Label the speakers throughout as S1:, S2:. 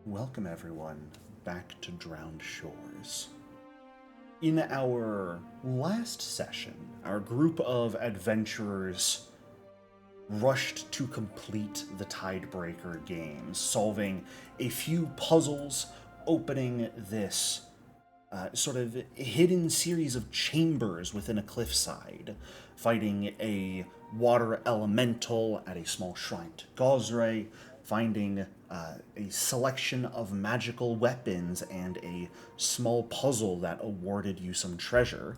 S1: Welcome everyone back to Drowned Shores. In our last session, our group of adventurers rushed to complete the Tidebreaker Games, solving a few puzzles, opening this sort of hidden series of chambers within a cliffside, fighting a water elemental at a small shrine to Gosre, finding a selection of magical weapons and a small puzzle that awarded you some treasure,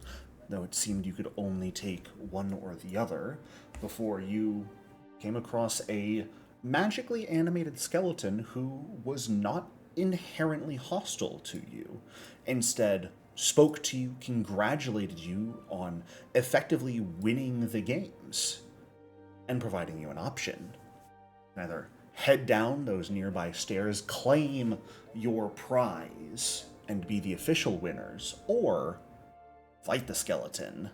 S1: though it seemed you could only take one or the other, before you came across a magically animated skeleton who was not inherently hostile to you. Instead, spoke to you, congratulated you on effectively winning the games, and providing you an option. Either head down those nearby stairs, claim your prize, and be the official winners, or fight the skeleton,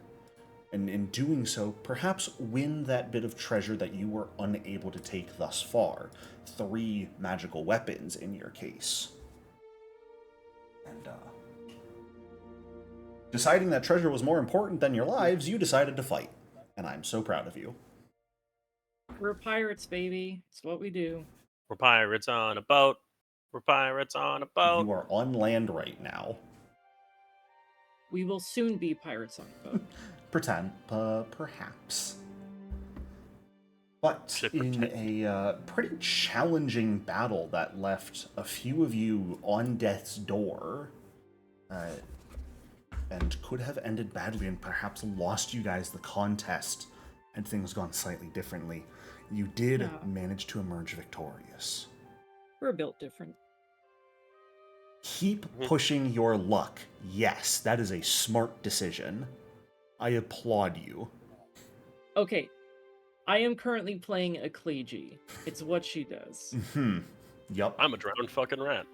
S1: and in doing so, perhaps win that bit of treasure that you were unable to take thus far. 3 magical weapons in your case. And, deciding that treasure was more important than your lives, you decided to fight. And I'm so proud of you.
S2: We're pirates, baby. It's what we do.
S3: We're pirates on a boat. We're pirates on a boat.
S1: You are on land right now.
S2: We will soon be pirates on a boat.
S1: Pretend, perhaps. But in a pretty challenging battle that left a few of you on death's door, and could have ended badly and perhaps lost you guys the contest had things gone slightly differently, you did manage to emerge victorious.
S2: We're built different.
S1: Keep pushing your luck. Yes, that is a smart decision. I applaud you.
S2: Okay, I am currently playing a Kleegi. It's what she does.
S1: Yup.
S3: I'm a drowned fucking rat.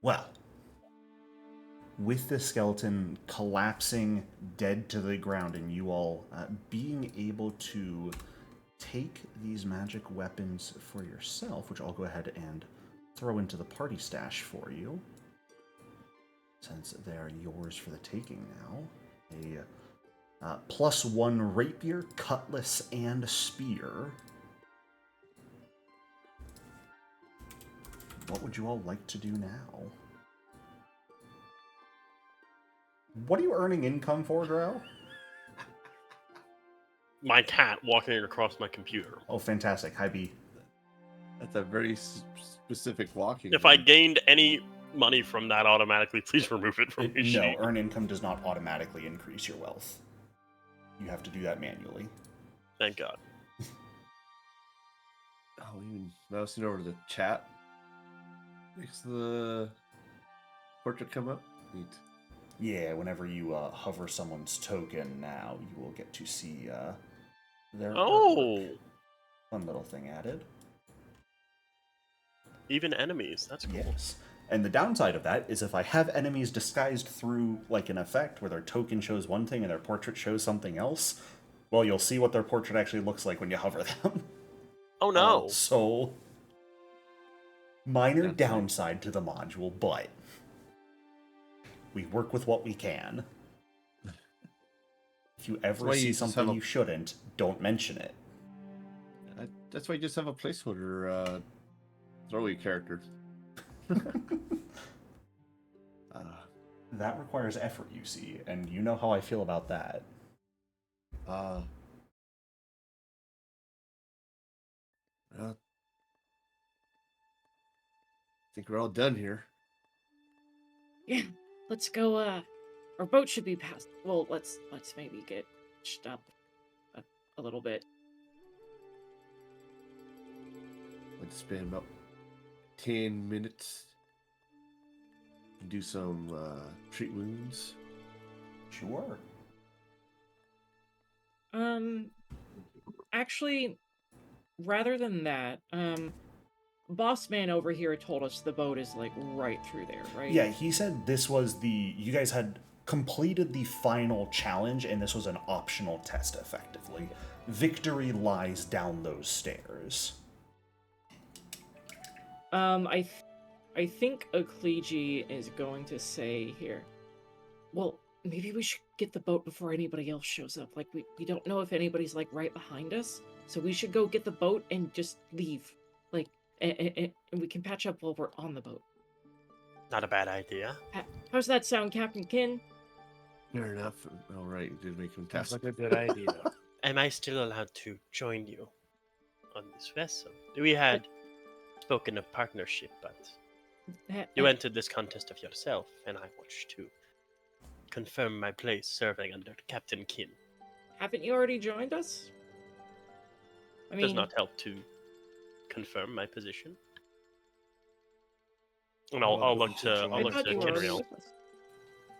S1: Well, with the skeleton collapsing dead to the ground and you all being able to take these magic weapons for yourself, which I'll go ahead and throw into the party stash for you, since they are yours for the taking now. A +1 rapier, cutlass, and spear. What would you all like to do now? What are you earning income for, Drow?
S3: My cat walking across my computer.
S1: Oh, fantastic. Hi, B.
S4: That's a very specific walking.
S3: If I gained any money from that automatically, please remove it from me.
S1: No, earn income does not automatically increase your wealth. You have to do that manually.
S3: Thank God.
S4: Oh, even mousing over to the chat makes the portrait come up. Neat.
S1: Yeah, whenever you hover someone's token now, you will get to see their artwork. Fun little thing added.
S3: Even enemies, that's cool.
S1: Yes. And the downside of that is if I have enemies disguised through like an effect where their token shows one thing and their portrait shows something else, well, you'll see what their portrait actually looks like when you hover them.
S3: Oh no.
S1: So, minor downside to the module, but we work with what we can. If you ever see something you shouldn't, don't mention it.
S4: That's why you just have a placeholder throwy character.
S1: That requires effort, you see, and you know how I feel about that.
S4: I think we're all done here.
S2: Yeah, let's go. Our boat should be past. Well, let's maybe get up a little bit.
S4: Let's spend about 10 minutes. Do some treat wounds.
S1: Sure.
S2: Actually, rather than that, Boss Man over here told us the boat is like right through there, right?
S1: Yeah, he said this was you guys had completed the final challenge and this was an optional test effectively. Victory lies down those stairs.
S2: I think Ecclegi is going to say here, well, maybe we should get the boat before anybody else shows up. Like, we don't know if anybody's, like, right behind us, so we should go get the boat and just leave. Like, and we can patch up while we're on the boat.
S3: Not a bad idea.
S2: How's that sound, Captain Kin?
S4: Fair enough. All right, you did make him
S5: Sounds
S4: test.
S5: like a good idea.
S3: Am I still allowed to join you on this vessel? We had spoken of partnership, but you entered this contest of yourself, and I watched to confirm my place serving under Captain Kin.
S2: Haven't you already joined us? I mean,
S3: Does not help to confirm my position. And I'll look to
S2: I thought you were already
S3: Kinrail.
S2: with us.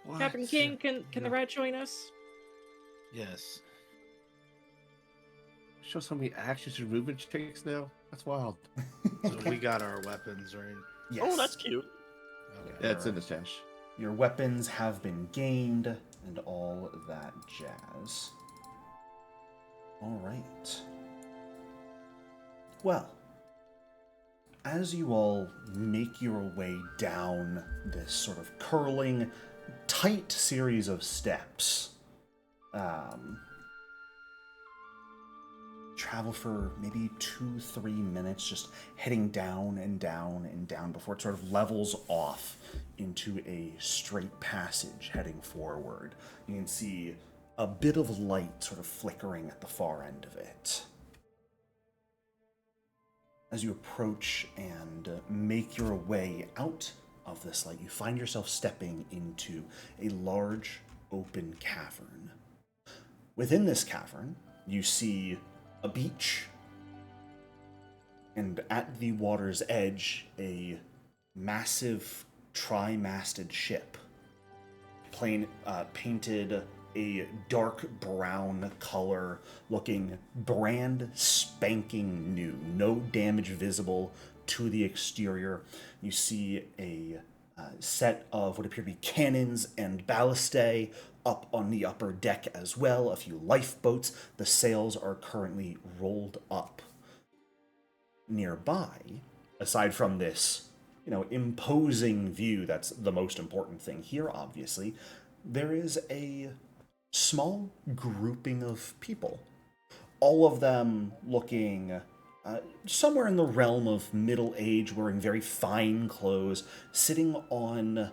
S5: What?
S2: Captain King, can the rat join us?
S5: Yes.
S4: Show so many actions and movement checks now. That's wild.
S5: So we got our weapons, right?
S1: Yes.
S3: Oh, that's cute.
S5: Okay.
S4: Yeah, it's in the stash.
S1: Your weapons have been gained, and all that jazz. All right. Well, as you all make your way down this sort of curling, tight series of steps, travel for maybe 2-3 minutes, just heading down and down and down before it sort of levels off into a straight passage heading forward. You can see a bit of light sort of flickering at the far end of it. As you approach and make your way out of this light, you find yourself stepping into a large open cavern. Within this cavern, you see a beach, and at the water's edge, a massive tri-masted ship, painted a dark brown color, looking brand spanking new. No damage visible to the exterior. You see a set of what appear to be cannons and ballistae up on the upper deck as well. A few lifeboats. The sails are currently rolled up. Nearby, aside from this, imposing view that's the most important thing here, obviously, there is a small grouping of people. All of them looking somewhere in the realm of middle age, wearing very fine clothes, sitting on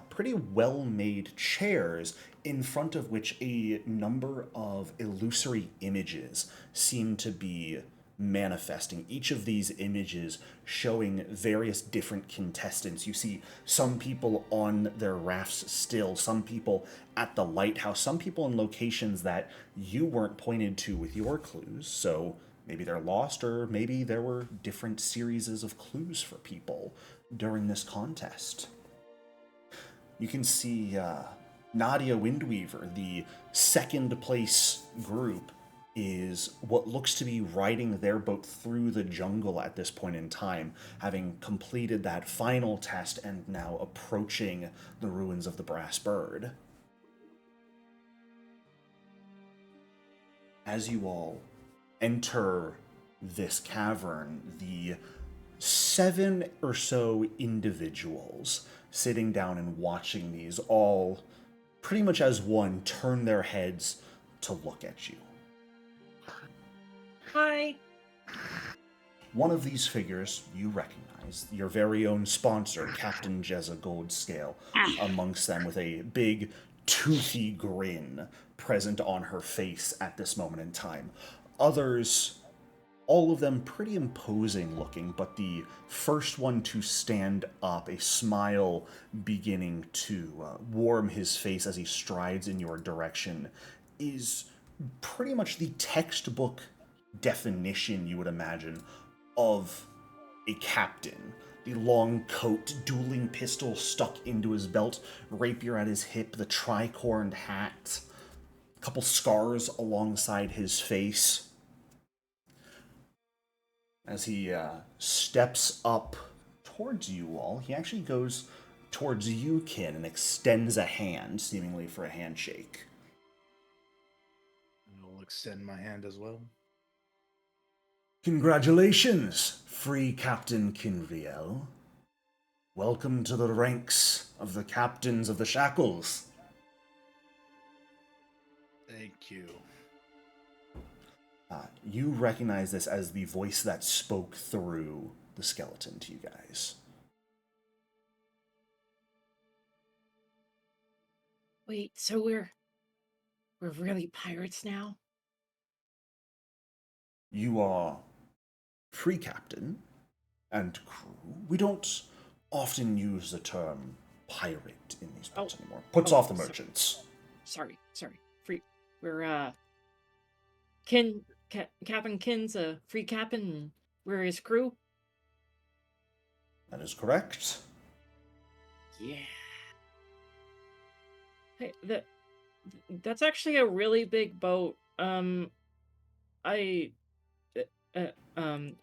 S1: pretty well-made chairs, in front of which a number of illusory images seem to be manifesting. Each of these images showing various different contestants. You see some people on their rafts still, some people at the lighthouse, some people in locations that you weren't pointed to with your clues, so maybe they're lost, or maybe there were different series of clues for people during this contest. You can see Nadia Windweaver, the second place group, is what looks to be riding their boat through the jungle at this point in time, having completed that final test and now approaching the ruins of the Brass Bird. As you all enter this cavern, the 7 or so individuals sitting down and watching these all pretty much as one turn their heads to look at you.
S2: Hi.
S1: One of these figures you recognize, your very own sponsor, Captain Jheza Goldscale, amongst them with a big, toothy grin present on her face at this moment in time. Others, all of them pretty imposing looking, but the first one to stand up, a smile beginning to warm his face as he strides in your direction, is pretty much the textbook definition, you would imagine, of a captain. The long coat, dueling pistol stuck into his belt, rapier at his hip, the tricorned hat, a couple scars alongside his face. As he steps up towards you all, he actually goes towards you, Kin, and extends a hand, seemingly for a handshake.
S5: I'll extend my hand as well.
S1: Congratulations, Free Captain Kinriel. Welcome to the ranks of the captains of the Shackles.
S5: Thank you.
S1: You recognize this as the voice that spoke through the skeleton to you guys.
S2: Wait, so we're really pirates now?
S1: You are free captain and crew. We don't often use the term pirate in these parts anymore. Puts off the merchants.
S2: Sorry. Free. We're Captain Kin's a free captain, and we're his crew.
S1: That is correct.
S2: Yeah. Hey, that's actually a really big boat.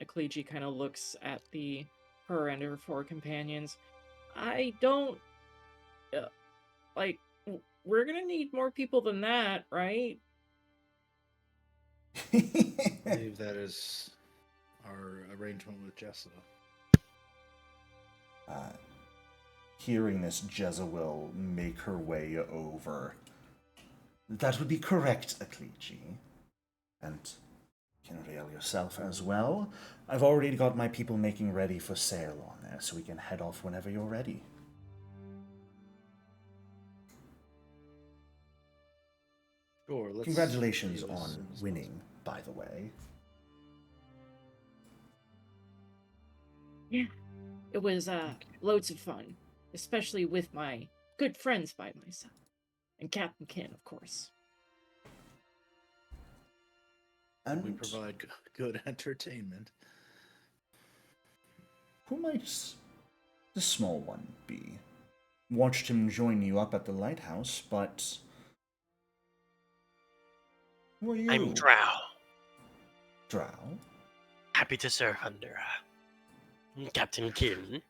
S2: Akleji kind of looks at her and her four companions. I don't we're gonna need more people than that, right?
S5: I believe that is our arrangement with Jheza.
S1: Hearing this, Jheza will make her way over. That would be correct, Akleji. And Kinriel yourself as well. I've already got my people making ready for sail on there, so we can head off whenever you're ready.
S5: Sure.
S1: Congratulations on winning, by the way.
S2: Yeah. It was loads of fun, especially with my good friends by my side. And Captain Kin, of course.
S1: And
S5: we provide good entertainment.
S1: Who might the small one be? Watched him join you up at the lighthouse, but who are you?
S3: I'm Drow.
S1: Drow?
S3: Happy to serve under Captain Kin.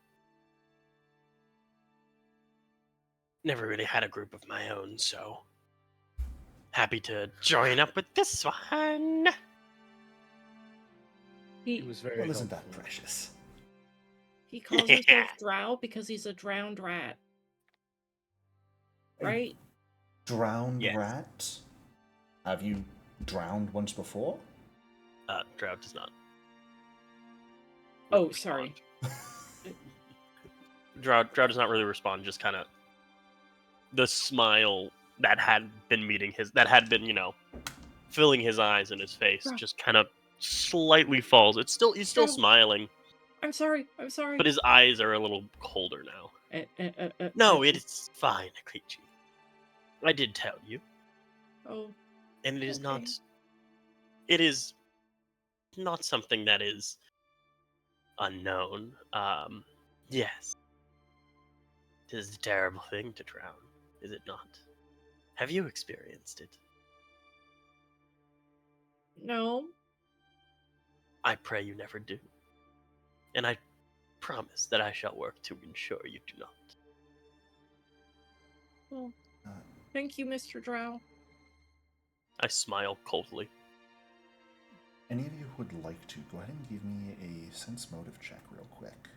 S3: Never really had a group of my own, so happy to join up with this one.
S5: He was very
S1: Well, isn't
S5: helpful.
S1: that precious?
S2: He calls himself Drow because he's a drowned rat. Right?
S1: Drowned
S3: Yes.
S1: rat? Have you drowned once before?
S3: Drow does not.
S2: Oh,
S3: respond.
S2: sorry.
S3: Drow does not really respond, just kind of the smile that had been filling his eyes and his face, just kind of slightly falls. He's still smiling.
S2: I'm sorry.
S3: But his eyes are a little colder now. No, it's fine, Akleji. I did tell you.
S2: Oh.
S3: And it is
S2: okay.
S3: It is not something that is unknown. Yes. It is a terrible thing to drown, is it not? Have you experienced it?
S2: No.
S3: I pray you never do. And I promise that I shall work to ensure you do not.
S2: Well, thank you, Mr. Drow.
S3: I smile coldly.
S1: Any of you who would like to, go ahead and give me a sense motive check real quick.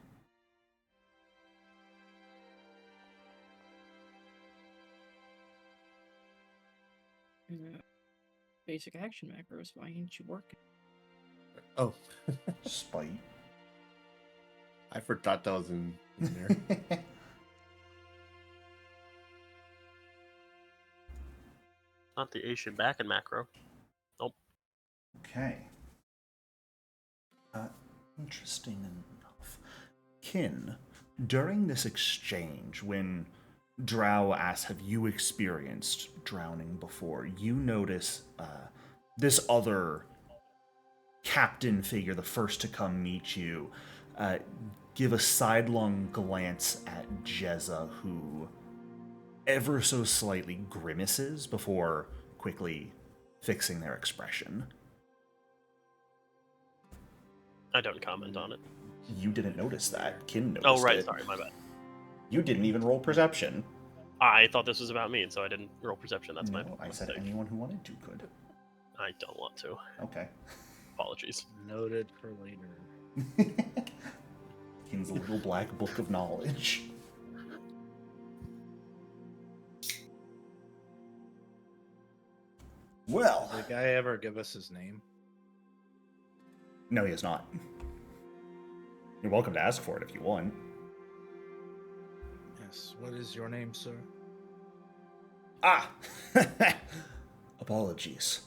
S2: Basic action macros, why ain't you working?
S4: Oh.
S1: Spite.
S4: I forgot that was in there.
S3: Not the Asian back and macro. Nope.
S1: Okay. Interesting enough. Kin, during this exchange, when Drow asks, have you experienced drowning before, you notice this other captain figure, the first to come meet you, give a sidelong glance at Jheza, who ever so slightly grimaces before quickly fixing their expression.
S3: I don't comment on it.
S1: You didn't notice that. Kin noticed
S3: Oh, right.
S1: it.
S3: Sorry, my bad.
S1: You didn't even roll perception.
S3: I thought this was about me, and so I didn't roll perception. That's my
S1: No, I
S3: mistake.
S1: said anyone who wanted to could.
S3: I don't want to.
S1: Okay.
S3: Apologies.
S5: Noted for later.
S1: King's little black book of knowledge. Well,
S5: Did the guy ever give us his name?
S1: no, he is not. You're welcome to ask for it if you want.
S5: Yes. What is your name, sir?
S1: Ah! Apologies.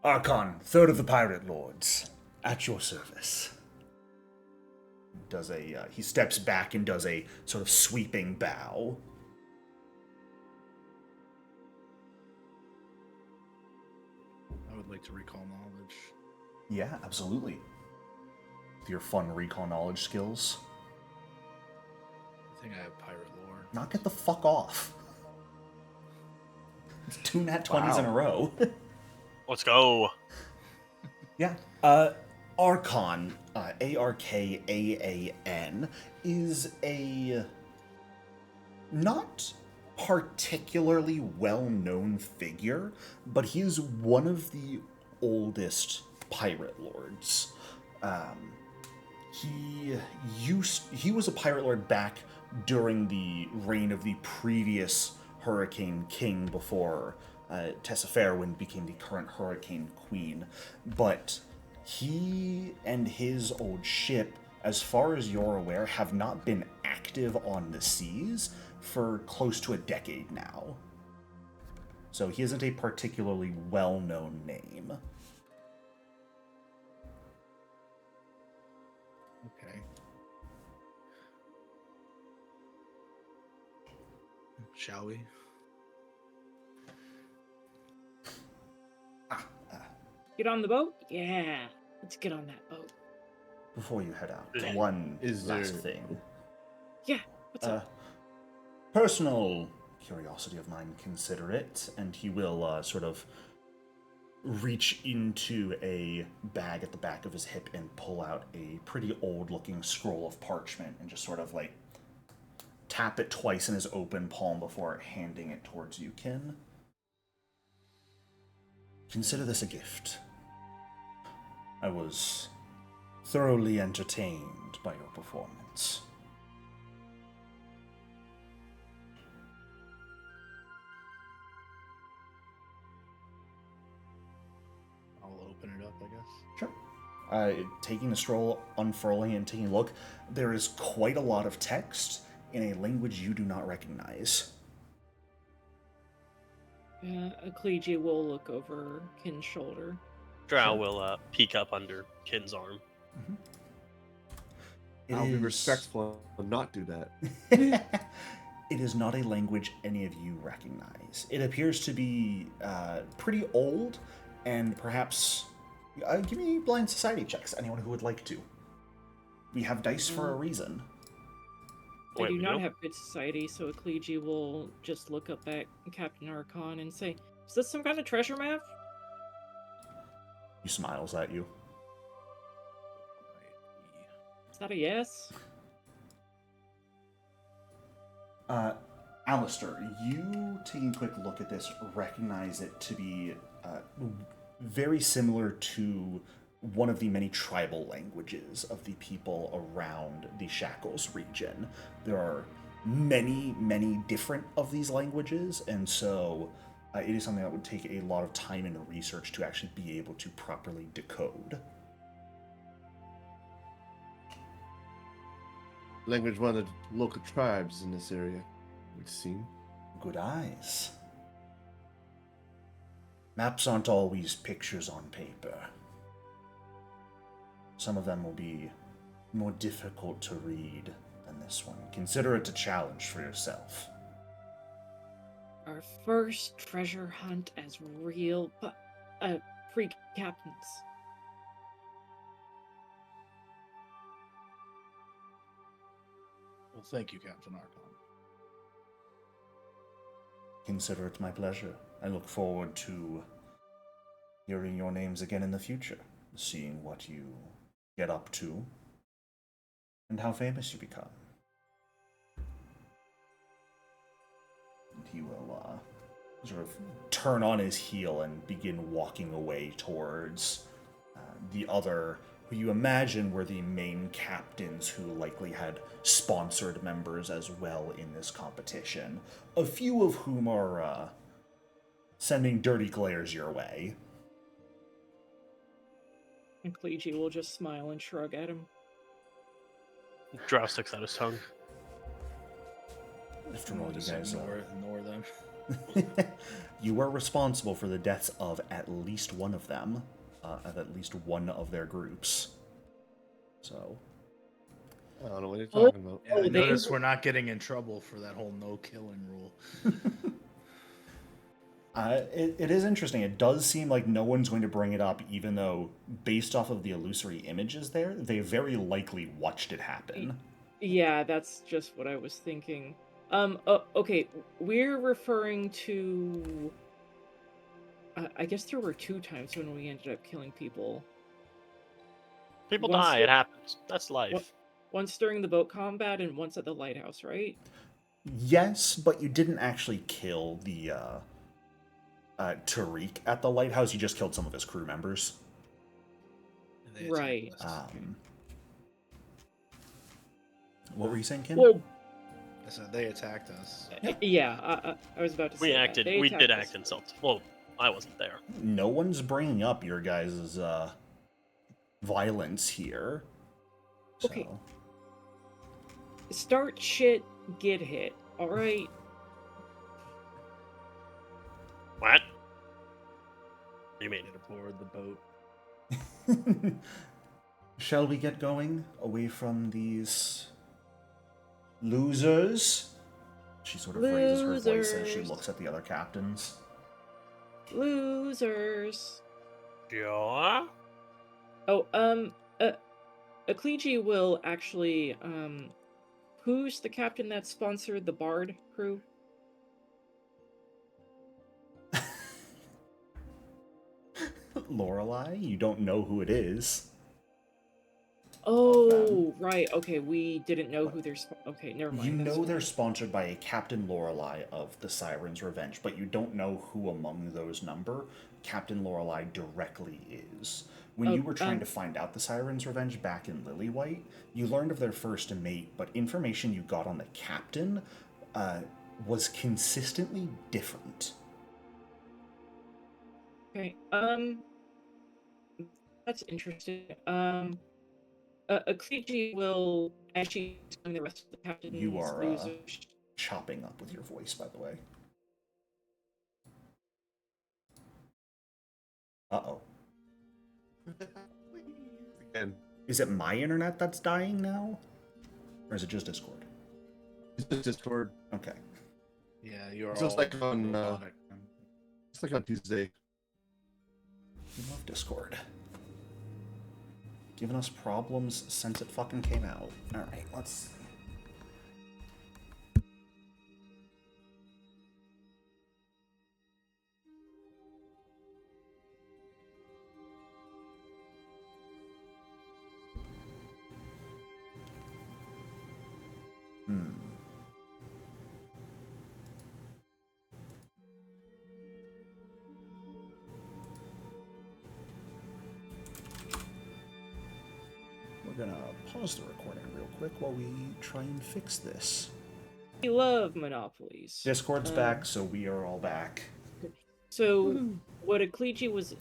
S1: Arkaan, third of the Pirate Lords, at your service. He steps back and does a sort of sweeping bow.
S5: I would like to recall knowledge.
S1: Yeah, absolutely. With your fun recall knowledge skills.
S5: I think I have pirate lore.
S1: Knock it the fuck off. It's 2 nat 20s in a row.
S3: Let's go.
S1: Yeah. Arkaan, Arkaan, is a not particularly well-known figure, but he is one of the oldest pirate lords. He was a pirate lord back during the reign of the previous Hurricane King before Tessa Fairwind became the current Hurricane Queen, but he and his old ship, as far as you're aware, have not been active on the seas for close to a decade now. So he isn't a particularly well-known name.
S5: Okay. Shall we?
S2: Get on the boat? Yeah. Let's get on that boat.
S1: Before you head out,
S3: Yeah.
S1: one
S4: Is
S1: last
S4: there-
S1: thing.
S2: Yeah. What's up?
S1: Personal curiosity of mine, consider it, and he will sort of reach into a bag at the back of his hip and pull out a pretty old-looking scroll of parchment and just sort of like tap it twice in his open palm before handing it towards you, Kin. Consider this a gift. I was thoroughly entertained by your performance.
S5: I'll open it up, I guess.
S1: Sure. Taking the scroll, unfurling, and taking a look, there is quite a lot of text in a language you do not recognize.
S2: Ecclesia will look over Kin's shoulder.
S3: Drow
S1: Sure.
S3: will peek up under Kin's arm.
S4: I'll be respectful and not do that.
S1: It is not a language any of you recognize. It appears to be pretty old, and perhaps... give me blind society checks, anyone who would like to. We have dice for a reason.
S2: I
S3: Wait,
S2: do
S3: we
S2: not
S3: do?
S2: have good society, so Ecclesia will just look up at Captain Arkaan and say, "Is this some kind of treasure map?"
S1: He smiles at you.
S2: Is that a yes?
S1: Alistair, you taking a quick look at this, recognize it to be very similar to one of the many tribal languages of the people around the Shackles region. There are many, many different of these languages, and so it is something that would take a lot of time and research to actually be able to properly decode.
S4: Language one of the local tribes in this area, it would seem.
S1: Good eyes. Maps aren't always pictures on paper. Some of them will be more difficult to read than this one. Consider it a challenge for yourself.
S2: Our first treasure hunt as real, pre-captains.
S5: Well, thank you, Captain Arkaan.
S1: Consider it my pleasure. I look forward to hearing your names again in the future, seeing what you get up to, and how famous you become. And he will sort of turn on his heel and begin walking away towards the other, who you imagine were the main captains who likely had sponsored members as well in this competition, a few of whom are sending dirty glares your way.
S2: And Clegy will just smile and shrug at him.
S3: Drow sticks out his tongue.
S1: After all, you
S5: Just
S1: guys
S5: ignore them.
S1: you were responsible for the deaths of at least one of them, of at least one of their groups. So,
S4: I don't know what you're talking about.
S5: Yeah, I
S2: they-
S5: notice we're not getting in trouble for that whole no killing rule.
S1: it is interesting. It does seem like no one's going to bring it up, even though, based off of the illusory images there, they very likely watched it happen.
S2: Yeah, that's just what I was thinking. Okay, we're referring to... I guess there were 2 times when we ended up killing people.
S3: People
S2: Once
S3: die.
S2: you-
S3: It happens. That's life.
S2: Once during the boat combat and once at the lighthouse, right?
S1: Yes, but you didn't actually kill the Tariq at the lighthouse. You just killed some of his crew members.
S5: And they attack
S2: Right.
S5: us.
S1: What were you saying, Ken?
S2: Well,
S5: I said they attacked us.
S2: yeah, I was about to say
S3: We
S2: that.
S3: acted.
S2: They
S3: We
S2: attacked
S3: did
S2: us.
S3: act insulted. Well, I wasn't there.
S1: No one's bringing up your guys' violence here. So.
S2: Okay. Start shit, get hit. Alright?
S3: What? You mean it?
S5: Aboard the boat.
S1: Shall we get going away from these losers? She sort of raises her voice as she
S2: Losers.
S1: looks at the other captains.
S2: Losers.
S3: Yeah.
S2: Oh, Akleji will actually, who's the captain that sponsored the Bard crew?
S1: Lorelei, you don't know who it is.
S2: Oh, right. Okay, we didn't know who they're. Okay, never mind.
S1: You
S2: that's
S1: know they're
S2: fine.
S1: sponsored by a Captain Lorelei of the Siren's Revenge, but you don't know who among those number Captain Lorelei directly is. When you were trying to find out the Siren's Revenge back in Lilywhite, you learned of their first mate, but information you got on the captain was consistently different.
S2: Okay. That's interesting. Akleji will actually explain the rest of the captain's
S1: You are
S2: losers.
S1: chopping up with your voice, by the way. Uh-oh.
S4: Again,
S1: Is it my internet that's dying now? Or is it just Discord?
S4: it's just Discord.
S1: Okay.
S5: Yeah, you're
S4: It's
S5: all
S4: just like on,
S5: robotic.
S4: It's like on Tuesday.
S1: We love Discord. Giving us problems since it fucking came out. Alright, let's... We're gonna pause the recording real quick while we try and fix this.
S2: We love monopolies.
S1: Discord's back, so we are all back.
S2: So what Akleji was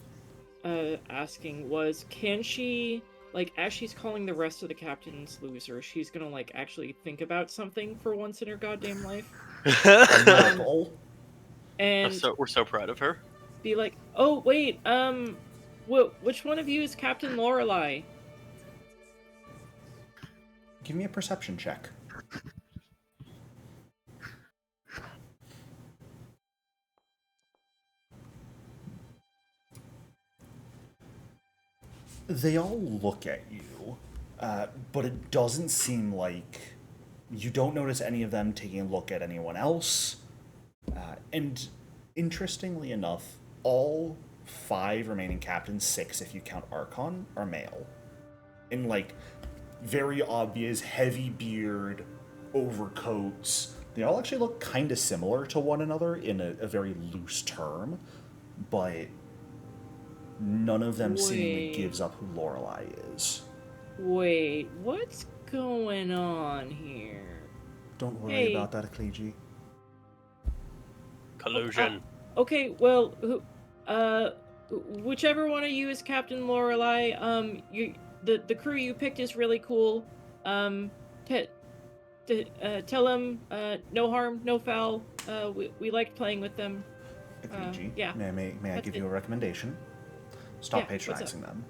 S2: asking was, can she, like, as she's calling the rest of the captains losers, she's gonna, like, actually think about something for once in her goddamn life?
S1: A miracle.
S2: And
S3: We're so proud of her.
S2: be like, oh, wait, which one of you is Captain Lorelei?
S1: Give me a perception check. They all look at you, but it doesn't seem like you don't notice any of them taking a look at anyone else. And interestingly enough, all 5 remaining captains, 6 if you count Arkaan, are male. In like very obvious heavy beard, overcoats. They all actually look kind of similar to one another in a very loose term, but none of them seemingly
S2: Wait.
S1: gives up who Lorelei is.
S2: Wait, what's going on here?
S1: Don't worry
S2: Hey.
S1: about that, Ecclegi.
S3: Collusion.
S2: Okay, well, whichever one of you is Captain Lorelei, the crew you picked is really cool. Tell them, no harm, no foul. We liked playing with them.
S1: Ecclegi,
S2: yeah.
S1: may I
S2: That's
S1: give
S2: it.
S1: you a recommendation? Stop
S2: Yeah, what's up?
S1: patronizing them.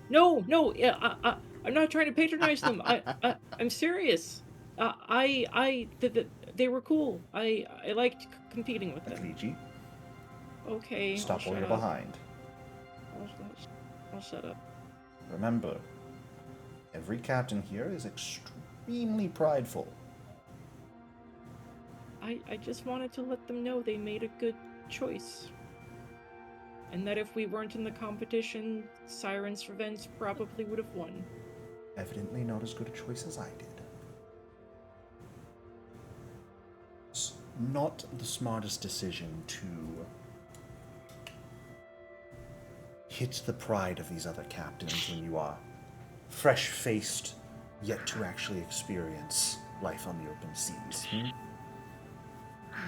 S2: No, yeah, I'm not trying to patronize them. I'm serious. They were cool. I liked competing with them.
S1: Ecclegi,
S2: Okay,
S1: stop
S2: I'll
S1: while you're
S2: shut up.
S1: behind.
S2: I'll shut up.
S1: Remember, every captain here is extremely prideful.
S2: I just wanted to let them know they made a good choice. And that if we weren't in the competition, Sirens Revenge probably would have won.
S1: Evidently not as good a choice as I did. It's not the smartest decision to hit the pride of these other captains when you are fresh-faced, yet to actually experience life on the open seas.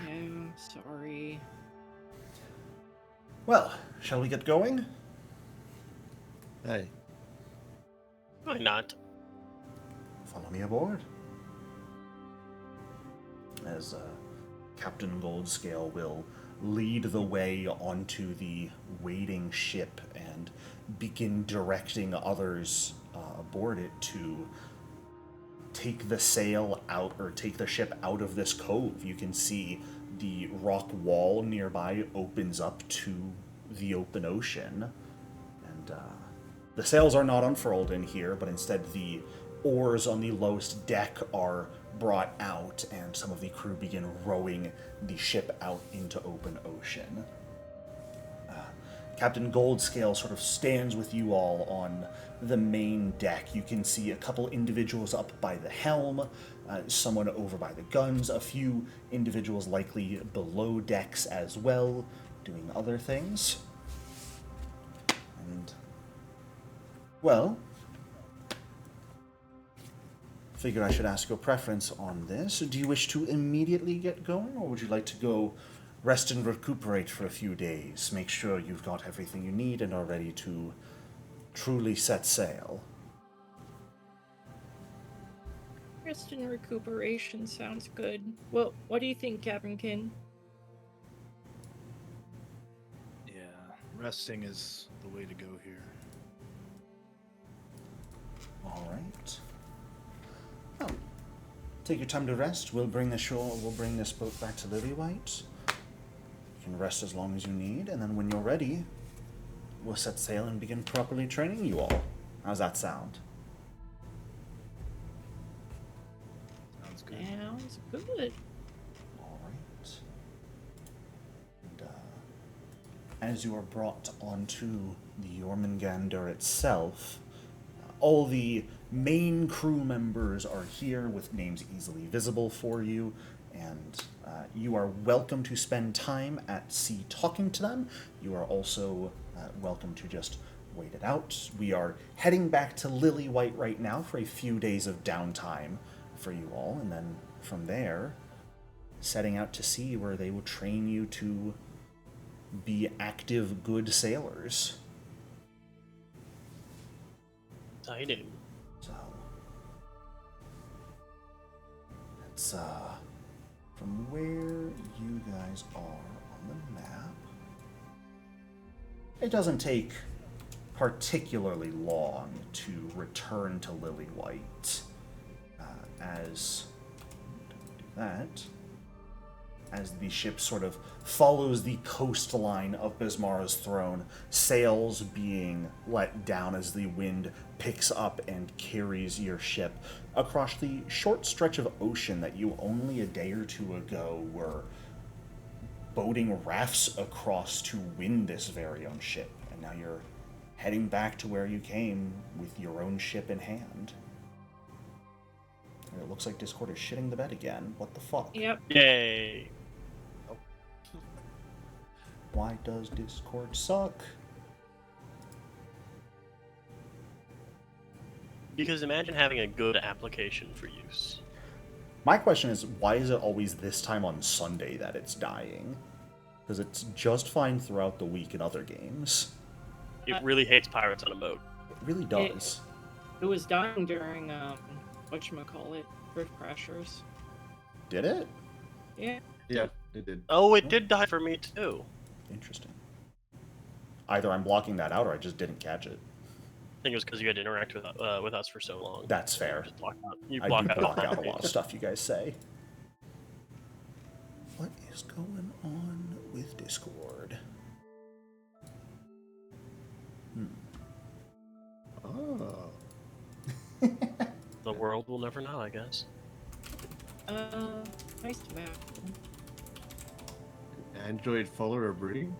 S2: Yeah, sorry.
S1: Well, shall we get going?
S4: Hey.
S3: Why not?
S1: Follow me aboard. As Captain Goldscale will lead the way onto the waiting ship and begin directing others aboard it to take the sail out, or take the ship out of this cove. You can see the rock wall nearby opens up to the open ocean, and the sails are not unfurled in here, but instead the oars on the lowest deck are brought out, and some of the crew begin rowing the ship out into open ocean. Captain Goldscale sort of stands with you all on the main deck. You can see a couple individuals up by the helm, someone over by the guns, a few individuals likely below decks as well, doing other things. And, well, figure I should ask your preference on this. Do you wish to immediately get going, or would you like to go rest and recuperate for a few days? Make sure you've got everything you need and are ready to truly set sail.
S2: Rest and recuperation sounds good. Well, what do you think, Captain Kin?
S5: Yeah, resting is the way to go here.
S1: All right. Well, take your time to rest. We'll bring this boat back to Lillywhite. You can rest as long as you need, and then when you're ready, we'll set sail and begin properly training you all. How's that sound?
S5: Sounds good.
S2: Sounds good.
S1: All right. And, as you are brought onto the Jormungandr itself, all the main crew members are here with names easily visible for you, and you are welcome to spend time at sea talking to them. You are also welcome to just wait it out. We are heading back to Lillywhite right now for a few days of downtime for you all, and then from there, setting out to sea where they will train you to be active, good sailors.
S3: Exciting.
S1: So, it's from where you guys are on the map, it doesn't take particularly long to return to Lillywhite. As the ship sort of follows the coastline of Bismar's throne, sails being let down as the wind picks up and carries your ship across the short stretch of ocean that you only a day or two ago were boating rafts across to win this very own ship. And now you're heading back to where you came with your own ship in hand. And it looks like Discord is shitting the bed again. What the fuck?
S2: Yep.
S3: Yay.
S1: Why does Discord suck?
S3: Because imagine having a good application for use.
S1: My question is, why is it always this time on Sunday that it's dying? Because it's just fine throughout the week in other games.
S3: It really hates pirates on a boat.
S1: It really does.
S2: It was dying during, whatchamacallit, Rift Crashers.
S1: Did it?
S2: Yeah.
S4: Yeah, it did.
S3: Oh, it did die for me too.
S1: Interesting. Either I'm blocking that out or I just didn't catch it.
S3: I think it was because you had to interact with us for so long.
S1: That's fair.
S3: Just block out. You
S1: I
S3: block
S1: do
S3: out
S1: block
S3: all
S1: out a
S3: the
S1: lot of stuff you guys say. What is going on with Discord?
S4: Oh.
S3: The world will never know, I guess.
S2: Nice to map.
S4: Android Fuller or Breeding?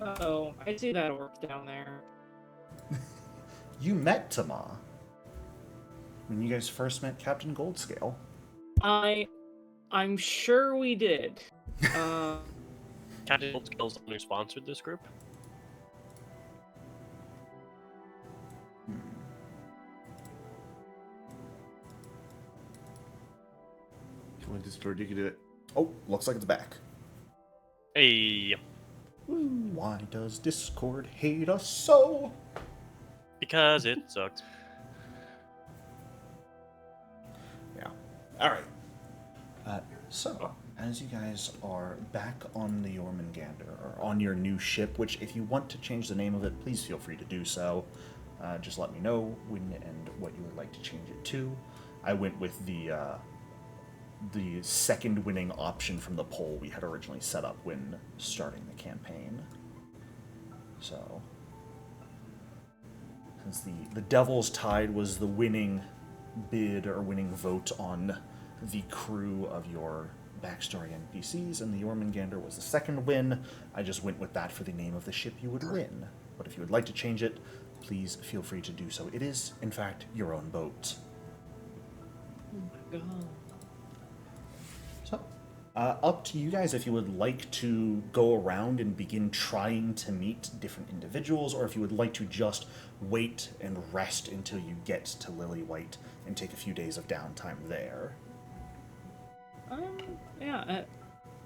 S2: Oh, I see that orc down there.
S1: You met Tama when you guys first met Captain Goldscale.
S2: I'm sure we did.
S3: Captain Goldscale's the one who sponsored this group.
S4: Come on, Discord, you can do it.
S1: Oh, looks like it's back.
S3: Hey,
S1: Why does Discord hate us so?
S3: because it sucks.
S1: Yeah. Alright. So, as you guys are back on the Jormungandr, or on your new ship, which if you want to change the name of it, please feel free to do so. Just let me know when and what you would like to change it to. I went with the second winning option from the poll we had originally set up when starting the campaign. So, since the Devil's Tide was the winning bid or winning vote on the crew of your backstory NPCs, and the Jormungandr was the second win, I just went with that for the name of the ship you would win. But if you would like to change it, please feel free to do so. It is, in fact, your own boat.
S2: Oh my god.
S1: So, up to you guys if you would like to go around and begin trying to meet different individuals, or if you would like to just wait and rest until you get to Lillywhite and take a few days of downtime there.
S2: Yeah,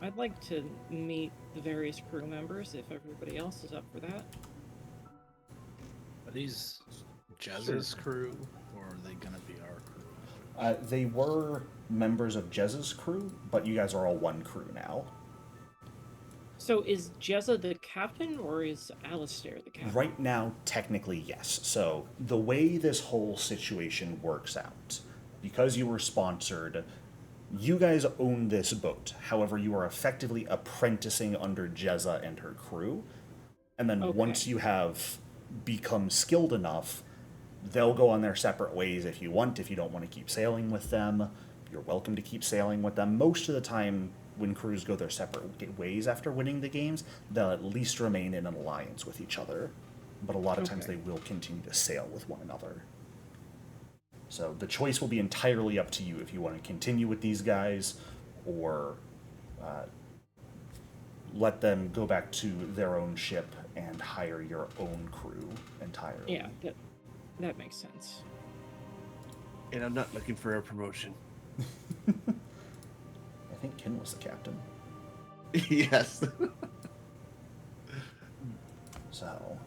S2: I'd like to meet the various crew members if everybody else is up for that.
S5: Are these Jhezza's crew, or are they gonna be our crew?
S1: They were members of Jhezza's crew, but you guys are all one crew now.
S2: So is Jheza the captain, or is Alistair the captain?
S1: Right now, technically, yes. So the way this whole situation works out, because you were sponsored, you guys own this boat. However, you are effectively apprenticing under Jheza and her crew. And then once you have become skilled enough, they'll go on their separate ways if you want. If you don't want to keep sailing with them, you're welcome to keep sailing with them. Most of the time, when crews go their separate ways after winning the games, they'll at least remain in an alliance with each other. But a lot of times they will continue to sail with one another. So the choice will be entirely up to you if you want to continue with these guys or let them go back to their own ship and hire your own crew entirely.
S2: Yeah, that makes sense.
S4: And I'm not looking for a promotion.
S1: I think Ken was the captain.
S4: Yes.
S1: So,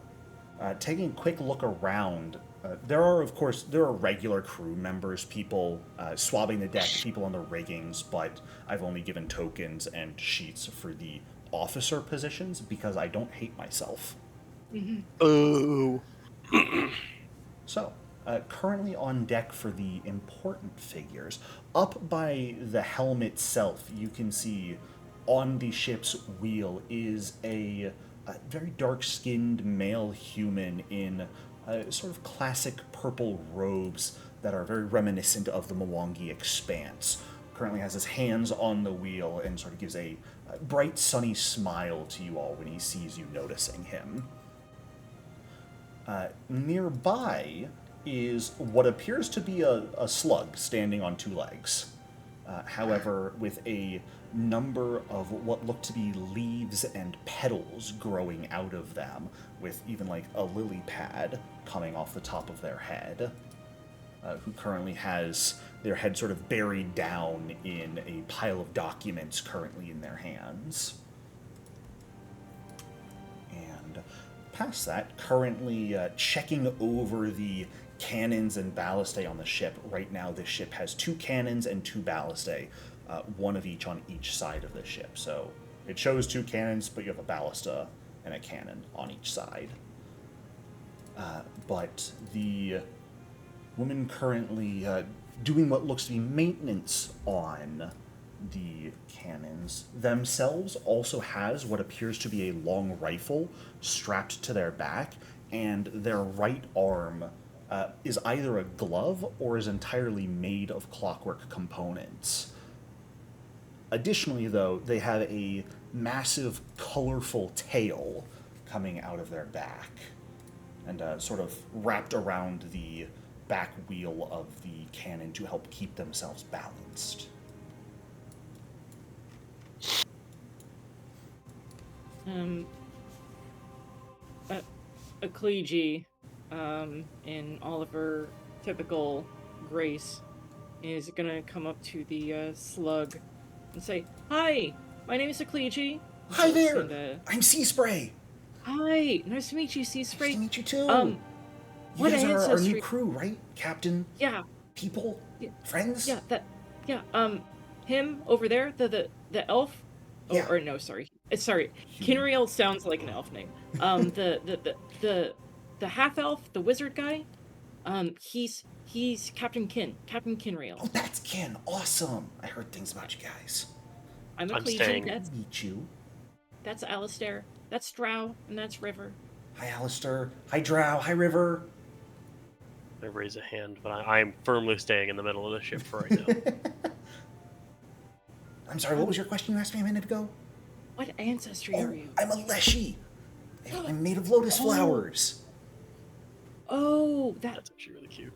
S1: taking a quick look around, there are regular crew members, people swabbing the deck, people on the riggings, but I've only given tokens and sheets for the officer positions because I don't hate myself.
S3: Oh.
S1: So, currently on deck for the important figures, up by the helm itself, you can see on the ship's wheel is a very dark-skinned male human in sort of classic purple robes that are very reminiscent of the Mwangi Expanse. Currently has his hands on the wheel and sort of gives a bright, sunny smile to you all when he sees you noticing him. Nearby is what appears to be a slug standing on two legs. however, with a number of what look to be leaves and petals growing out of them, with even like a lily pad coming off the top of their head, who currently has their head sort of buried down in a pile of documents currently in their hands. And past that, currently checking over the cannons and ballistae on the ship. Right now, this ship has 2 cannons and 2 ballistae, one of each on each side of the ship. So it shows 2 cannons, but you have a ballista and a cannon on each side. But the woman currently doing what looks to be maintenance on the cannons themselves also has what appears to be a long rifle strapped to their back, and their right arm is either a glove or is entirely made of clockwork components. Additionally, though, they have a massive, colorful tail coming out of their back and sort of wrapped around the back wheel of the cannon to help keep themselves balanced.
S2: Ecclesia, in all of her typical grace, is gonna come up to the slug and say, "Hi, my name is Ecclesia."
S1: Hi there!
S2: And,
S1: I'm Sea Spray!
S2: hi, nice to meet you, Sea Spray.
S1: Nice to meet you too!
S2: You
S1: You guys are our new
S2: ancestry-
S1: crew, right? Captain?
S2: Yeah,
S1: People?
S2: Yeah.
S1: Friends?
S2: him over there, the elf. Oh,
S1: Yeah.
S2: or no, sorry, Kinriel sounds like an elf name. The half elf, the wizard guy. He's Captain Kinriel.
S1: Oh, that's Ken. Awesome. I heard things about you guys.
S2: I'm
S3: I'm
S2: Ecclesia.
S3: staying.
S1: Nice to meet you.
S2: That's Alistair. That's Drow, and that's River.
S1: Hi, Alistair. Hi, Drow. Hi, River.
S3: I raise a hand, but I'm firmly staying in the middle of the ship for right now.
S1: I'm sorry, what was your question you asked me a minute ago?
S2: What ancestry
S1: Oh,
S2: are you?
S1: I'm a Leshy. I'm made of lotus flowers.
S2: Oh,
S3: That's actually really cute.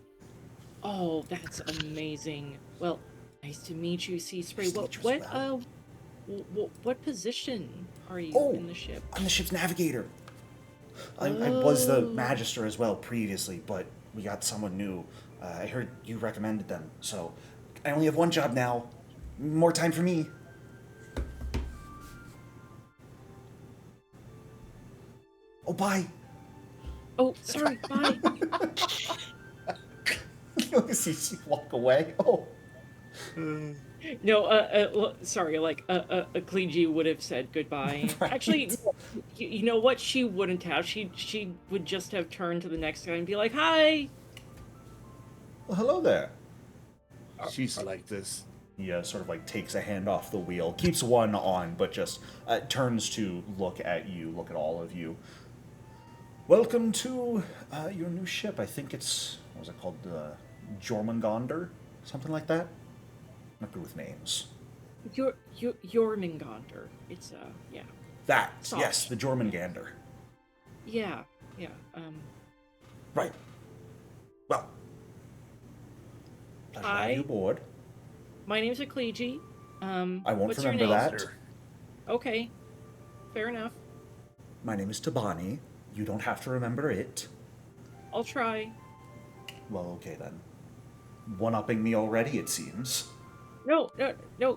S2: Oh, that's amazing. Well, nice to meet you, Sea Spray.
S1: Nice to
S2: What
S1: meet you as
S2: what position are you
S1: Oh.
S2: in the ship?
S1: I'm the ship's navigator. I was the
S2: Oh.
S1: magister as well previously, but we got someone new. I heard you recommended them, so I only have one job now. More time for me. Oh, bye.
S2: Oh, sorry, bye.
S1: You see you walk away. Oh.
S2: No, sorry, like, Ecclesia would have said goodbye.
S1: Right.
S2: Actually, you know what? She wouldn't have. She would just have turned to the next guy and be like, "Hi."
S1: Well, hello there.
S5: She's like this.
S1: He sort of like takes a hand off the wheel, keeps one on, but just turns to look at you, look at all of you. Welcome to your new ship. I think it's, what was it called? Jormungandr? Something like that? Not good with names.
S2: Jormungandr. It's yeah.
S1: That,
S2: Soft.
S1: yes, the Jormungandr.
S2: Yeah.
S1: Right. Well, pleasure to have
S2: Hi.
S1: you aboard.
S2: My name's Ecclesia.
S1: I won't
S2: what's your
S1: remember
S2: name?
S1: that.
S2: Okay. Fair enough.
S1: My name is Tabani. You don't have to remember it.
S2: I'll try.
S1: Well, okay then. One-upping me already, it seems.
S2: No,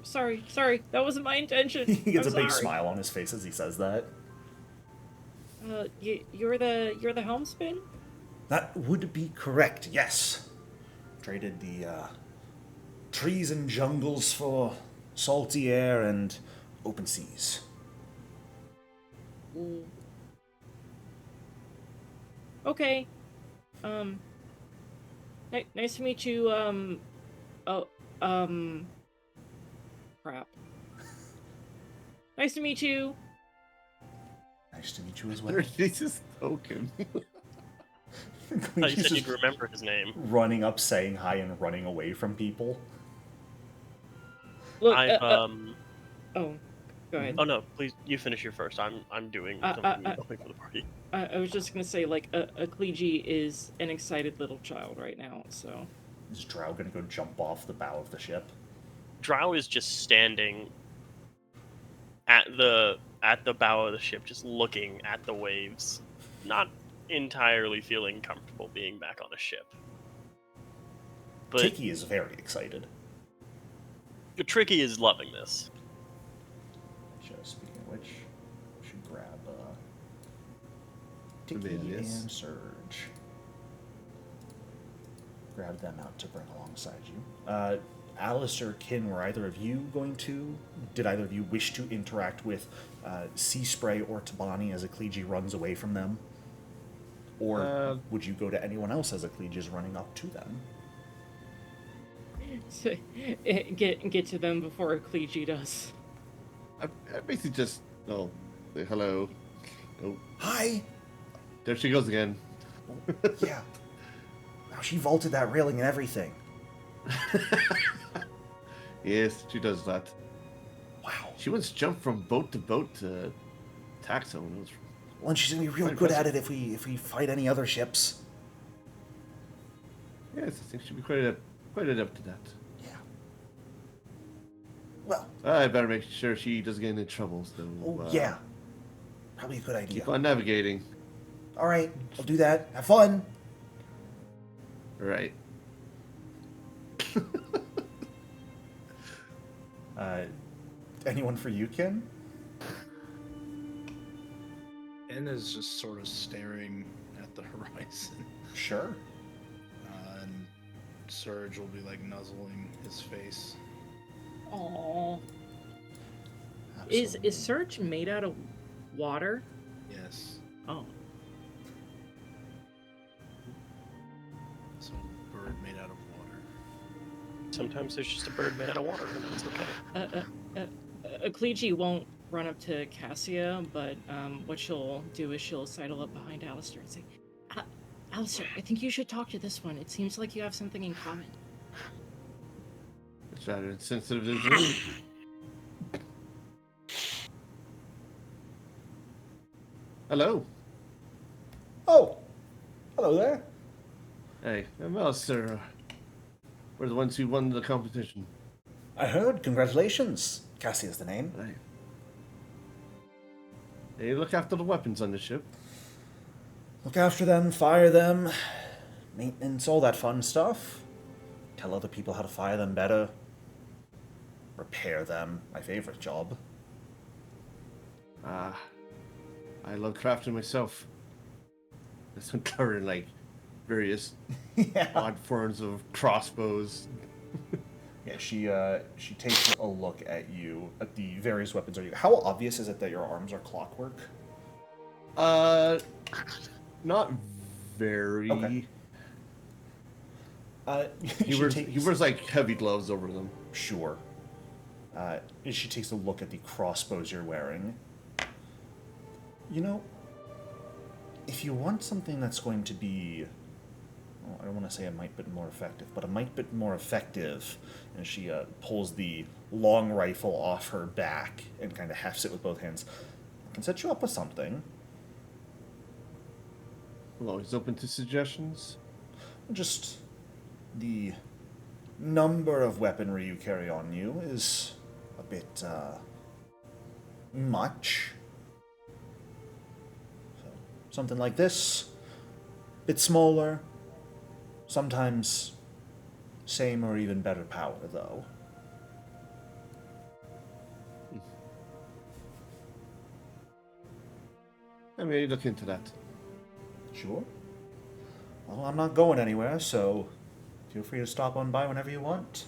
S2: sorry. That wasn't my intention.
S1: He gets
S2: I'm
S1: a big
S2: sorry.
S1: smile on his face as he says that.
S2: You're the helmsman?
S1: That would be correct, yes. Traded the trees and jungles for salty air and open seas.
S2: Ooh. Okay. Nice to meet you, crap. Nice to meet you.
S1: Nice to meet you as well.
S5: He's just token.
S3: You
S1: He's
S3: said
S1: just
S3: you'd remember his name.
S1: running up, saying hi, and running away from people.
S2: Look,
S3: I've
S2: oh, go ahead.
S3: Oh no, please you finish your first. I'm doing something for the party.
S2: I was just gonna say, like, Ecclesia is an excited little child right now, so.
S1: Is Drow gonna go jump off the bow of the ship?
S3: Drow is just standing at the bow of the ship, just looking at the waves, not entirely feeling comfortable being back on a ship. But
S1: Tiki is very excited.
S3: Tricky is loving this.
S1: Just speaking of which, I should grab
S4: Maybe
S1: Tiki
S4: it is.
S1: and Surge. Grab them out to bring alongside you. Alistair, Kin, were either of you going to? Did either of you wish to interact with Sea Spray or Tabani as Akleji runs away from them? Or would you go to anyone else as Akleji is running up to them?
S2: So, get to them before Akleji does.
S4: I basically just say hello. Oh,
S1: Hi!
S4: there she goes again.
S1: Yeah. Now she vaulted that railing and everything.
S4: Yes, she does that.
S1: Wow.
S4: She once jumped from boat to boat to attack someone. It was
S1: Well, and she's gonna be real
S4: Quite
S1: good at it if we fight any other ships.
S4: Yes, I think she'd be quite adept to that.
S1: Yeah. Well,
S4: I better make sure she doesn't get into trouble. So,
S1: yeah. Probably a good idea.
S4: Keep on navigating.
S1: All right, I'll do that. Have fun.
S4: Right.
S1: Anyone for you, Ken?
S5: En is just sort of staring at the horizon.
S1: Sure.
S5: And Surge will be like nuzzling his face.
S2: Aww.
S1: Absolutely.
S2: Is Surge made out of water?
S5: Yes.
S2: Oh.
S5: So bird made out of water.
S3: Sometimes there's just a bird made out of water, and that's okay.
S2: Akleji won't run up to Cassia, but what she'll do is she'll sidle up behind Alistair and say, Alistair, I think you should talk to this one. It seems like you have something in common.
S4: It's rather insensitive, isn't it? Hello.
S1: Oh, hello there.
S4: Hey, I'm Alistair. We're the ones who won the competition.
S1: I heard. Congratulations. Cassia's the name.
S4: Right. They look after the weapons on the ship.
S1: Look after them, fire them, maintenance, all that fun stuff. Tell other people how to fire them better. Repair them. My favorite job.
S4: I love crafting myself. There's some current, like, various
S1: Yeah.
S4: odd forms of crossbows.
S1: Yeah, she takes a look at you, at the various weapons. How obvious is it that your arms are clockwork?
S4: Not very.
S1: Okay.
S4: He wears like heavy gloves over them.
S1: Sure. She takes a look at the crossbows you're wearing. You know, if you want something that's going to be, well, I don't want to say a mite bit more effective, but a mite bit more effective, and she pulls the long rifle off her back and kind of hefts it with both hands, I can set you up with something.
S4: I'm always open to suggestions.
S1: Just the number of weaponry you carry on you is a bit much. So, something like this, a bit smaller, sometimes same or even better power, though.
S4: I may look into that.
S1: Sure. Well, I'm not going anywhere, so feel free to stop on by whenever you want.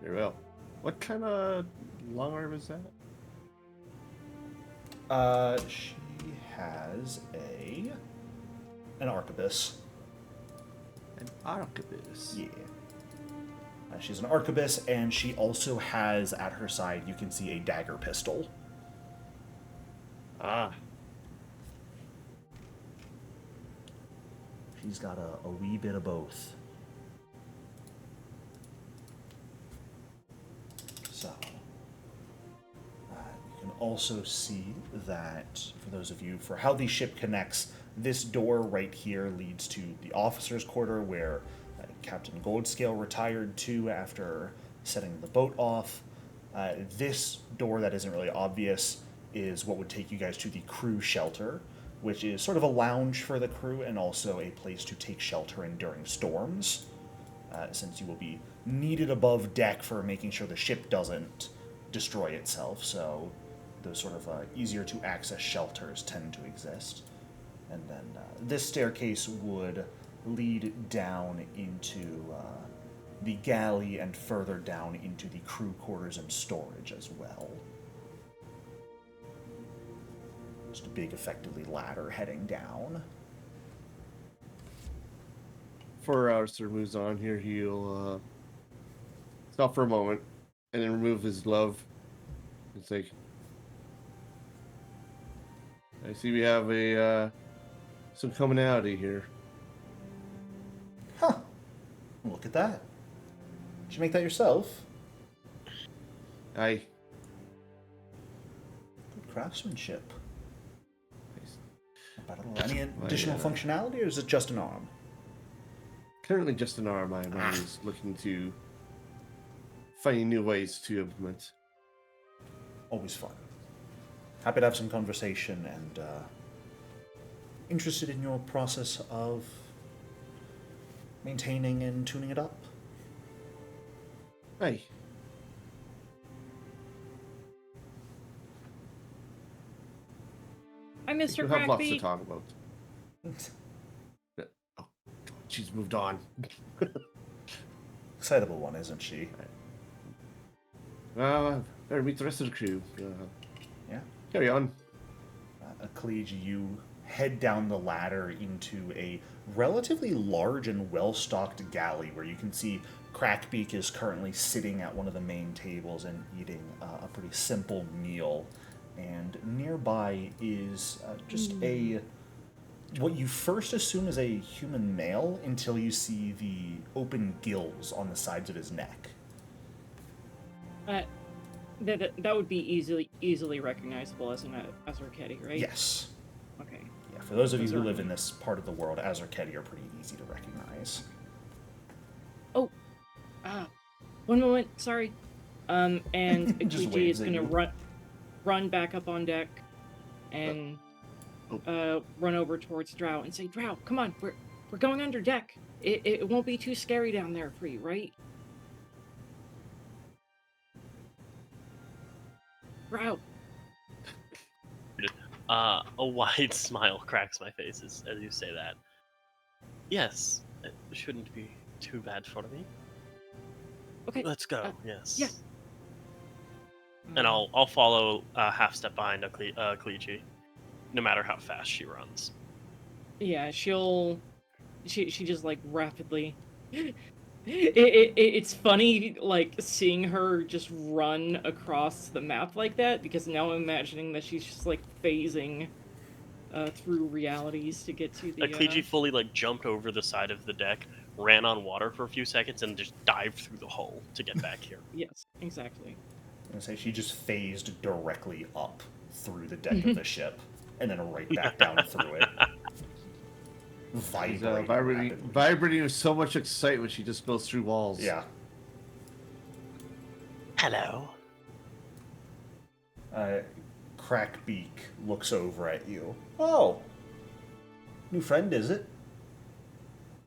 S4: Very well. What kind of long arm is that?
S1: She has an arquebus.
S4: An arquebus.
S1: Yeah. She's an arquebus, and she also has at her side, you can see a dagger pistol.
S4: Ah.
S1: She's got a wee bit of both. So, you can also see that, for those of you, for how the ship connects, this door right here leads to the officer's quarter, where Captain Goldscale retired to after setting the boat off. This door that isn't really obvious is what would take you guys to the crew shelter, which is sort of a lounge for the crew and also a place to take shelter in during storms, since you will be needed above deck for making sure the ship doesn't destroy itself, so those sort of easier to access shelters tend to exist. And then this staircase would lead down into the galley and further down into the crew quarters and storage as well. Just a big, effectively, ladder heading down.
S4: Before Alistair moves on here, he'll stop for a moment and then remove his glove. It's like, I see we have some commonality here.
S1: Huh. Look at that. Did you make that yourself?
S4: Aye.
S1: Good craftsmanship.
S4: Nice.
S1: Any additional functionality, or is it just an arm?
S4: Currently just an arm. I'm always looking to find new ways to implement.
S1: Always fun. Happy to have some conversation and interested in your process of maintaining and tuning it up.
S4: Aye.
S2: Hi, Mr.
S4: We'll have lots to
S2: Crackbeak.
S4: talk about. Oh, she's moved on.
S1: Excitable one, isn't she?
S4: Well, better meet the rest of the crew.
S1: Yeah.
S4: Carry on.
S1: Akhliji, you head down the ladder into a relatively large and well-stocked galley where you can see Crackbeak is currently sitting at one of the main tables and eating a pretty simple meal. And nearby is just what you first assume is a human male until you see the open gills on the sides of his neck.
S2: That would be easily recognizable as an Azarketi, right?
S1: Yes.
S2: Okay.
S1: Yeah, for those of you who live in this part of the world, Azarketi are pretty easy to recognize.
S2: Oh, one moment. Sorry. And
S1: Just
S2: Akhliji
S1: waves
S2: is
S1: at
S2: gonna
S1: you.
S2: run back up on deck and run over towards Drow and say, "Drow, come on, we're going under deck. It won't be too scary down there for you, right?" Drow.
S3: A wide smile cracks my face as you say that. Yes, it shouldn't be too bad for me.
S2: Okay.
S3: Let's go. Yes.
S2: Yeah.
S3: And I'll follow half step behind Akhliji, no matter how fast she runs.
S2: Yeah, she just like rapidly. It's funny like seeing her just run across the map like that, because now I'm imagining that she's just like phasing through realities to get to the.
S3: Akhliji fully like jumped over the side of the deck, ran on water for a few seconds, and just dived through the hull to get back here.
S2: Yes, exactly.
S1: I'm gonna say she just phased directly up through the deck of the ship, and then right back down through it.
S4: She's
S1: Vibrating.
S4: vibrating with so much excitement, she just goes through walls.
S1: Yeah.
S3: Hello.
S1: Crackbeak looks over at you. Oh, new friend, is it?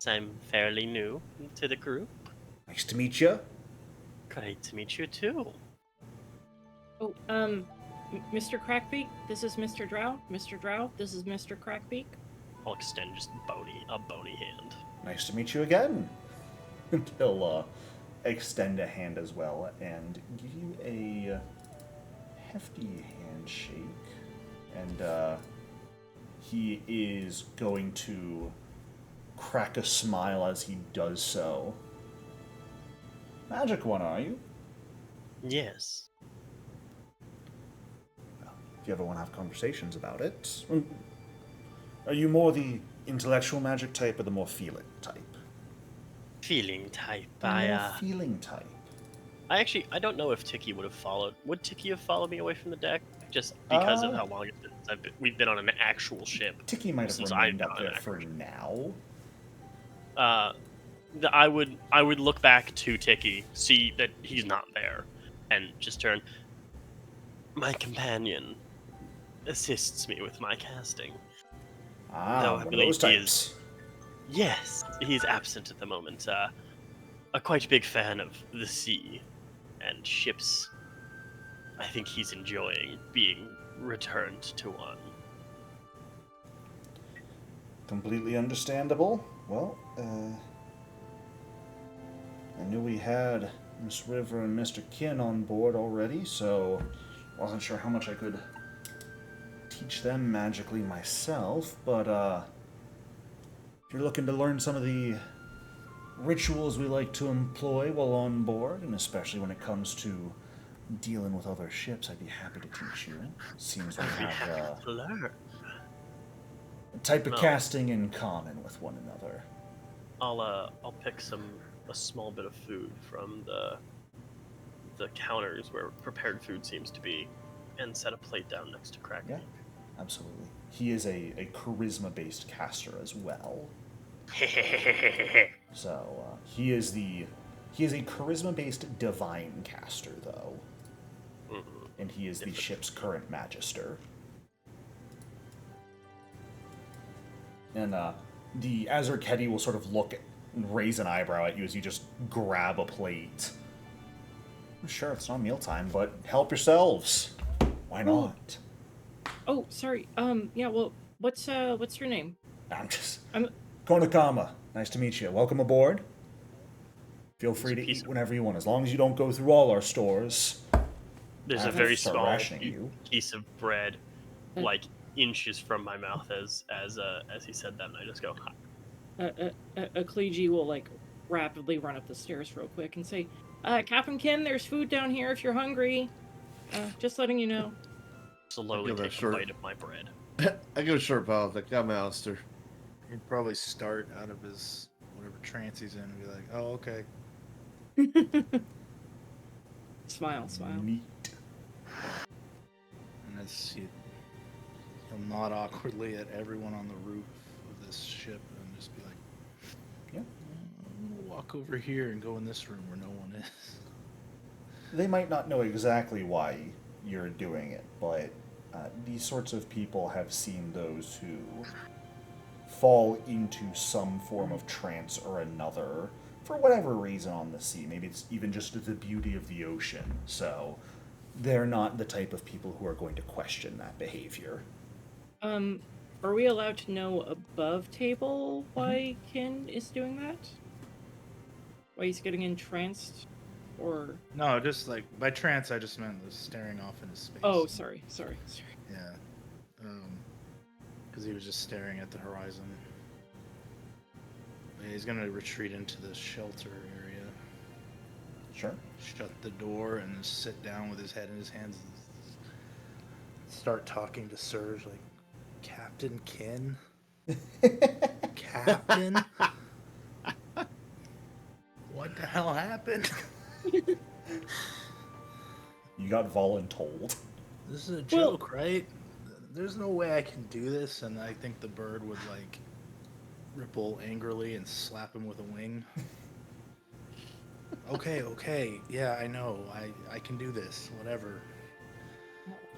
S3: I'm fairly new to the group.
S1: Nice to meet you.
S3: Great to meet you too.
S2: Oh, Mr. Crackbeak, this is Mr. Drow. Mr. Drow, this is Mr. Crackbeak.
S3: I'll extend just a bony hand.
S1: Nice to meet you again. He'll extend a hand as well and give you a hefty handshake. And he is going to crack a smile as he does so. Magic one, are you?
S3: Yes.
S1: If you ever want to have conversations about it. Are you more the intellectual magic type or the more feeling type?
S3: Feeling type.
S1: More feeling type.
S3: I don't know if Tiki would have followed. Would Tiki have followed me away from the deck? Just because of how long we've been on an actual ship.
S1: Tiki might have
S3: since
S1: remained
S3: I've
S1: up
S3: been on
S1: there
S3: an
S1: for now.
S3: I would look back to Tiki, see that he's not there, and just turn. My companion assists me with my casting.
S1: Ah,
S3: Though I
S1: one of
S3: believe
S1: those types.
S3: Yes, he's absent at the moment. A quite big fan of the sea and ships. I think he's enjoying being returned to one.
S1: Completely understandable. Well, I knew we had Miss River and Mr. Kin on board already, so wasn't sure how much I could teach them magically myself, but if you're looking to learn some of the rituals we like to employ while on board, and especially when it comes to dealing with other ships, I'd be happy to teach you. Seems we
S3: I'd be
S1: have
S3: happy to learn.
S1: a type of
S3: No.
S1: casting in common with one another.
S3: I'll pick a small bit of food from the counters where prepared food seems to be, and set a plate down next to Kraken.
S1: Yeah, absolutely. He is a charisma-based caster as well. So he is a charisma-based divine caster, though, and he is the ship's current magister. And the Azurketi will sort of look and raise an eyebrow at you as you just grab a plate. Sure, it's not mealtime, but help yourselves. Why not?
S2: Oh, sorry. Yeah. Well, what's your name?
S1: I'm Konakama. Nice to meet you. Welcome aboard. Feel free to eat whenever you want, as long as you don't go through all our stores.
S3: There's
S1: I
S3: a very
S1: start
S3: small
S1: rationing you.
S3: piece of bread, like inches from my mouth as he said that, and I just go.
S2: Kliji will like rapidly run up the stairs real quick and say, Captain Kin, there's food down here if you're hungry. Just letting you know.
S3: Slowly take a bite of my bread.
S4: I give a short pause, like, I'm Alistair.
S5: He'd probably start out of his whatever trance he's in and be like, oh, okay.
S2: Smile.
S1: Neat.
S5: And as he'll nod awkwardly at everyone on the roof of this ship and just be like,
S1: Yeah.
S5: I'm gonna walk over here and go in this room where no one is.
S1: They might not know exactly why you're doing it, but these sorts of people have seen those who fall into some form of trance or another for whatever reason on the sea. Maybe it's even just the beauty of the ocean. So they're not the type of people who are going to question that behavior.
S2: Are we allowed to know above table why Kin is doing that? Why he's getting entranced? Or...
S5: No, just like, by trance I just meant the staring off into space.
S2: Oh, sorry.
S5: Yeah. Because he was just staring at the horizon. Yeah, he's gonna retreat into the shelter area.
S1: Sure.
S5: Shut the door and just sit down with his head in his hands and start talking to Serge like, Captain Kin? Captain? What the hell happened?
S1: You got voluntold.
S5: This is a joke, right? There's no way I can do this, and I think the bird would like ripple angrily and slap him with a wing. Okay, yeah, I know. I can do this. Whatever.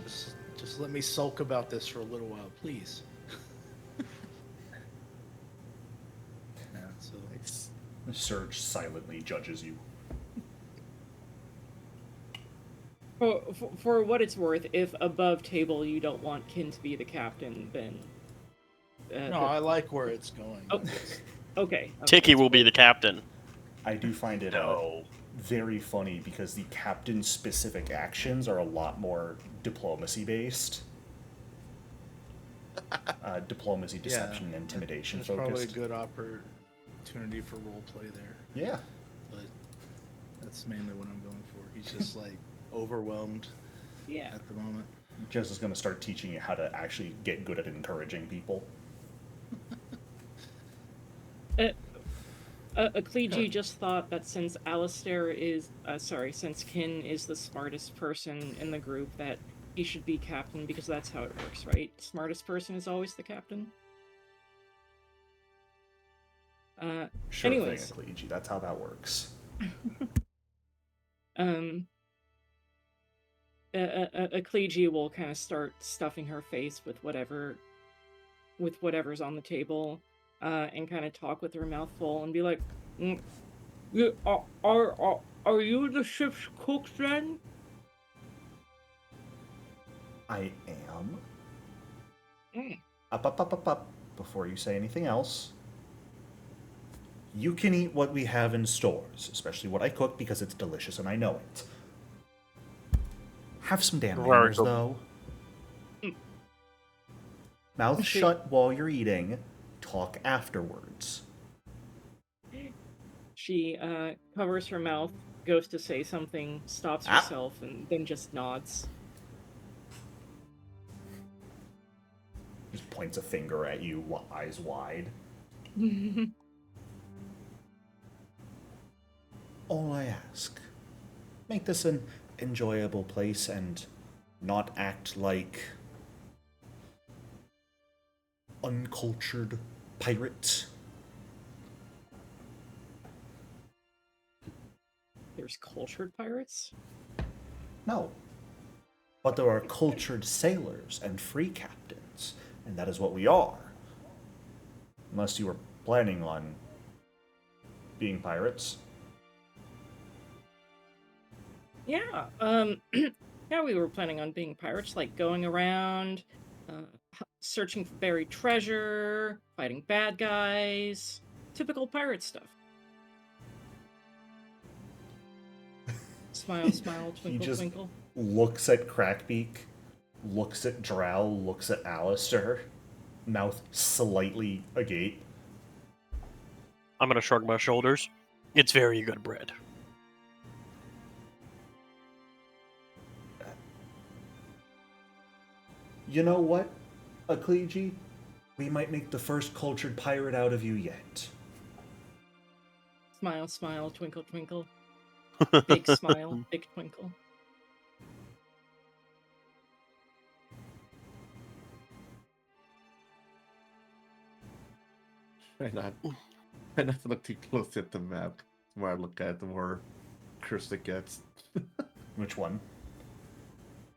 S5: Just let me sulk about this for a little while, please. Yeah, so
S1: Surge silently judges you.
S2: For what it's worth, if above table you don't want Kin to be the captain, then...
S5: no, I like where it's going.
S2: Oh, okay.
S3: Tiki will be the captain.
S1: I do find it very funny because the captain's specific actions are a lot more diplomacy-based. Diplomacy, deception, and intimidation
S5: There's
S1: focused.
S5: probably a good opportunity for roleplay there.
S1: Yeah.
S5: But that's mainly what I'm going for. He's just like overwhelmed at the moment.
S1: Jheza is going to start teaching you how to actually get good at encouraging people.
S2: Kliji just thought that since since Kin is the smartest person in the group, that he should be captain because that's how it works, right? Smartest person is always the captain?
S1: Sure
S2: anyways.
S1: thing, Akleji. That's how that works.
S2: Akleji will kind of start stuffing her face with whatever's on the table, and kind of talk with her mouth full and be like, are you the ship's cook then?
S1: I am.
S2: Mm.
S1: Up. Before you say anything else, you can eat what we have in stores, especially what I cook because it's delicious and I know it. Have some damn manners, though. Mouth shut while you're eating. Talk afterwards.
S2: She covers her mouth, goes to say something, stops herself, and then just nods.
S1: Just points a finger at you, eyes wide. All I ask, make this an enjoyable place and not act like uncultured pirates.
S2: There's cultured pirates?
S1: No. But there are cultured sailors and free captains, and that is what we are. Unless you were planning on being pirates.
S2: Yeah, yeah, we were planning on being pirates, like going around, searching for buried treasure, fighting bad guys, typical pirate stuff. Smile, smile, twinkle, twinkle.
S1: Looks at Crackbeak, looks at Drow, looks at Alistair, mouth slightly agape.
S3: I'm gonna shrug my shoulders. It's very good bread.
S1: You know what, Akleji? We might make the first cultured pirate out of you yet.
S2: Smile, smile, twinkle, twinkle. Big smile, big twinkle.
S4: Try not to look too close at the map. The more I look at it, the more cursed it gets.
S1: Which one?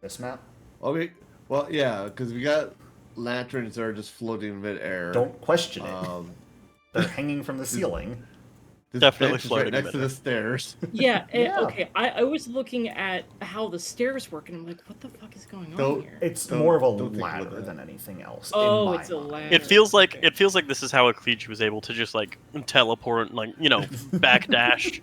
S1: This map?
S4: Okay, well, yeah, because we got lanterns that are just floating in midair.
S1: Don't question it. They're hanging from the ceiling.
S4: This
S3: Definitely
S4: bench is
S3: floating
S4: right next to the stairs.
S2: Yeah,
S1: Yeah.
S2: okay, I was looking at how the stairs work, and I'm like, what the fuck is going on here?
S1: It's
S4: Don't-
S1: more of a
S4: don't think about
S1: ladder
S4: that.
S1: than anything else.
S2: Oh,
S1: in my
S2: it's a
S1: mind.
S2: ladder.
S3: It feels like
S2: Okay.
S3: this is how Akleji was able to just like teleport, like backdash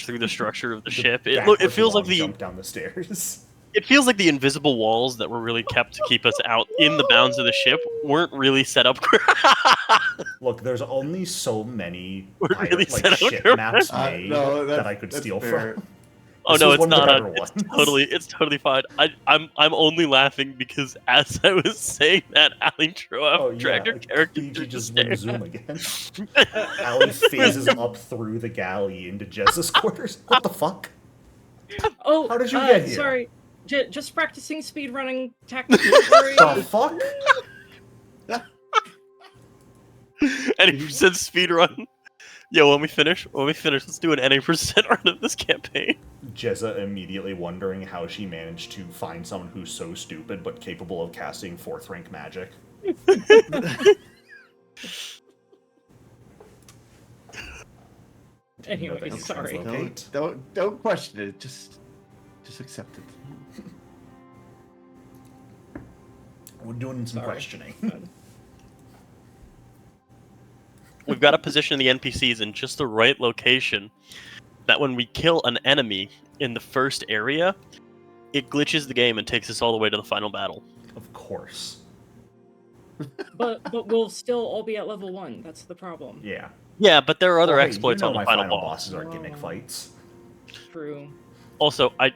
S3: through the structure of the ship. It
S1: Backwards
S3: feels like
S1: long jump down the stairs.
S3: It feels like the invisible walls that were really kept to keep us out in the bounds of the ship weren't really set up.
S1: Look, there's only so many
S3: We're
S1: pirate,
S3: really set up
S1: ship
S3: correct.
S1: maps made
S4: No,
S1: that I could
S4: that's
S1: steal
S4: fair.
S1: from.
S3: Oh
S1: This
S3: no,
S1: was
S3: it's
S1: one of the
S3: not.
S1: better
S3: It's
S1: ones.
S3: totally fine. I'm only laughing because as I was saying that, Ali dragged her character through
S1: Fiji
S3: the
S1: just went
S3: stairs.
S1: zoom again. Ali phases up through the galley into Jezza's quarters. What the fuck?
S2: Oh,
S1: How did you get here?
S2: Sorry, just practicing speedrunning tactics. Sorry.
S1: The fuck?
S3: Any percent speedrun. Yo, when we finish, let's do an any percent run of this campaign.
S1: Jheza immediately wondering how she managed to find someone who's so stupid but capable of casting 4th rank magic.
S2: Anyway,
S1: Nothing
S2: sorry.
S1: translocate.
S4: Don't question it. Just accept it.
S1: We're doing some
S2: Sorry.
S1: questioning.
S3: We've got to position the NPCs in just the right location, that when we kill an enemy in the first area, it glitches the game and takes us all the way to the final battle.
S1: Of course.
S2: But we'll still all be at level 1. That's the problem.
S1: Yeah.
S3: Yeah, but there are other
S1: Well, hey,
S3: exploits
S1: you know
S3: on the
S1: my
S3: final boss.
S1: bosses are gimmick fights.
S2: True.
S3: Also, I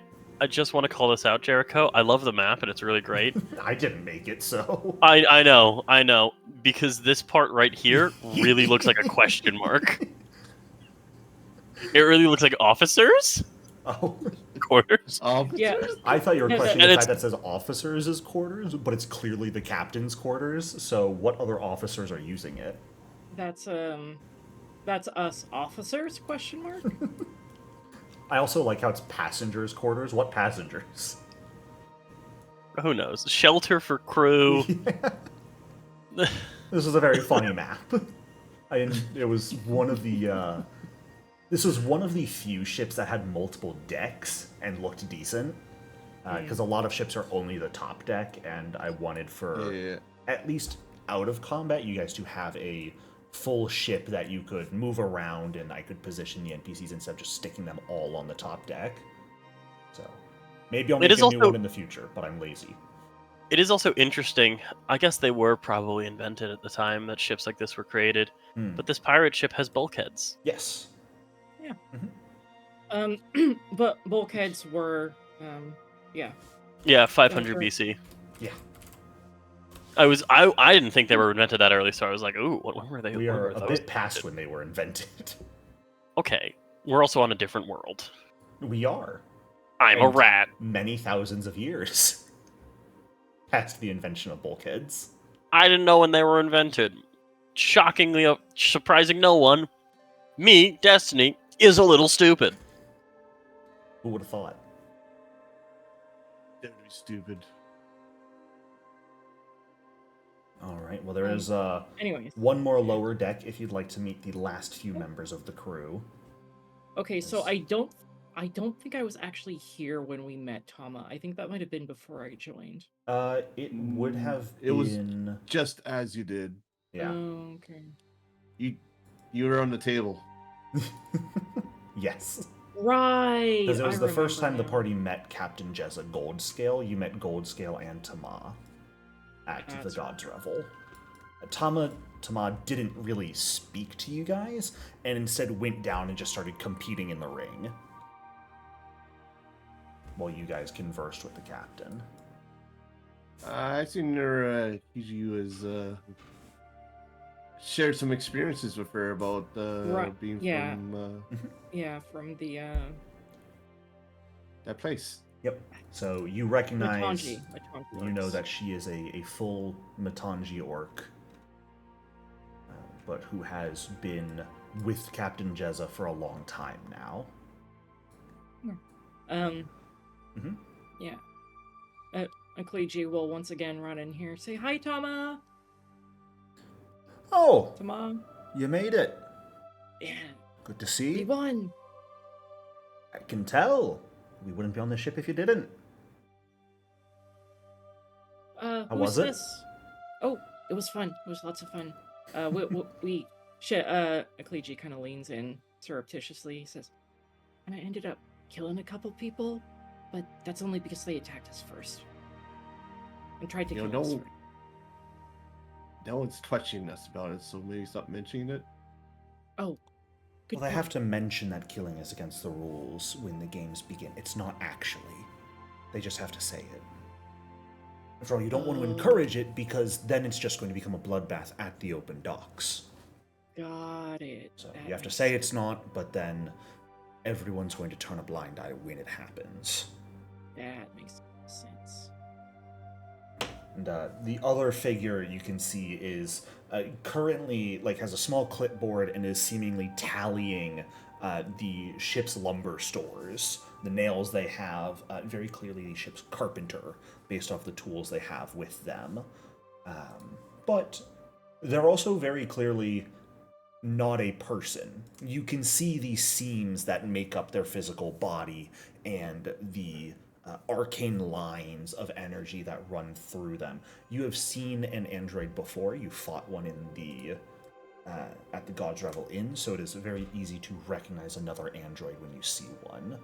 S3: just want to call this out, Jericho. I love the map, and it's really great.
S1: I didn't make it, so...
S3: I know, because this part right here really looks like a question mark. It really looks like officers'
S1: Oh.
S3: quarters.
S2: Yeah.
S1: I thought you were
S2: Yeah,
S1: questioning
S3: and
S1: the
S3: it's-
S1: fact that says officers' quarters, but it's clearly the captain's quarters, so what other officers are using it?
S2: That's us officers? Question mark.
S1: I also like how it's passengers' quarters. What passengers?
S3: Who knows? Shelter for crew.
S1: This is a very funny map. It was one of the. This was one of the few ships that had multiple decks and looked decent. Because a lot of ships are only the top deck, and I wanted for at least out of combat, you guys to have a full ship that you could move around, and I could position the NPCs instead of just sticking them all on the top deck. So maybe I'll make a new one in the future, but I'm lazy.
S3: It is also interesting. I guess they were probably invented at the time that ships like this were created. But this pirate ship has bulkheads.
S1: Yes.
S2: Yeah. But bulkheads were,
S3: Yeah, 500 BC.
S1: Yeah.
S3: I didn't think they were invented that early, so I was like, ooh, when were they?
S1: We are a bit past when they were invented.
S3: Okay, we're also on a different world.
S1: We are.
S3: I'm a rat.
S1: Many thousands of years past the invention of bulkheads.
S3: I didn't know when they were invented. Shockingly, surprising no one, me, Destiny, is a little stupid.
S1: Who would have thought?
S4: Very stupid.
S1: All right. Well, there is
S2: anyways,
S1: one more lower deck if you'd like to meet the last few members of the crew.
S2: Okay, so I don't think I was actually here when we met Tama. I think that might have been before I joined.
S1: It would have
S4: It was
S1: been
S4: just as you did.
S1: Yeah.
S2: Oh, okay.
S4: You were on the table.
S1: Yes.
S2: Right.
S1: Because it was the first time the
S2: now.
S1: party met Captain Jheza Goldscale. You met Goldscale and Tama at the God's Revel. Tama didn't really speak to you guys, and instead went down and just started competing in the ring while you guys conversed with the captain.
S4: I seen her. You as shared some experiences with her about being from
S2: from the
S4: that place.
S1: Yep. So you recognize,
S2: Matangi
S1: you know that she is a full Matangi orc, but who has been with Captain Jheza for a long time now.
S2: Yeah. Akliji will once again run in here. Say hi, Tama.
S1: Oh,
S2: Tama.
S1: you made it.
S2: Yeah.
S1: Good to see.
S2: We won.
S1: I can tell. We wouldn't be on the ship if you didn't.
S2: How
S1: was it?
S2: This? Oh, it was fun. It was lots of fun. Akliji kind of leans in surreptitiously. He says, and I ended up killing a couple people, but that's only because they attacked us first. And tried to kill us.
S4: No one's touching us about it, so maybe stop mentioning it.
S2: Oh.
S1: Well, they have to mention that killing is against the rules when the games begin. It's not actually. They just have to say it. After all, you don't want to encourage it because then it's just going to become a bloodbath at the open docks.
S2: Got it.
S1: So you have to say it's not, but then everyone's going to turn a blind eye when it happens.
S2: That makes sense.
S1: And the other figure you can see is currently has a small clipboard and is seemingly tallying the ship's lumber stores, the nails they have, very clearly the ship's carpenter, based off the tools they have with them. But they're also very clearly not a person. You can see the seams that make up their physical body and the arcane lines of energy that run through them. You have seen an android before. You fought one in the at the God's Revel Inn, so it is very easy to recognize another android when you see one.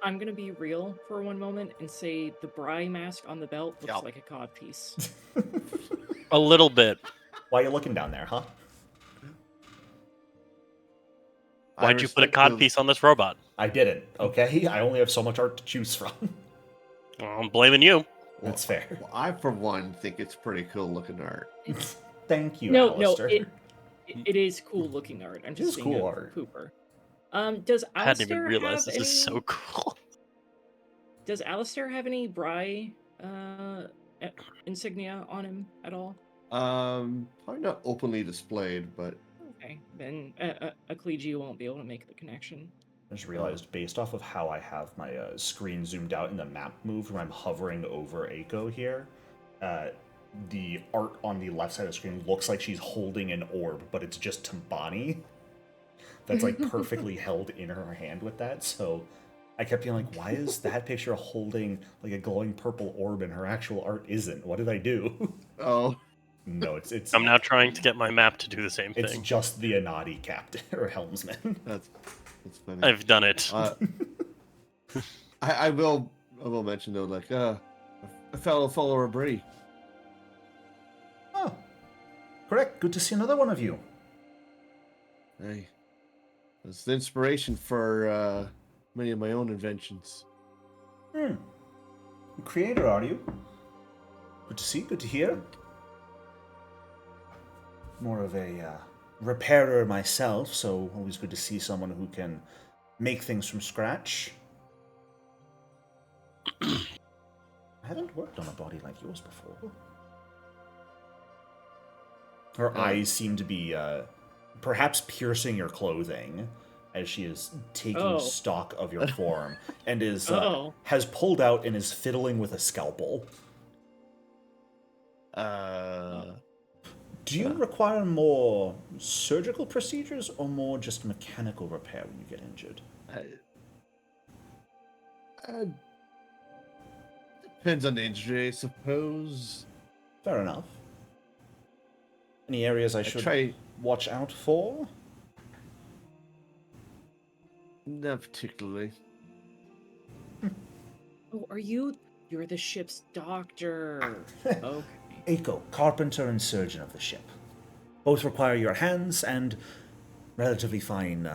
S2: I'm gonna be real for one moment and say the Bry mask on the belt looks like a cod piece.
S3: A little bit.
S1: Why are you looking down there, huh?
S3: Why'd you put a cod piece on this robot?
S1: I didn't, okay? I only have so much art to choose from.
S3: Well, I'm blaming you.
S1: That's fair.
S4: Well, I, for one, think it's pretty cool looking art.
S1: Thank you, Alistair.
S2: It is cool looking art. I'm just
S1: cool art.
S2: Pooper. Does Alistair
S3: I hadn't even realized this is so cool.
S2: Does Alistair have any Bry insignia on him at all?
S4: Probably not openly displayed, but
S2: Okay, then Akleji won't be able to make the connection.
S1: I just realized, based off of how I have my screen zoomed out and the map moved when I'm hovering over Aiko here, the art on the left side of the screen looks like she's holding an orb, but it's just Tambani that's like perfectly held in her hand with that. So I kept being like, why is that picture holding like a glowing purple orb and her actual art isn't? What did I do?
S4: Oh.
S1: No, it's
S3: I'm now trying to get my map to do the same
S1: it's
S3: thing.
S1: just the Anadi captain or helmsman.
S4: That's funny.
S3: I've done it.
S4: I will mention though, like a fellow follower Bree.
S1: Oh, correct. Good to see another one of you.
S4: Hey, it's the inspiration for many of my own inventions.
S1: Creator, are you? Good to see. Good to hear. More of a repairer myself, so always good to see someone who can make things from scratch. I haven't worked on a body like yours before. Her eyes seem to be perhaps piercing your clothing as she is taking stock of your form and is has pulled out and is fiddling with a scalpel. Do you require more surgical procedures or more just mechanical repair when you get injured?
S4: Depends on the injury, I suppose.
S1: Fair enough. Any areas I should watch out for?
S4: Not particularly.
S2: Oh, you're the ship's doctor. Okay.
S1: Aiko, carpenter and surgeon of the ship. Both require your hands and relatively fine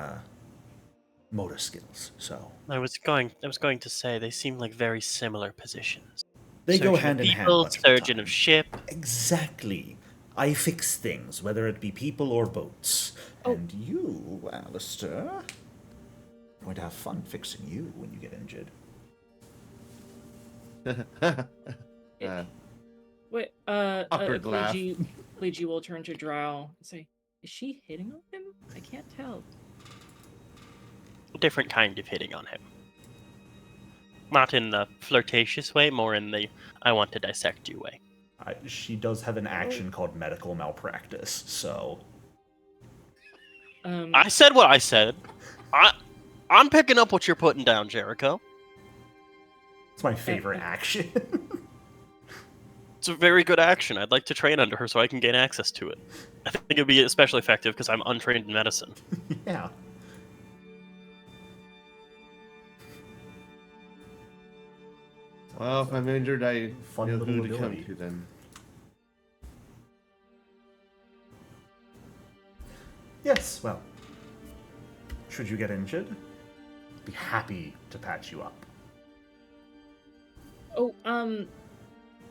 S1: motor skills, so...
S3: I was going to say, they seem like very similar positions.
S1: They go
S3: Surgeon
S1: hand in hand.
S3: people,
S1: much of the
S3: surgeon
S1: time.
S3: of ship.
S1: Exactly. I fix things, whether it be people or boats.
S2: Oh.
S1: And you, Alistair, are going to have fun fixing you when you get injured.
S2: Wait,
S4: Awkward laugh.
S2: Akleji will turn to Drow and say, "Is she hitting on him? I can't tell."
S3: A different kind of hitting on him. Not in the flirtatious way, more in the I want to dissect you way.
S1: She does have an action called medical malpractice, so...
S3: I said what I said. I'm picking up what you're putting down, Jericho.
S1: It's my favorite action.
S3: It's a very good action. I'd like to train under her so I can gain access to it. I think it'd be especially effective because I'm untrained in medicine.
S1: Yeah.
S4: Well, if I'm injured, I
S1: Fun
S4: know
S1: little
S4: who to come
S1: ability.
S4: to then.
S1: Yes, well, should you get injured, be happy to patch you up.
S2: Oh,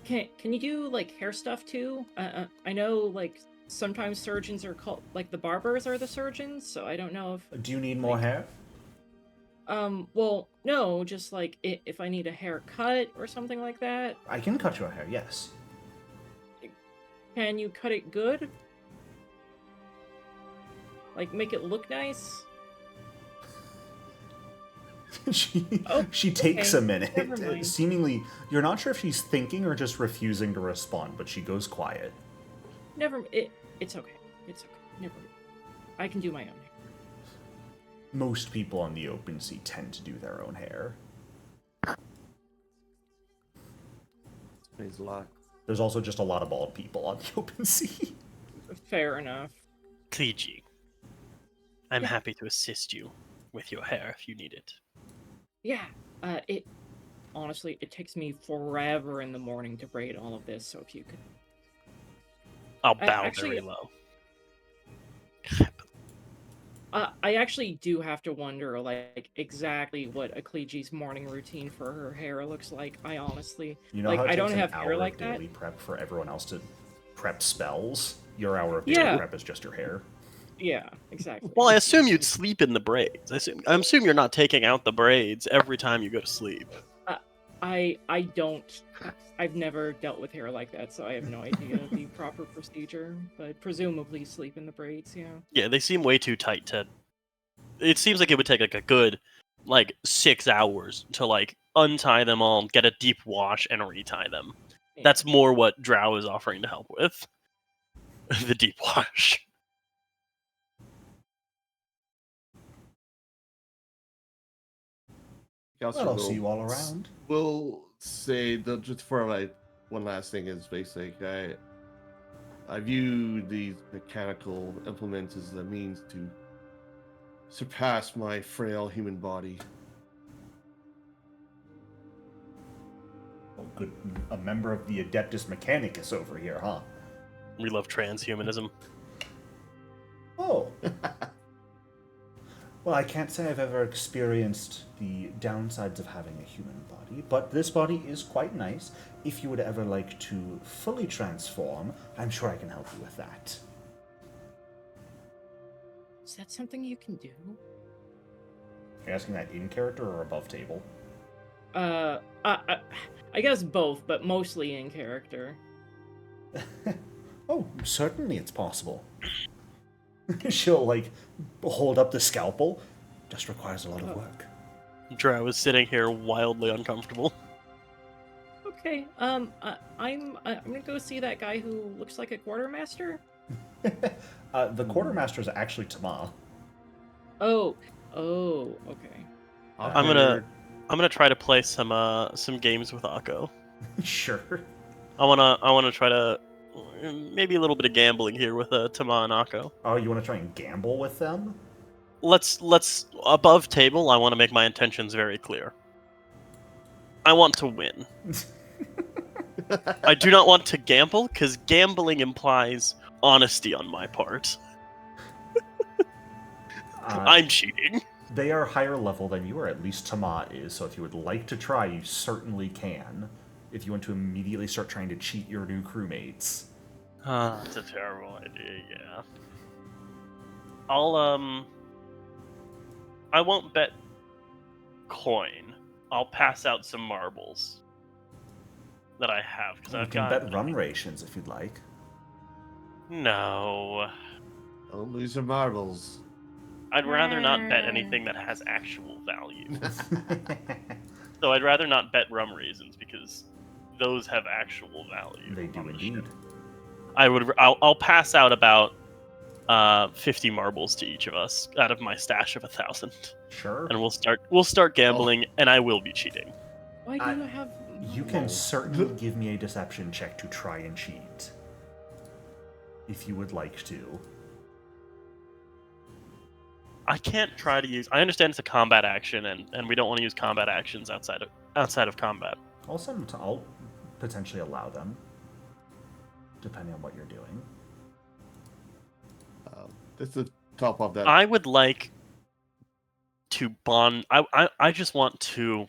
S2: can you do like hair stuff too? I know like sometimes surgeons are called like the barbers are the surgeons, so I don't know if.
S1: Do you need more hair?
S2: Well, no, just like if I need a haircut or something like that.
S1: I can cut your hair, yes.
S2: Can you cut it good? Like make it look nice?
S1: She takes
S2: okay.
S1: a minute.
S2: Never mind.
S1: Seemingly, you're not sure if she's thinking or just refusing to respond, but she goes quiet.
S2: It's okay. It's okay. Never mind. I can do my own hair.
S1: Most people on the open sea tend to do their own hair.
S4: Means a lot.
S1: There's also just a lot of bald people on the open sea.
S2: Fair enough.
S3: Kliji, I'm
S2: Yeah.
S3: happy to assist you with your hair if you need it.
S2: Yeah. Honestly, it takes me forever in the morning to braid all of this, so if you could.
S3: I'll bow
S2: actually-
S3: very low.
S2: I actually do have to wonder, like, exactly what Akleji's morning routine for her hair looks like. I honestly,
S1: You know
S2: like,
S1: how it
S2: I don't
S1: takes
S2: have
S1: an
S2: hair
S1: hour
S2: like
S1: of
S2: that.
S1: daily prep for everyone else to prep spells? Your hour of daily
S2: Yeah.
S1: prep is just your hair.
S2: Yeah, exactly.
S3: Well, I assume you'd sleep in the braids. I assume you're not taking out the braids every time you go to sleep.
S2: I don't. I've never dealt with hair like that, so I have no idea the proper procedure. But presumably sleep in the braids, yeah.
S3: Yeah, they seem way too tight to. It seems like it would take like a good, 6 hours to untie them all, get a deep wash, and retie them.
S2: Yeah.
S3: That's more what Drow is offering to help with. The deep wash.
S1: Well, I'll see you all around.
S4: We'll say that just for one last thing is basically I view these mechanical implements as a means to surpass my frail human body.
S1: Oh, good. A member of the Adeptus Mechanicus over here, huh?
S3: We love transhumanism.
S1: Oh. Well, I can't say I've ever experienced the downsides of having a human body, but this body is quite nice. If you would ever like to fully transform, I'm sure I can help you with that.
S2: Is that something you can do?
S1: Are you asking that in character or above table?
S2: I guess both, but mostly in character.
S1: Oh, certainly it's possible. She'll, hold up the scalpel. Just requires a lot of work.
S3: Drow is sitting here wildly uncomfortable.
S2: Okay, I'm gonna go see that guy who looks like a quartermaster.
S1: The quartermaster is actually Tama.
S2: Oh, okay.
S3: I'm gonna try to play some games with Akko.
S1: Sure.
S3: I wanna try to maybe a little bit of gambling here with Tama and Akko.
S1: Oh, you want to try and gamble with them?
S3: Let's above table. I want to make my intentions very clear. I want to win. I do not want to gamble because gambling implies honesty on my part. I'm cheating.
S1: They are higher level than you, or at least Tama is, so if you would like to try, you certainly can. If you want to immediately start trying to cheat your new crewmates.
S3: That's a terrible idea, yeah. I won't bet coin. I'll pass out some marbles that I have, because
S1: You can bet rum rations if you'd like.
S3: No.
S4: Don't lose your marbles.
S3: I'd rather not bet anything that has actual value. So I'd rather not bet rum raisins, because those have actual value.
S1: They do indeed.
S3: I'll pass out about 50 marbles to each of us out of my stash of 1,000.
S1: Sure.
S3: And we'll start gambling, and I will be cheating.
S2: Why do I have?
S1: You can certainly give me a deception check to try and cheat. If you would like to.
S3: I can't try to use. I understand it's a combat action, and we don't want to use combat actions outside of combat.
S1: I'll potentially allow them, depending on what you're doing.
S4: Just to top off that,
S3: I would like to bond. I just want to.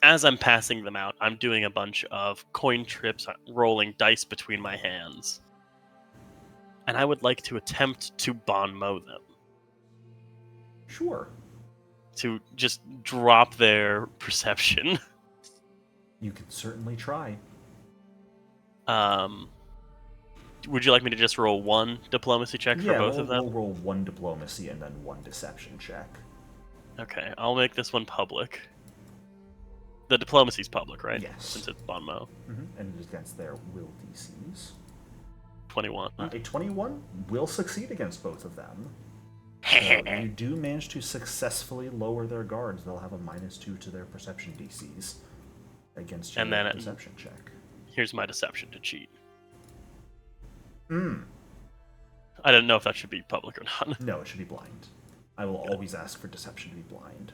S3: As I'm passing them out, I'm doing a bunch of coin trips, rolling dice between my hands, and I would like to attempt to bon mo them.
S1: Sure.
S3: To just drop their perception.
S1: You can certainly try.
S3: Would you like me to just roll one diplomacy check for both of them?
S1: We'll roll one diplomacy and then one deception check.
S3: Okay, I'll make this one public. The diplomacy's public, right?
S1: Yes.
S3: Since it's bon mo.
S1: Mm-hmm. And it is against their will DCs.
S3: 21.
S1: A 21 will succeed against both of them. You do manage to successfully lower their guards. They'll have a -2 to their perception DCs against your perception check.
S3: Here's my deception to cheat.
S1: Mm.
S3: I don't know if that should be public or not.
S1: No, it should be blind. I will always ask for deception to be blind.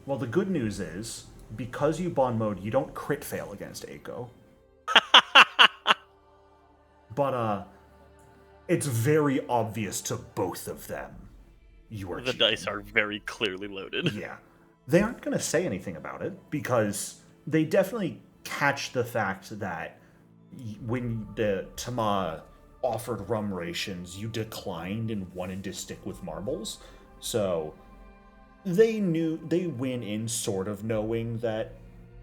S1: Well, the good news is, because you bond mode, you don't crit fail against Aiko. But, it's very obvious to both of them. You are
S3: The
S1: cheating.
S3: dice are very clearly loaded.
S1: Yeah. They aren't going to say anything about it, because they definitely catch the fact that when the Tama offered rum rations, you declined and wanted to stick with marbles. So they went in sort of knowing that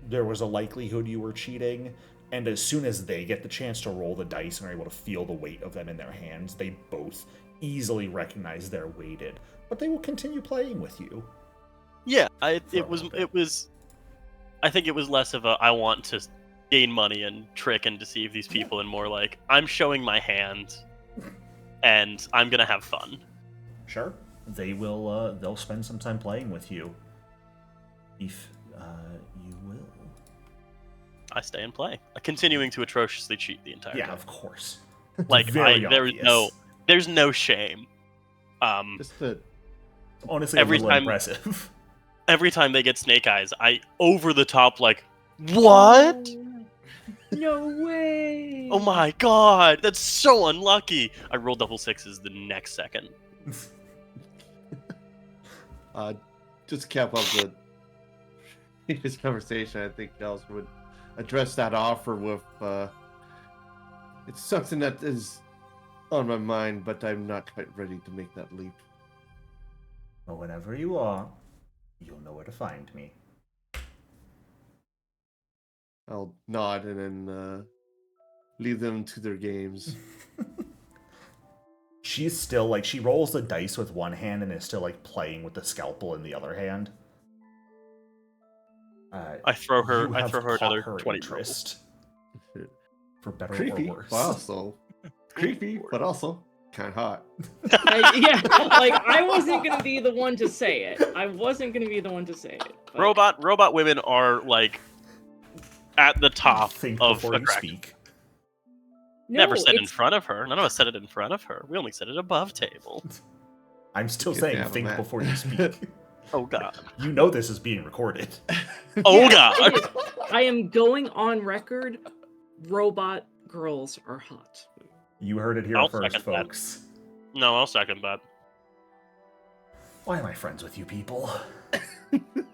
S1: there was a likelihood you were cheating, and as soon as they get the chance to roll the dice and are able to feel the weight of them in their hands, they both easily recognize they're weighted, but they will continue playing with you.
S3: Yeah, it was. I think it was less of a I want to gain money and trick and deceive these people, and more like I'm showing my hand, and I'm gonna have fun.
S1: Sure, they will. They'll spend some time playing with you. If you will.
S3: I stay and play, continuing to atrociously cheat the entire time.
S1: Yeah, of course.
S3: Like
S1: Very
S3: there's no shame.
S4: Just the
S1: Honestly,
S3: every
S1: a little
S3: time
S1: impressive.
S3: Every time they get snake eyes, I over the top like, what?
S2: No way!
S3: Oh my god, that's so unlucky. I rolled double sixes the next second.
S4: Just to cap up the previous conversation, I think Gels would address that offer with it's something that is on my mind, but I'm not quite ready to make that leap.
S1: Well, whenever you are, you'll know where to find me.
S4: I'll nod and then leave them to their games.
S1: She's still like, she rolls the dice with one hand and is still like playing with the scalpel in the other hand.
S3: I throw her
S1: You have
S3: another
S1: caught her
S3: 20
S1: interest. For better
S4: Creepy,
S1: or worse.
S4: but also creepy, but also kind of hot.
S2: Yeah, like I wasn't gonna be the one to say it. But...
S3: Robot women are like at the top
S1: Think
S3: of
S1: before you
S3: attraction.
S1: speak.
S2: No,
S3: Never said in front of her. None of us said it in front of her. We only said it above table.
S1: I'm still
S4: Good
S1: saying
S4: to have
S1: think
S4: a man.
S1: before you speak.
S3: Oh god.
S1: You know this is being recorded.
S3: Oh
S2: Yes,
S3: god.
S2: it is. I am going on record. Robot girls are hot.
S1: You heard it here
S3: I'll
S1: first,
S3: second that.
S1: folks.
S3: No, I'll second that.
S1: Why am I friends with you people?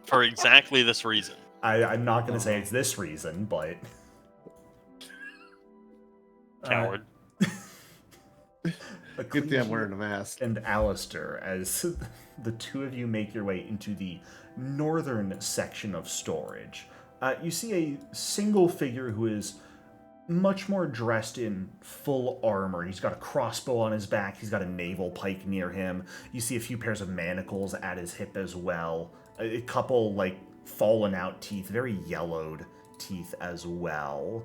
S3: For exactly this reason.
S1: I'm not going to say it's this reason, but...
S3: Coward.
S4: Good thing I'm wearing a mask.
S1: And Alistair, as the two of you make your way into the northern section of storage, you see a single figure who is much more dressed in full armor. He's got a crossbow on his back. He's got a naval pike near him. You see a few pairs of manacles at his hip as well. A couple, like, fallen out teeth, very yellowed teeth as well.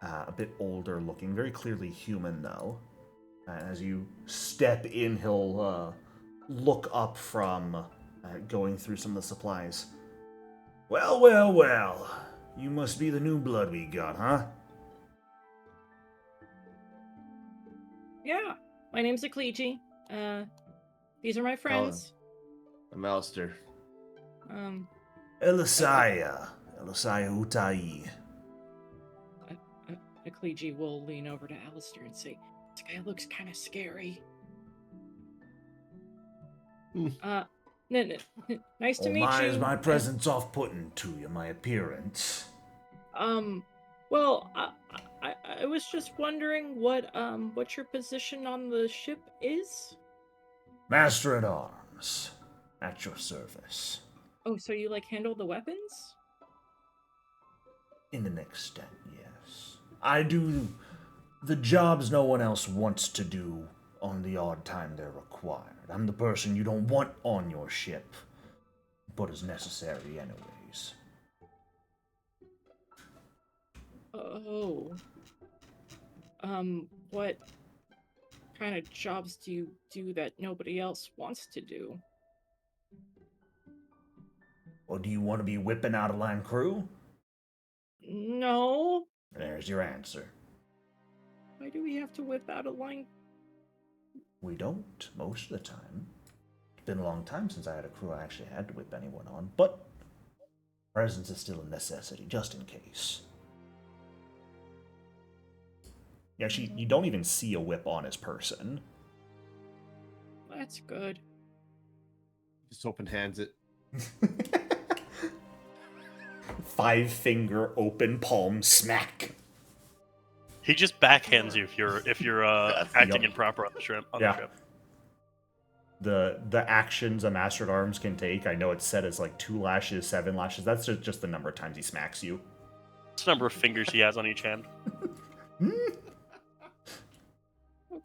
S1: A bit older looking, very clearly human though. As you step in, he'll look up from going through some of the supplies. Well, well, well. You must be the new blood we got, huh?
S2: Yeah, my name's Akleji. These are my friends.
S4: I'm Alistair.
S1: Elisaya Utai.
S2: Akleji will lean over to Alistair and say, "This guy looks kind of scary." Nice to meet you.
S1: Is my presence off-putting to you, my appearance?
S2: Well, I was just wondering what your position on the ship is?
S1: Master at Arms, at your service.
S2: Oh, so you like handle the weapons?
S1: In an extent, yes. I do the jobs no one else wants to do on the odd time they're required. I'm the person you don't want on your ship, but is necessary anyways.
S2: Oh. What kind of jobs do you do that nobody else wants to do?
S1: Or do you want to be whipping out a line crew?
S2: No.
S1: There's your answer.
S2: Why do we have to whip out a line?
S1: We don't, most of the time. It's been a long time since I had a crew I actually had to whip anyone on, but presence is still a necessity, just in case. Actually, you don't even see a whip on his person.
S2: That's good.
S4: Just open hands it.
S1: 5-finger open palm smack.
S3: He just backhands you if you're acting improper on the ship.
S1: the actions a Master at Arms can take. I know it's set as like 2 lashes, 7 lashes. That's just the number of times he smacks you.
S3: It's the number of fingers he has on each hand.
S1: Does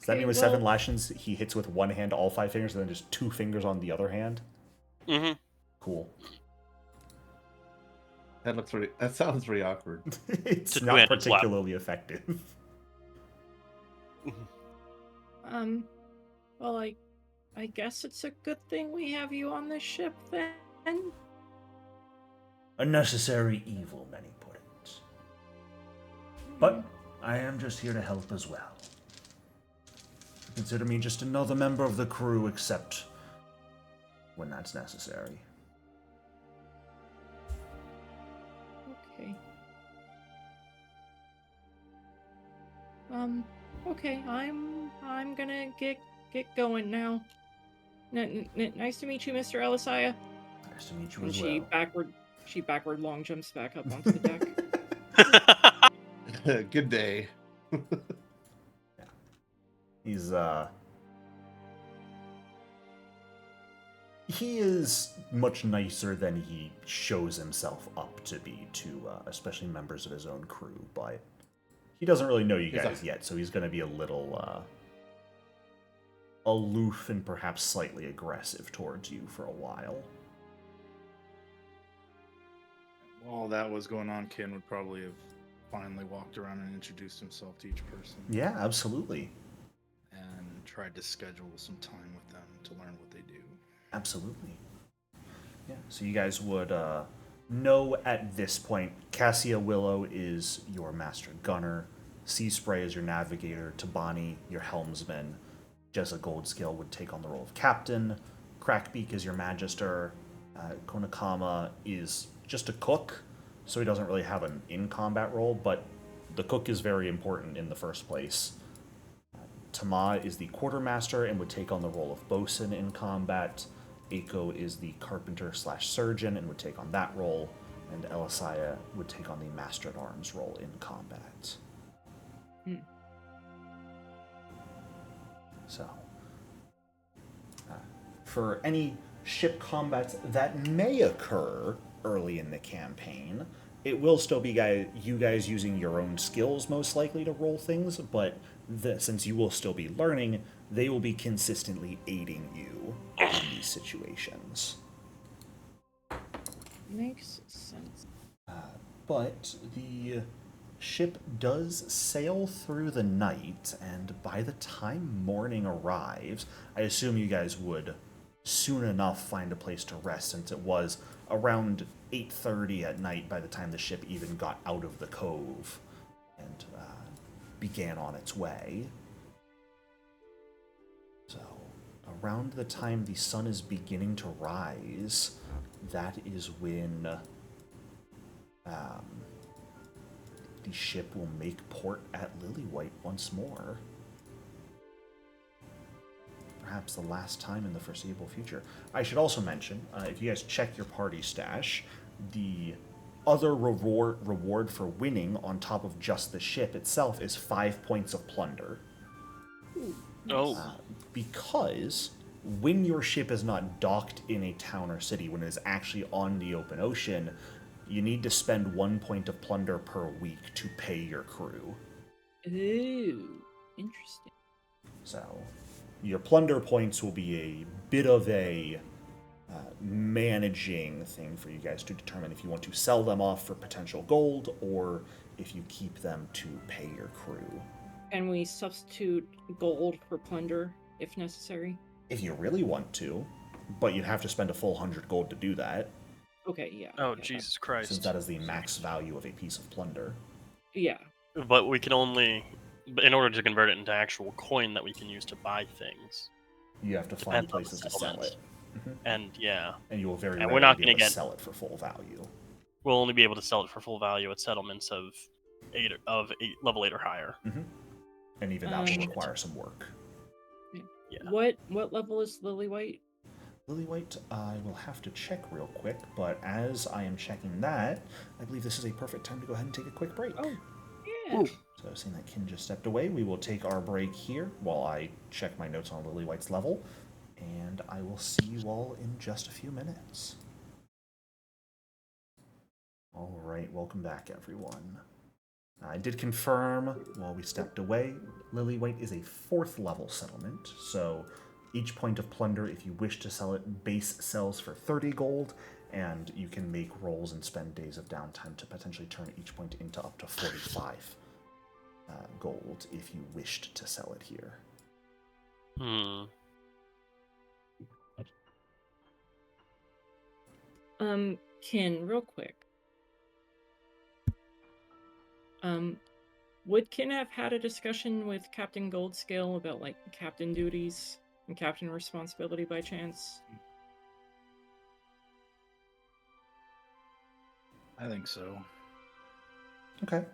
S1: that mean with 7 lashes, he hits with one hand all 5 fingers and then just 2 fingers on the other hand?
S3: Mm-hmm.
S1: Cool.
S4: That sounds pretty awkward.
S1: It's not particularly effective.
S2: Well, I guess it's a good thing we have you on this ship then.
S1: A necessary evil, many put it. But I am just here to help as well. Consider me just another member of the crew, except when that's necessary.
S2: Okay. Okay, I'm gonna get going now. Nice to meet you, Mr. Elisaya.
S1: Nice to meet you
S2: And
S1: as well.
S2: She backward long jumps back up onto the deck.
S4: Good day.
S1: He's he is much nicer than he shows himself up to be to especially members of his own crew, but he doesn't really know you guys yet, so he's going to be a little aloof and perhaps slightly aggressive towards you for a while.
S5: While that was going on, Ken would probably have finally walked around and introduced himself to each person.
S1: Yeah, absolutely.
S5: And tried to schedule some time with them to learn what they do.
S1: Absolutely. Yeah, so you guys would know at this point, Cassia Willow is your master gunner, Sea Spray is your navigator, Tabani your helmsman, Jheza Goldskill would take on the role of captain, Crackbeak is your magister, Konakama is just a cook, so he doesn't really have an in-combat role, but the cook is very important in the first place. Tama is the quartermaster and would take on the role of bosun in combat. Aiko is the carpenter/surgeon and would take on that role, and Elisaya would take on the master-at-arms role in combat. So, for any ship combats that may occur early in the campaign, it will still be you guys using your own skills most likely to roll things, but since you will still be learning, they will be consistently aiding you in these situations.
S2: Makes sense.
S1: But the ship does sail through the night, and by the time morning arrives, I assume you guys would soon enough find a place to rest, since it was around 8:30 at night by the time the ship even got out of the cove and began on its way. So, around the time the sun is beginning to rise, that is when the ship will make port at Lilywhite once more. Perhaps the last time in the foreseeable future. I should also mention, if you guys check your party stash, the other reward for winning on top of just the ship itself is 5 points of plunder. Because when your ship is not docked in a town or city, when it is actually on the open ocean, you need to spend 1 point of plunder per week to pay your crew.
S2: Ooh, interesting.
S1: So, your plunder points will be a bit of a managing thing for you guys to determine if you want to sell them off for potential gold or if you keep them to pay your crew.
S2: Can we substitute gold for plunder if necessary?
S1: If you really want to, but you'd have to spend a full 100 gold to do that.
S2: Okay, yeah.
S3: Oh,
S2: okay,
S3: Jesus Christ.
S1: Since that is the max value of a piece of plunder.
S2: Yeah.
S3: But we can only, in order to convert it into actual coin that we can use to buy things.
S1: You have to find places to sell it.
S3: And yeah.
S1: And you will very
S3: and
S1: rarely
S3: we're not
S1: be
S3: gonna
S1: able to
S3: get,
S1: sell it for full value.
S3: We'll only be able to sell it for full value at settlements of level 8 or higher.
S1: And even that will require some work.
S3: Yeah.
S2: What level is Lilywhite?
S1: Lilywhite, I will have to check real quick, but as I am checking that, I believe this is a perfect time to go ahead and take a quick break.
S2: Oh, yeah.
S3: Ooh.
S1: So seeing that Kin just stepped away, we will take our break here while I check my notes on Lilywhite's level. and I will see you all in just a few minutes. All right, welcome back, everyone. I did confirm while we stepped away, Lilywhite is a 4th level settlement, so each point of plunder, if you wish to sell it, base sells for 30 gold, and you can make rolls and spend days of downtime to potentially turn each point into up to 45 gold if you wished to sell it here.
S2: Kin, real quick. Would Kin have had a discussion with Captain Goldscale about, like, captain duties and captain responsibility by chance?
S5: I think so.
S1: Okay.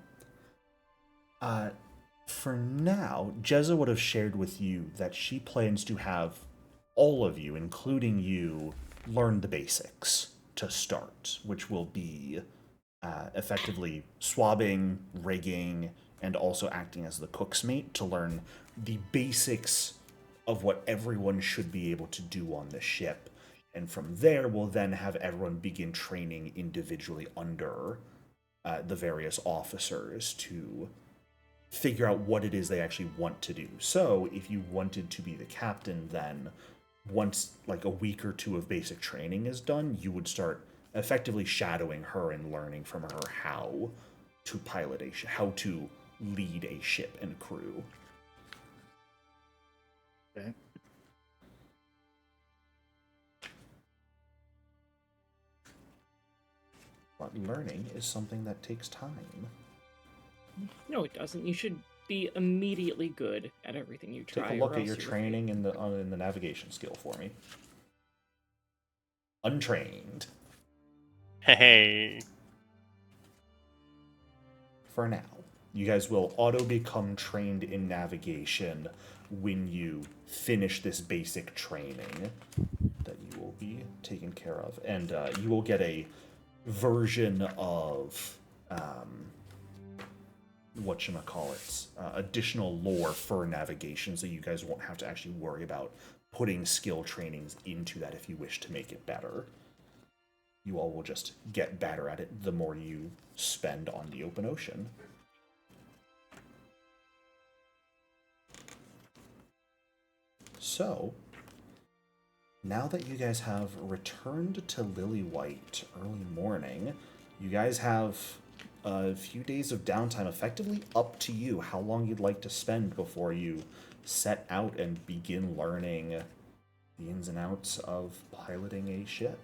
S1: For now, Jheza would have shared with you that she plans to have all of you, including you, learn the basics to start, which will be effectively swabbing, rigging, and also acting as the cook's mate to learn the basics of what everyone should be able to do on the ship. And from there, we'll then have everyone begin training individually under the various officers to figure out what it is they actually want to do. So if you wanted to be the captain, then once like a week or 2 of basic training is done, you would start effectively shadowing her and learning from her how to pilot a ship, how to lead a ship and crew.
S5: Okay.
S1: But learning is something that takes time.
S2: No, it doesn't. You should be immediately good at everything you try.
S1: Take a look
S2: or
S1: at
S2: else
S1: your
S2: you
S1: training in the navigation skill for me. Untrained.
S3: Hey.
S1: For now. You guys will auto become trained in navigation when you finish this basic training that you will be taken care of. And you will get a version of whatchamacallit, additional lore for navigation, so you guys won't have to actually worry about putting skill trainings into that if you wish to make it better. You all will just get better at it the more you spend on the open ocean. So, now that you guys have returned to Lilywhite early morning, you guys have a few days of downtime, effectively up to you how long you'd like to spend before you set out and begin learning the ins and outs of piloting a ship.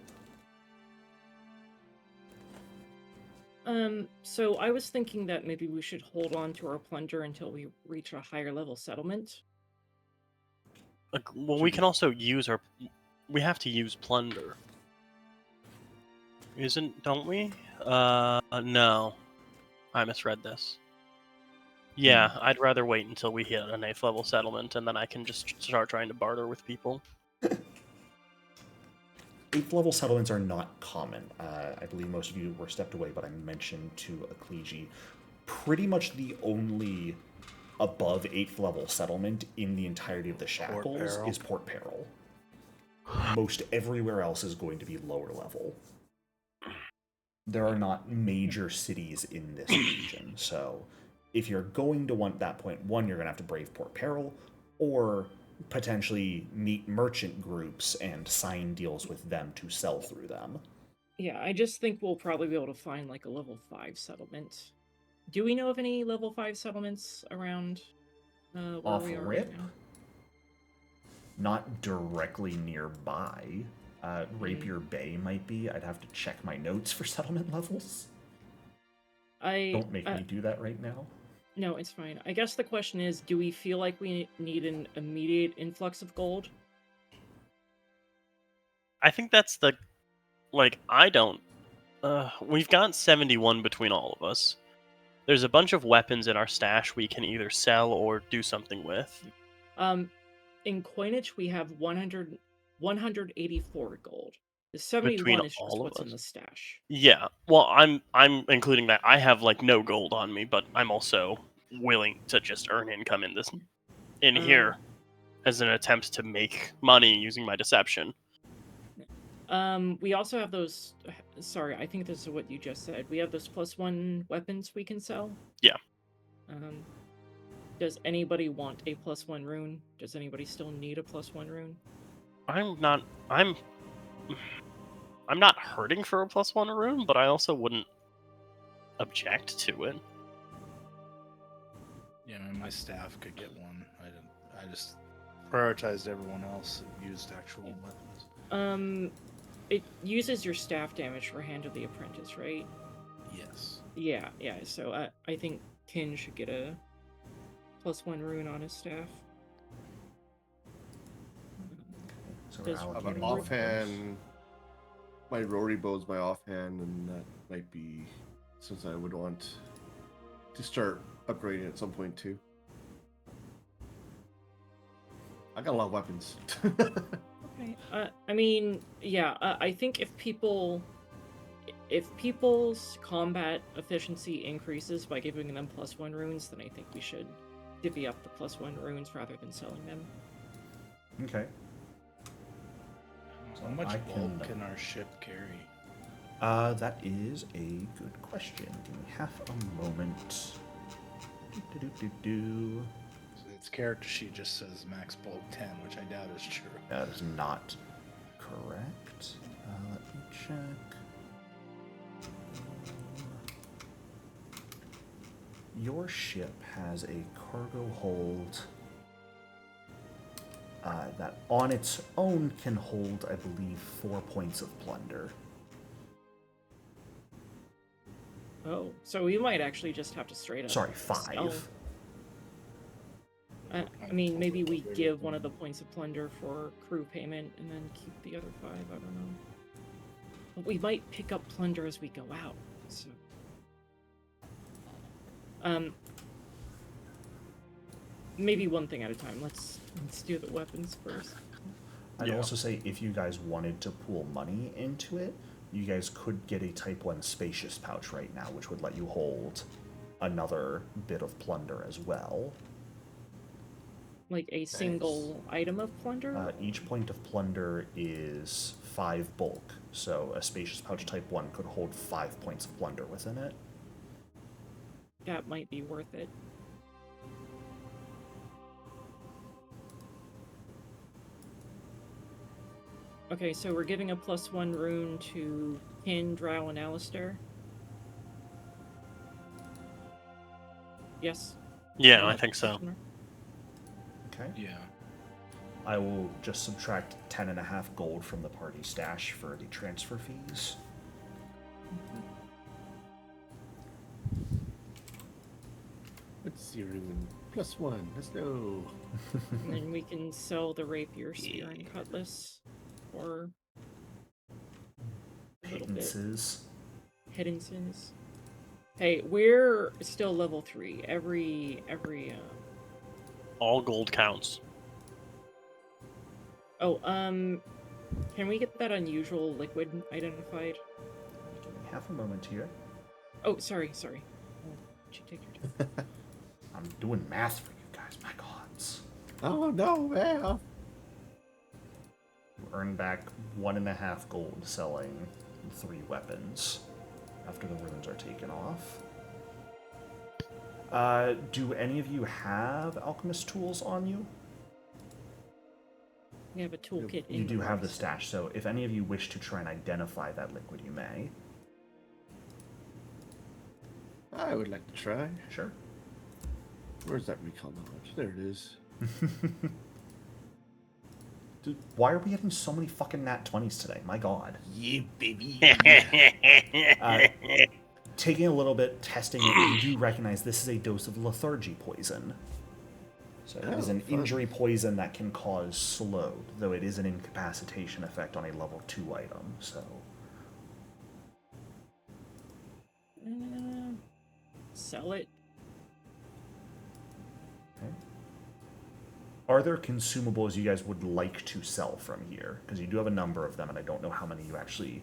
S2: So I was thinking that maybe we should hold on to our plunder until we reach a higher level settlement.
S3: Well, we can also use our... We have to use plunder. Don't we? No. I misread this. Yeah, I'd rather wait until we hit an 8th level settlement, and then I can just start trying to barter with people.
S1: 8th level settlements are not common. I believe most of you were stepped away, but I mentioned to Ecclesi, pretty much the only above 8th level settlement in the entirety of the Shackles is Port Peril. Most everywhere else is going to be lower level. There are not major cities in this region, so if you're going to want that point 1, you're going to have to brave Port Peril, or potentially meet merchant groups and sign deals with them to sell through them.
S2: Yeah, I just think we'll probably be able to find like a level 5 settlement. Do we know of any level 5 settlements around where
S1: Off
S2: we are
S1: rip?
S2: right now?
S1: Not directly nearby. Rapier Bay might be. I'd have to check my notes for settlement levels. Don't make me do that right now.
S2: No, it's fine. I guess the question is, do we feel like we need an immediate influx of gold?
S3: I think that's the... Like, I don't... we've got 71 between all of us. There's a bunch of weapons in our stash we can either sell or do something with.
S2: In coinage, we have 184 gold. The 71
S3: Between
S2: is just what's in the stash.
S3: Yeah, well, I'm including that. I have like no gold on me, but I'm also willing to just earn income in here. as an attempt to make money using my deception.
S2: We also have those. Sorry, I think this is what you just said. We have those +1 weapons we can sell.
S3: Yeah.
S2: Does anybody want a +1 rune? Does anybody still need a +1 rune?
S3: I'm not hurting for a +1 rune, but I also wouldn't object to it.
S5: Yeah, I mean, my staff could get one. I just prioritized everyone else and used actual weapons.
S2: It uses your staff damage for Hand of the Apprentice, right?
S5: Yes.
S2: Yeah. So I think Tin should get a +1 rune on his staff.
S1: So
S2: Does-
S1: we're
S4: How about
S1: allocating
S4: offhand? My Rory bow's my offhand, and that might be since I would want to start upgrading at some point too. I got a lot of weapons.
S2: Okay. I mean, yeah. I think if people's combat efficiency increases by giving them +1 runes, then I think we should divvy up the +1 runes rather than selling them.
S1: Okay.
S5: How much
S1: I
S5: bulk
S1: can-
S5: can our ship carry?
S1: That is a good question. Give me half a moment. Do.
S5: Its character sheet just says max bulk 10, which I doubt is true.
S1: That is not correct. Let me check. Your ship has a cargo hold that on its own can hold, I believe, 4 points of plunder.
S2: Oh, so we might actually just have to straight up.
S1: Sorry,
S2: sell.
S1: 5.
S2: I mean, maybe we give one of the points of plunder for crew payment and then keep the other 5. I don't know. But we might pick up plunder as we go out. So, maybe one thing at a time. Let's do the weapons first.
S1: I'd also say if you guys wanted to pool money into it, you guys could get a Type 1 spacious pouch right now, which would let you hold another bit of plunder as well.
S2: Like a single item of plunder?
S1: Each point of plunder is 5 bulk, so a spacious pouch Type 1 could hold 5 points of plunder within it.
S2: That might be worth it. Okay, so we're giving a +1 rune to Kin, Drow, and Alistair. Yes?
S3: Yeah, I think so.
S1: Okay.
S5: Yeah.
S1: I will just subtract 10.5 gold from the party stash for the transfer fees.
S4: What's your even +1? Let's go.
S2: And then we can sell the rapier, spear, and cutlass for a little bit.
S1: Pittances.
S2: Pittances. Hey, we're still level 3. Every
S3: All gold counts.
S2: Oh, can we get that unusual liquid identified?
S1: Give me half a moment here.
S2: Oh, sorry. Oh, you take your time.
S1: I'm doing math for you guys, my gods.
S4: Oh no, man!
S1: You earn back 1.5 gold selling 3 weapons after the runes are taken off. Do any of you have alchemist tools on you?
S2: We have a toolkit in
S1: You do have the
S2: place.
S1: stash, so if any of you wish to try and identify that liquid, you may.
S4: I would like to try.
S1: Sure.
S4: Where's that recall knowledge? There it is.
S1: Dude, why are we getting so many fucking nat 20s today? My god.
S4: Yeah, baby.
S1: Taking a little bit, testing it, you do recognize this is a dose of lethargy poison. So it is an
S4: fun.
S1: injury poison that can cause slowed, though it is an incapacitation effect on a level 2 item, so...
S2: Sell it.
S1: Okay. Are there consumables you guys would like to sell from here? Because you do have a number of them, and I don't know how many you actually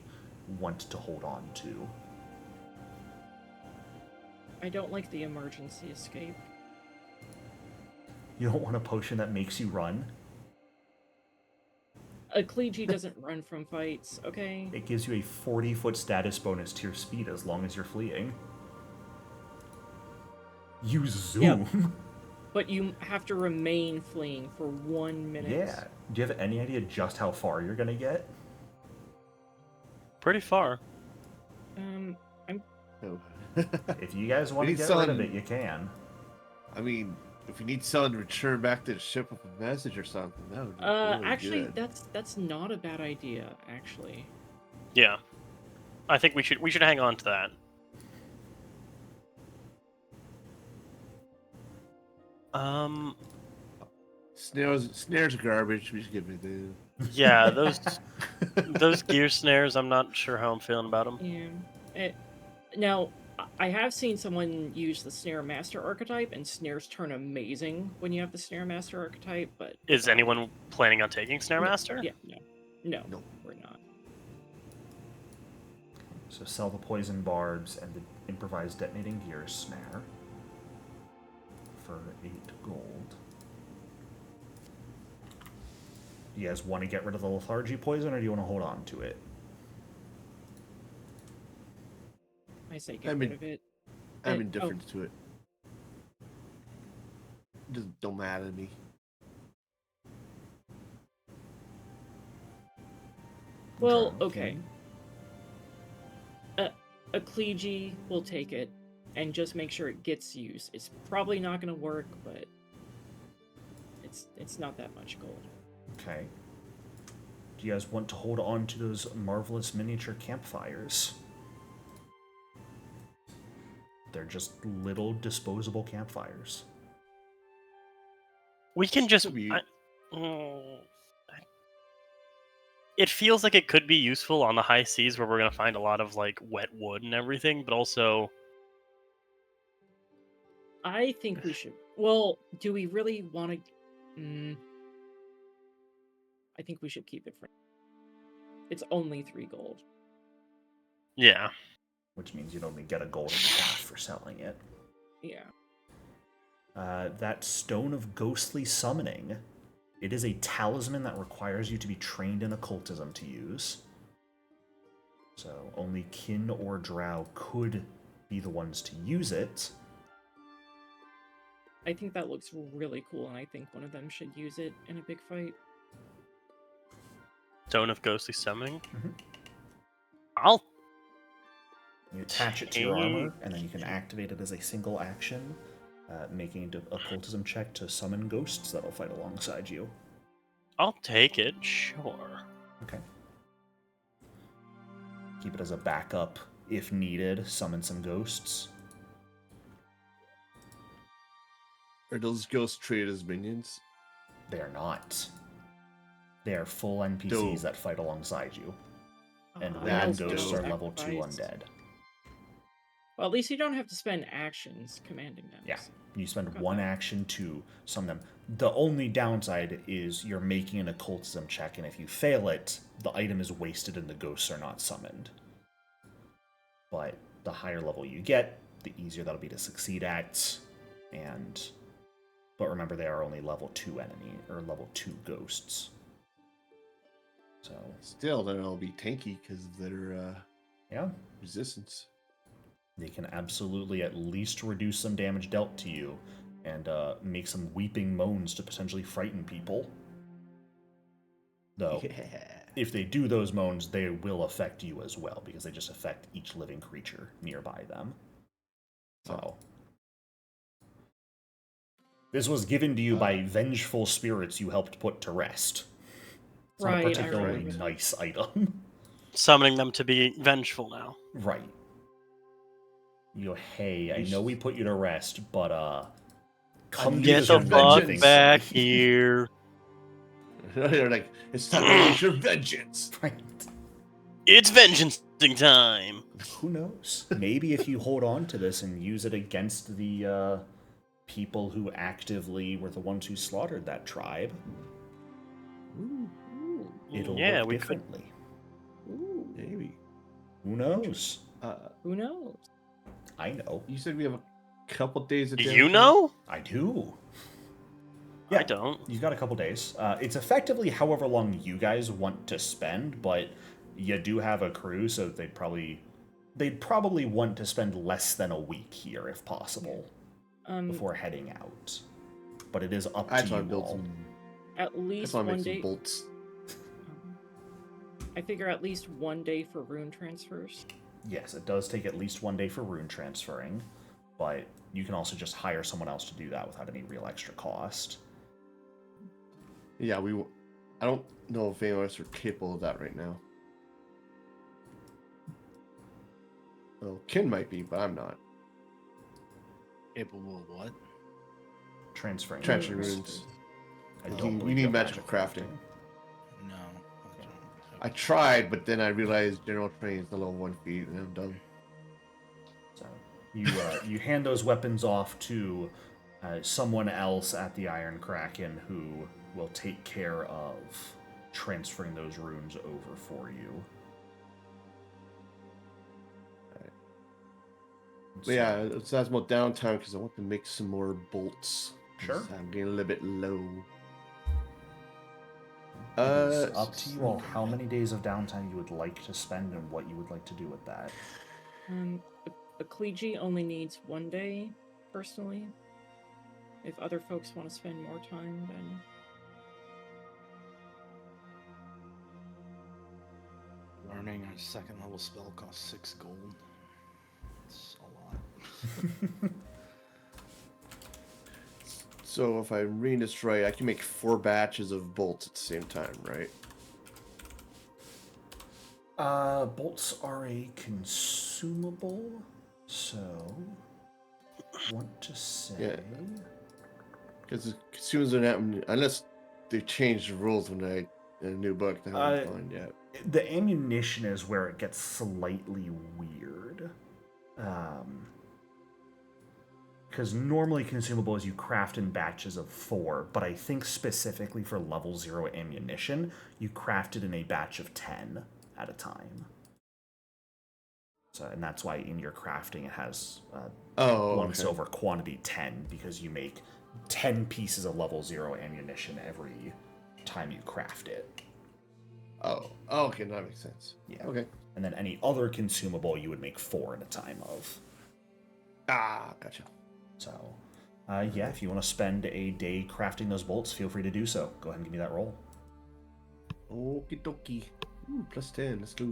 S1: want to hold on to.
S2: I don't like the emergency escape.
S1: You don't want a potion that makes you run?
S2: A kliji doesn't run from fights, okay?
S1: It gives you a 40-foot status bonus to your speed as long as you're fleeing. You zoom.
S2: But you have to remain fleeing for 1 minute.
S1: Yeah. Do you have any idea just how far you're gonna get?
S3: Pretty far.
S2: I'm
S4: Oh.
S1: If you guys want to
S4: need
S1: get rid of
S4: someone-
S1: it, you can.
S4: I mean, if you need someone to return back to the ship with a message or something, that would be really
S2: actually,
S4: good.
S2: that's not a bad idea, actually.
S3: Yeah. I think we should hang on to that.
S4: Snares are garbage. We should give it to.
S3: Yeah, those gear snares, I'm not sure how I'm feeling about them.
S2: Yeah. Now, I have seen someone use the Snare Master archetype, and snares turn amazing when you have the Snare Master archetype, but...
S3: Is anyone planning on taking Snare
S2: No,
S3: Master?
S2: Yeah, no,
S4: No.
S2: we're not.
S1: So sell the poison barbs and the improvised detonating gear snare for 8 gold. Do you guys want to get rid of the lethargy poison, or do you want to hold on to it?
S2: I say get rid of it.
S4: I'm indifferent to it. Just don't matter to me.
S2: Well, okay. A kliji will take it, and just make sure it gets used. It's probably not going to work, but it's not that much gold.
S1: Okay. Do you guys want to hold on to those marvelous miniature campfires? They're just little disposable campfires.
S3: We can just... It feels like it could be useful on the high seas where we're going to find a lot of, like, wet wood and everything, but also...
S2: I think we should... Well, do we really want to... I think we should keep it for... It's only 3 gold.
S3: Yeah.
S1: Which means you'd only get a gold and a half for selling it.
S2: Yeah.
S1: That Stone of Ghostly Summoning. It is a talisman that requires you to be trained in occultism to use. So only kin or drow could be the ones to use it.
S2: I think that looks really cool, and I think one of them should use it in a big fight.
S3: Stone of Ghostly Summoning?
S1: Mhm.
S3: I'll...
S1: You attach it to your armor, and then you can activate it as a single action, making an occultism check to summon ghosts that'll fight alongside you.
S3: I'll take it, sure.
S1: Okay. Keep it as a backup if needed. Summon some ghosts.
S4: Are those ghosts treated as minions?
S1: They are not. They are full NPCs
S4: Dope.
S1: that fight alongside you. And
S4: That's
S1: wild ghosts
S4: dope.
S1: are level 2 undead.
S2: Well, at least you don't have to spend actions commanding them.
S1: Yeah, you spend
S2: Okay.
S1: 1 action to summon them. The only downside is you're making an occultism check, and if you fail it, the item is wasted and the ghosts are not summoned. But the higher level you get, the easier that'll be to succeed at. But remember, they are only level 2 enemy, or level 2 ghosts. So,
S4: Still, then it'll be tanky because of their
S1: yeah.
S4: resistance.
S1: They can absolutely at least reduce some damage dealt to you and make some weeping moans to potentially frighten people. Though, if they do those moans, they will affect you as well, because they just affect each living creature nearby them. So, this was given to you by vengeful spirits you helped put to rest. It's not a
S2: Right, I
S1: particularly
S2: remember.
S1: nice item.
S3: Summoning them to be vengeful now.
S1: Right. You go, hey, I know we put you to rest, but come
S4: Get
S1: use
S4: the
S1: your
S4: fuck
S1: vengeance.
S3: back here.
S4: They're like, it's time to use your vengeance.
S1: Right.
S3: It's vengeancing time.
S1: Who knows? Maybe if you hold on to this and use it against the people who actively were the ones who slaughtered that tribe, it'll
S3: Yeah,
S1: work
S3: we could.
S1: differently.
S2: Ooh,
S4: Maybe.
S1: Who knows?
S2: who knows?
S1: I know.
S4: You said we have a couple days of
S3: Do
S4: downtime?
S3: you know?
S1: I do. Yeah,
S3: I don't.
S1: You've got a couple days. It's effectively however long you guys want to spend, but you do have a crew, so they'd probably want to spend less than a week here if possible before heading out. But it is up to you all.
S2: At least
S4: I
S2: one
S4: make some
S2: day.
S4: bolts.
S2: I figure at least 1 day for rune transfers.
S1: Yes, it does take at least 1 day for rune transferring, but you can also just hire someone else to do that without any real extra cost.
S4: Yeah, I don't know if any of us are capable of that right now. Well, Kin might be, but I'm not.
S5: Capable of what?
S1: Transferring
S4: runes.
S1: I
S4: You
S1: don't believe
S4: need
S1: you have
S4: magical crafting.
S5: No.
S4: I tried, but then I realized general training is the level 1 feat, and I'm done.
S1: So you hand those weapons off to someone else at the Iron Kraken who will take care of transferring those runes over for you.
S4: But yeah, it's that's more downtime because I want to make some more bolts.
S1: Sure.
S4: I'm getting a little bit low.
S1: It's up to you all how many days of downtime you would like to spend and what you would like to do with that.
S2: A Kliji only needs 1 day, personally. If other folks want to spend more time, then...
S5: Learning a 2nd level spell costs 6 gold. It's a lot.
S4: So if I read this right, I can make 4 batches of bolts at the same time, right?
S1: Bolts are a consumable, so want to say...
S4: Yeah. Because consumables are not, unless they change the rules when in a new book that I haven't found yet.
S1: The ammunition is where it gets slightly weird. Because normally consumable is you craft in batches of 4, but I think specifically for level 0 ammunition, you craft it in a batch of 10 at a time. So, and that's why in your crafting it has 1 silver quantity 10, because you make 10 pieces of level 0 ammunition every time you craft it.
S4: Oh, okay, that makes sense.
S1: Yeah.
S4: Okay.
S1: And then any other consumable you would make 4 at a time of.
S4: Ah, gotcha.
S1: So, yeah, if you want to spend a day crafting those bolts, feel free to do so. Go ahead and give me that roll.
S4: Okie dokie. Ooh, plus 10, let's go.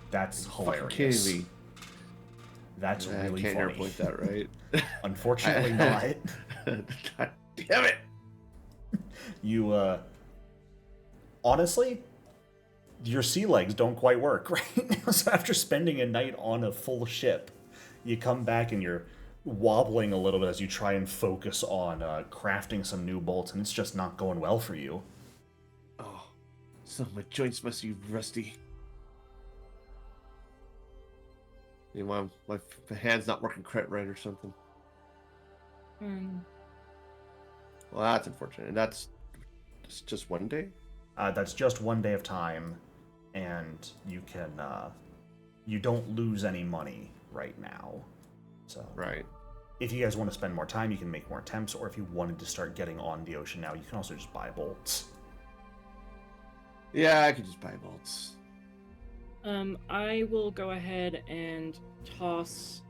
S1: That's hilarious.
S4: Kidding me.
S1: That's really
S4: I can't
S1: funny.
S4: point that right.
S1: Unfortunately not.
S4: God damn it!
S1: You, honestly, your sea legs don't quite work right now. So after spending a night on a full ship, you come back and you're wobbling a little bit as you try and focus on crafting some new bolts, and it's just not going well for you.
S4: Oh, so my joints must be rusty. You know, my hand's not working quite right or something. Well, that's unfortunate. And that's just 1 day?
S1: That's just 1 day of time, and you can, you don't lose any money right now. So,
S4: right.
S1: If you guys want to spend more time, you can make more attempts, or if you wanted to start getting on the ocean now, you can also just buy bolts.
S4: Yeah, I could just buy bolts.
S2: I will go ahead and toss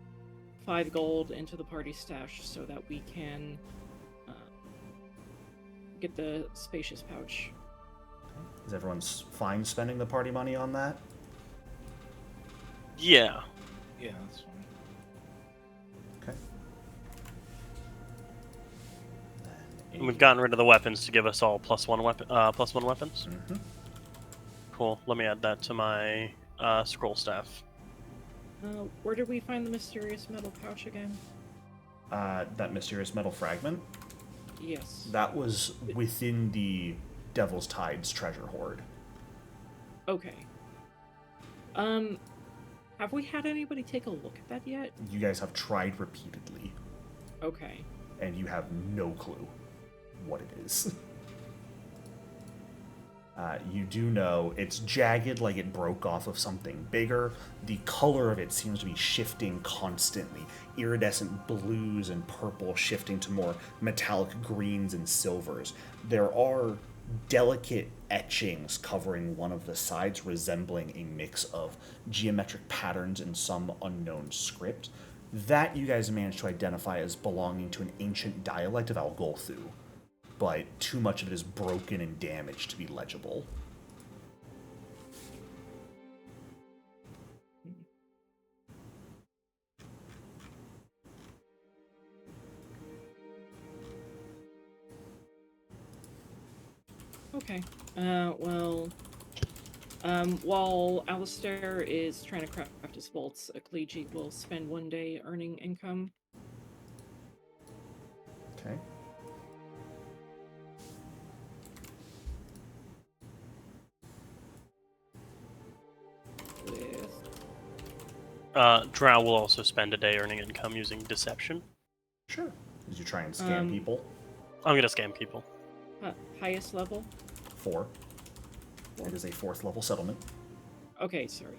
S2: 5 gold into the party stash so that we can get the spacious pouch.
S1: Is everyone fine spending the party money on that?
S3: Yeah.
S5: Yeah, that's fine.
S1: Okay.
S3: And we've gotten rid of the weapons to give us all +1 weapons.
S1: Mm-hmm.
S3: Cool. Let me add that to my scroll staff.
S2: Where did we find the mysterious metal pouch again?
S1: That mysterious metal fragment?
S2: Yes.
S1: That was within the Devil's Tides treasure hoard.
S2: Okay. Have we had anybody take a look at that yet?
S1: You guys have tried repeatedly,
S2: Okay.
S1: and you have no clue what it is. You do know it's jagged, like it broke off of something bigger. The color of it seems to be shifting constantly. Iridescent blues and purple shifting to more metallic greens and silvers. There are delicate etchings covering one of the sides, resembling a mix of geometric patterns in some unknown script. That you guys managed to identify as belonging to an ancient dialect of Algolthu, but too much of it is broken and damaged to be legible.
S2: Okay. While Alistair is trying to craft his bolts, Akleji will spend 1 day earning income.
S1: Okay.
S2: With
S3: Drow will also spend a day earning income using deception.
S1: Sure. As you try and scam people.
S3: I'm gonna scam people.
S2: highest level?
S1: 4. It is a 4th level settlement.
S2: Okay, sorry.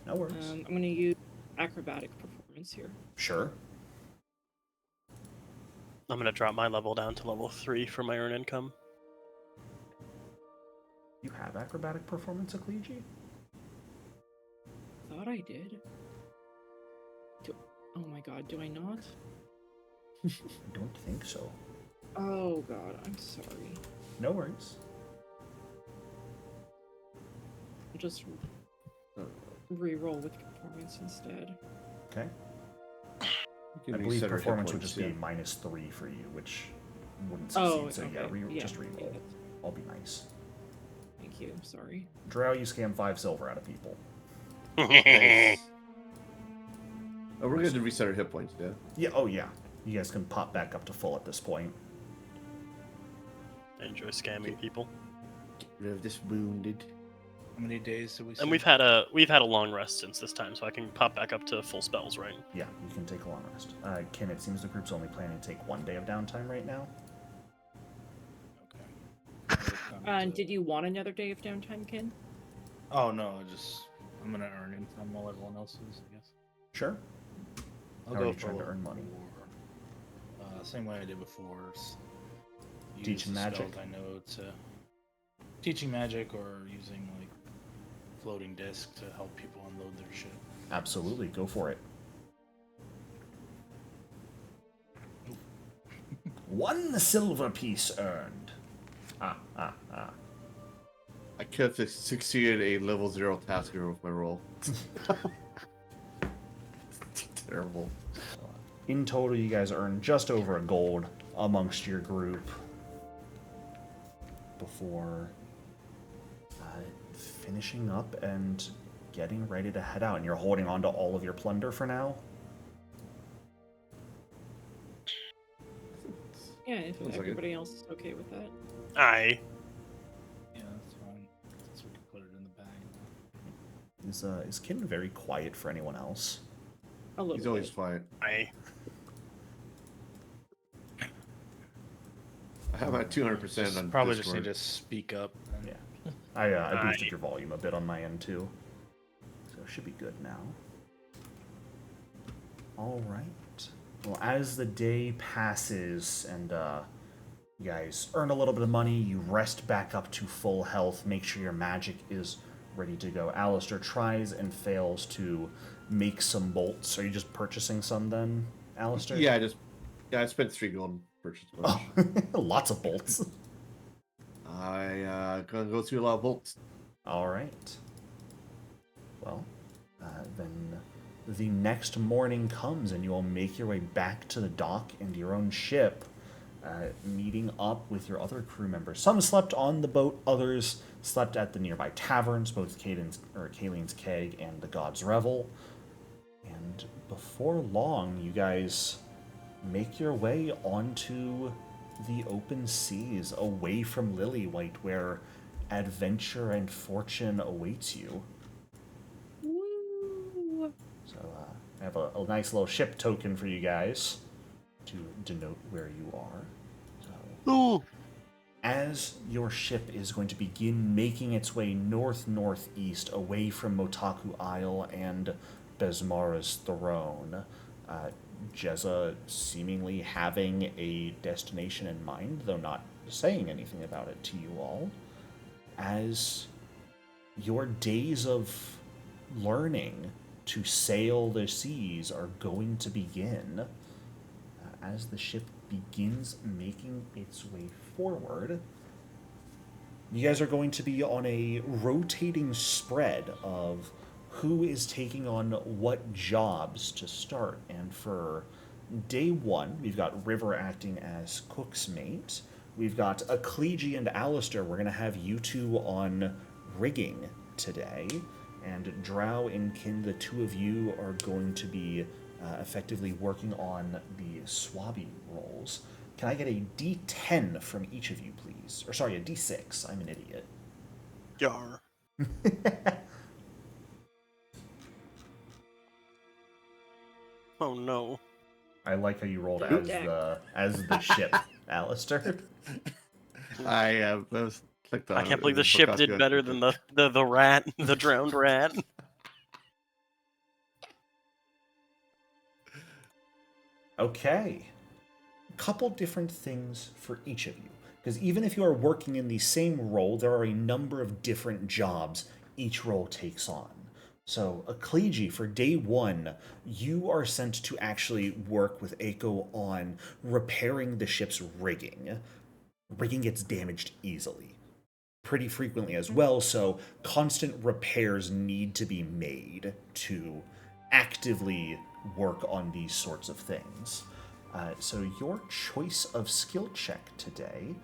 S1: No worries.
S2: I'm gonna use acrobatic performance here.
S1: Sure.
S3: I'm gonna drop my level down to level 3 for my earn income.
S1: You have acrobatic performance, Akleji?
S2: Thought I did. Oh my god, do I not?
S1: I don't think so.
S2: Oh god, I'm sorry.
S1: No worries.
S2: I'll just re-roll with performance instead.
S1: Okay.
S4: You
S1: I
S4: can
S1: believe
S4: reset our hit
S1: performance would
S4: points,
S1: just be
S4: yeah.
S1: -3 for you, which wouldn't succeed. So
S2: okay.
S1: just re-roll.
S2: Yeah.
S1: I'll be nice.
S2: Thank you, sorry.
S1: Drow, you scam 5 silver out of people.
S4: Nice. Oh, we're going to reset our hit points, yeah?
S1: Yeah, oh yeah. You guys can pop back up to full at this point.
S3: I enjoy scamming people.
S4: Get rid of this wounded.
S5: How many days do we?
S3: And we've had a long rest since this time, so I can pop back up to full spells, right?
S1: Yeah, you can take a long rest. Ken, it seems the group's only planning to take 1 day of downtime right now.
S5: Okay.
S2: Did you want another day of downtime, Ken?
S5: Oh no, I'm gonna earn income while everyone else is, I guess.
S1: Sure.
S5: I'll
S1: How
S5: go
S1: are you
S5: for
S1: trying to
S5: level
S1: earn money?
S5: 4. Same way I did before. Use
S1: Teaching
S5: the
S1: magic?
S5: spells I know to teaching magic or using like floating disc to help people unload their ship.
S1: Absolutely, go for it. 1 silver piece earned. Ah.
S4: I could have succeeded a level 0 task here with my roll. Terrible.
S1: In total, you guys earn just over a gold amongst your group before finishing up and getting ready to head out. And you're holding on to all of your plunder for now?
S2: Yeah, if
S4: Sounds like
S2: everybody else is okay with that.
S3: Aye.
S5: Yeah, that's fine. Since we can put it in the bag.
S1: Is Kin very quiet for anyone else?
S2: A little
S4: He's always
S2: bit.
S4: fine.
S3: Aye.
S4: I have my 200% on
S5: Probably
S4: Discord.
S5: just need to speak up.
S1: Yeah. I boosted your volume a bit on my end too. So it should be good now. Alright. Well, as the day passes and you guys earn a little bit of money, you rest back up to full health, make sure your magic is ready to go. Alistair tries and fails to make some bolts. Are you just purchasing some then, Alistair?
S4: Yeah, I spent 3 gold and purchased a bunch.
S1: Oh, lots of bolts.
S4: I gonna go through a lot of bolts.
S1: All right. Well, then the next morning comes and you all make your way back to the dock and your own ship, meeting up with your other crew members. Some slept on the boat, others slept at the nearby taverns, both Kalen's Keg and the God's Revel. And before long, you guys make your way onto the open seas, away from Lillywhite, where adventure and fortune awaits you.
S2: Woo!
S1: So I have a nice little ship token for you guys to denote where you are. So,
S3: Ooh.
S1: as your ship is going to begin making its way north-northeast away from Motaku Isle and Besmara's throne, Jheza seemingly having a destination in mind, though not saying anything about it to you all, as your days of learning to sail the seas are going to begin. As the ship begins making its way forward, you guys are going to be on a rotating spread of who is taking on what jobs to start. And for day one, we've got River acting as cook's mate. We've got Akleji and Alistair. We're going to have you two on rigging today. And Drow and Kin, the two of you are going to be effectively working on the swabby roles. Can I get a D10 from each of you, please? Or sorry, a D6. I'm an idiot.
S3: Yar. Oh no.
S1: I like how you rolled as the ship, Alistair.
S4: I clicked on
S3: I can't
S4: it
S3: believe the
S4: and
S3: ship
S4: forgot
S3: did
S4: to-
S3: better than the rat, the drowned rat.
S1: Okay. A couple different things for each of you. Because even if you are working in the same role, there are a number of different jobs each role takes on. So, Akleji, for day one, you are sent to actually work with Eiko on repairing the ship's rigging. Rigging gets damaged easily, pretty frequently as well, so constant repairs need to be made to actively work on these sorts of things. So your choice of skill check today,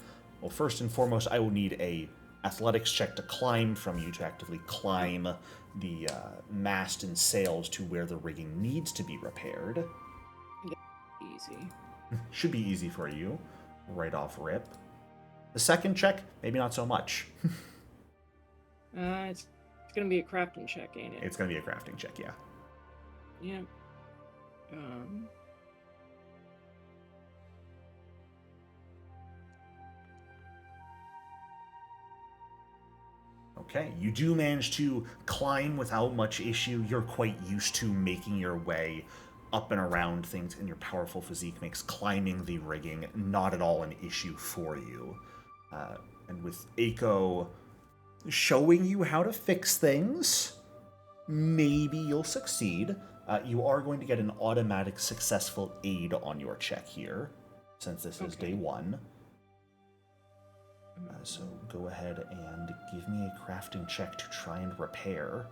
S1: well, first and foremost, I will need a athletics check to climb from you to actively climb the mast and sails to where the rigging needs to be repaired.
S2: Easy.
S1: Should be easy for you, right off rip. The second check, maybe not so much.
S2: It's gonna be a crafting check, ain't it?
S1: It's going to be a crafting check, yeah.
S2: Yeah.
S1: Okay, you do manage to climb without much issue. You're quite used to making your way up and around things, and your powerful physique makes climbing the rigging not at all an issue for you. And with Eiko showing you how to fix things, maybe you'll succeed. You are going to get an automatic successful aid on your check here, since this is day one. So go ahead and give me a crafting check to try and repair.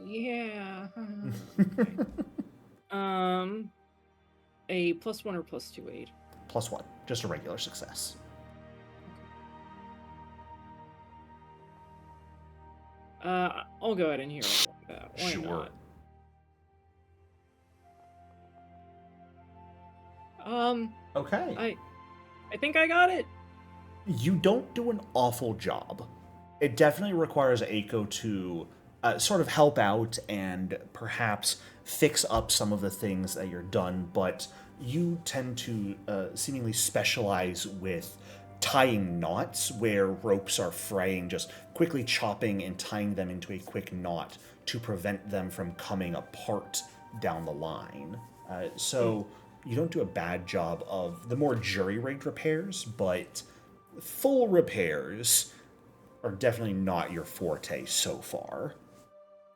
S2: Yeah. A +1 or +2 aid?
S1: +1, just a regular success.
S2: I'll go ahead and hear all of that. Why
S1: Sure.
S2: not?
S1: Okay.
S2: I think I got it.
S1: You don't do an awful job. It definitely requires Eiko to sort of help out and perhaps fix up some of the things that you're done, but you tend to seemingly specialize with tying knots where ropes are fraying, just quickly chopping and tying them into a quick knot to prevent them from coming apart down the line. So you don't do a bad job of the more jury-rigged repairs, but full repairs are definitely not your forte so far.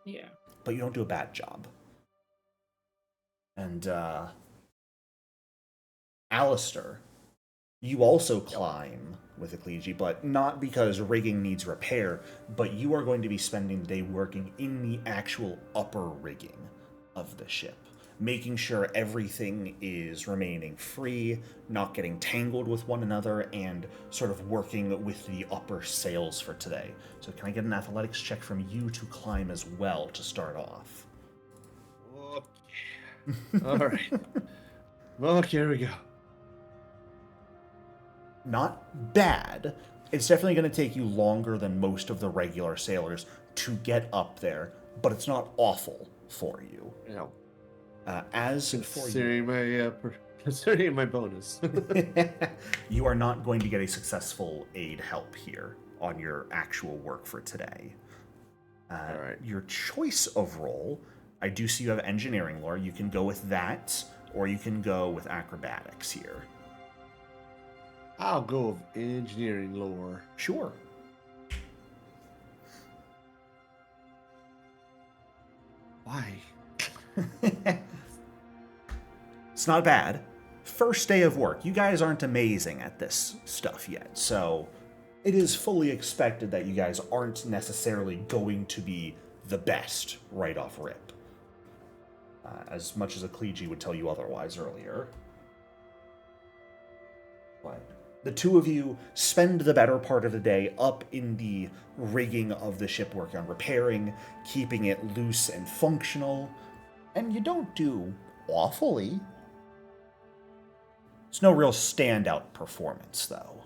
S2: Yeah.
S1: But you don't do a bad job. And, Alistair, you also climb with Akleji, but not because rigging needs repair, but you are going to be spending the day working in the actual upper rigging of the ship, making sure everything is remaining free, not getting tangled with one another, and sort of working with the upper sails for today. So can I get an athletics check from you to climb as well to start off?
S4: Okay. All right. Okay, here we go.
S1: Not bad. It's definitely going to take you longer than most of the regular sailors to get up there, but it's not awful for you.
S4: Yeah.
S1: As for
S4: Considering my bonus.
S1: you are not going to get a successful aid help here on your actual work for today.
S4: All right.
S1: Your choice of role, I do see you have engineering lore. You can go with that, or you can go with acrobatics here.
S4: I'll go with engineering lore.
S1: Sure.
S4: Why?
S1: It's not bad. First day of work. You guys aren't amazing at this stuff yet, so it is fully expected that you guys aren't necessarily going to be the best right off rip. As much as a Kliji would tell you otherwise earlier. But the two of you spend the better part of the day up in the rigging of the ship, working on repairing, keeping it loose and functional, and you don't do awfully. It's no real standout performance, though.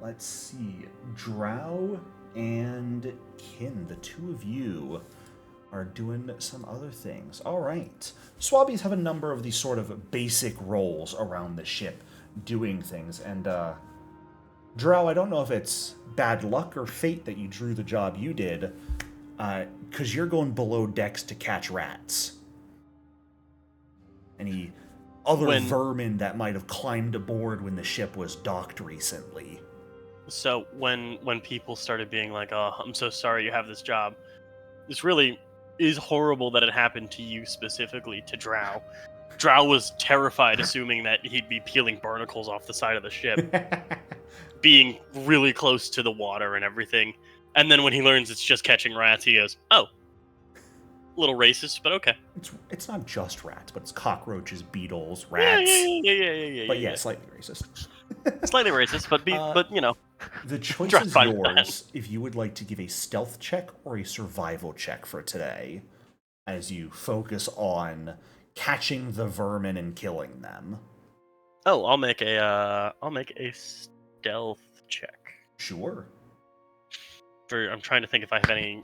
S1: Let's see. Drow and Kin, the two of you are doing some other things. All right. Swabbies have a number of these sort of basic roles around the ship, doing things. And, Drow, I don't know if it's bad luck or fate that you drew the job you did, because you're going below decks to catch rats. Any other vermin that might have climbed aboard when the ship was docked recently.
S3: So when people started being like, "Oh, I'm so sorry you have this job," this really is horrible that it happened to you specifically, to Drow. Drow was terrified, assuming that he'd be peeling barnacles off the side of the ship, being really close to the water and everything. And then when he learns it's just catching rats, he goes, "Oh, a little racist, but okay."
S1: It's not just rats, but it's cockroaches, beetles, rats.
S3: Yeah.
S1: But yeah, slightly racist.
S3: Slightly racist, but you know.
S1: The choice
S3: Drop
S1: is
S3: by
S1: yours if you would like to give a stealth check or a survival check for today, as you focus on catching the vermin and killing them.
S3: Oh, I'll make a stealth check.
S1: Sure.
S3: I'm trying to think if I have any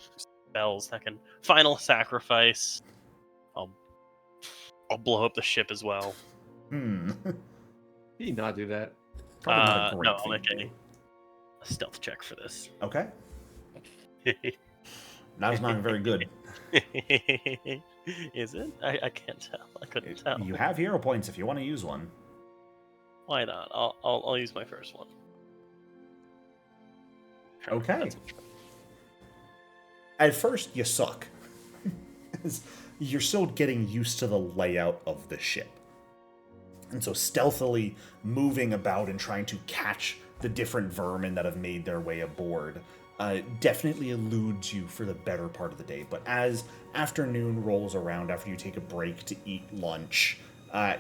S3: spells that can final sacrifice. I'll blow up the ship as well.
S4: Did you not do that?
S1: Probably not a great
S3: no, I'll
S1: thing
S3: make
S1: to do.
S3: a stealth check for this.
S1: Okay. That was not very good.
S3: Is it? I can't tell. I couldn't tell.
S1: You have hero points if you want to use one.
S3: Why not? I'll use my first one.
S1: Okay. At first, you suck. You're still getting used to the layout of the ship. And so stealthily moving about and trying to catch the different vermin that have made their way aboard definitely eludes you for the better part of the day. But as afternoon rolls around, after you take a break to eat lunch,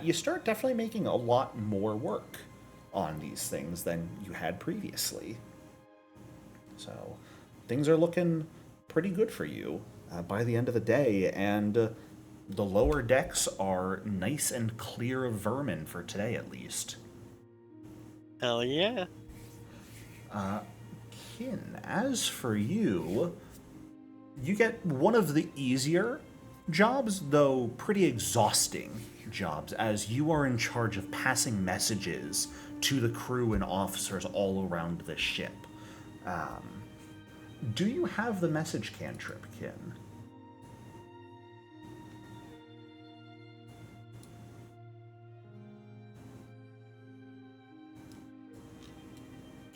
S1: you start definitely making a lot more work on these things than you had previously. So things are looking pretty good for you by the end of the day, and the lower decks are nice and clear of vermin for today, at least.
S3: Hell yeah.
S1: Kin, as for you, you get one of the easier jobs, though pretty exhausting jobs, as you are in charge of passing messages to the crew and officers all around the ship. Do you have the message cantrip, Kin?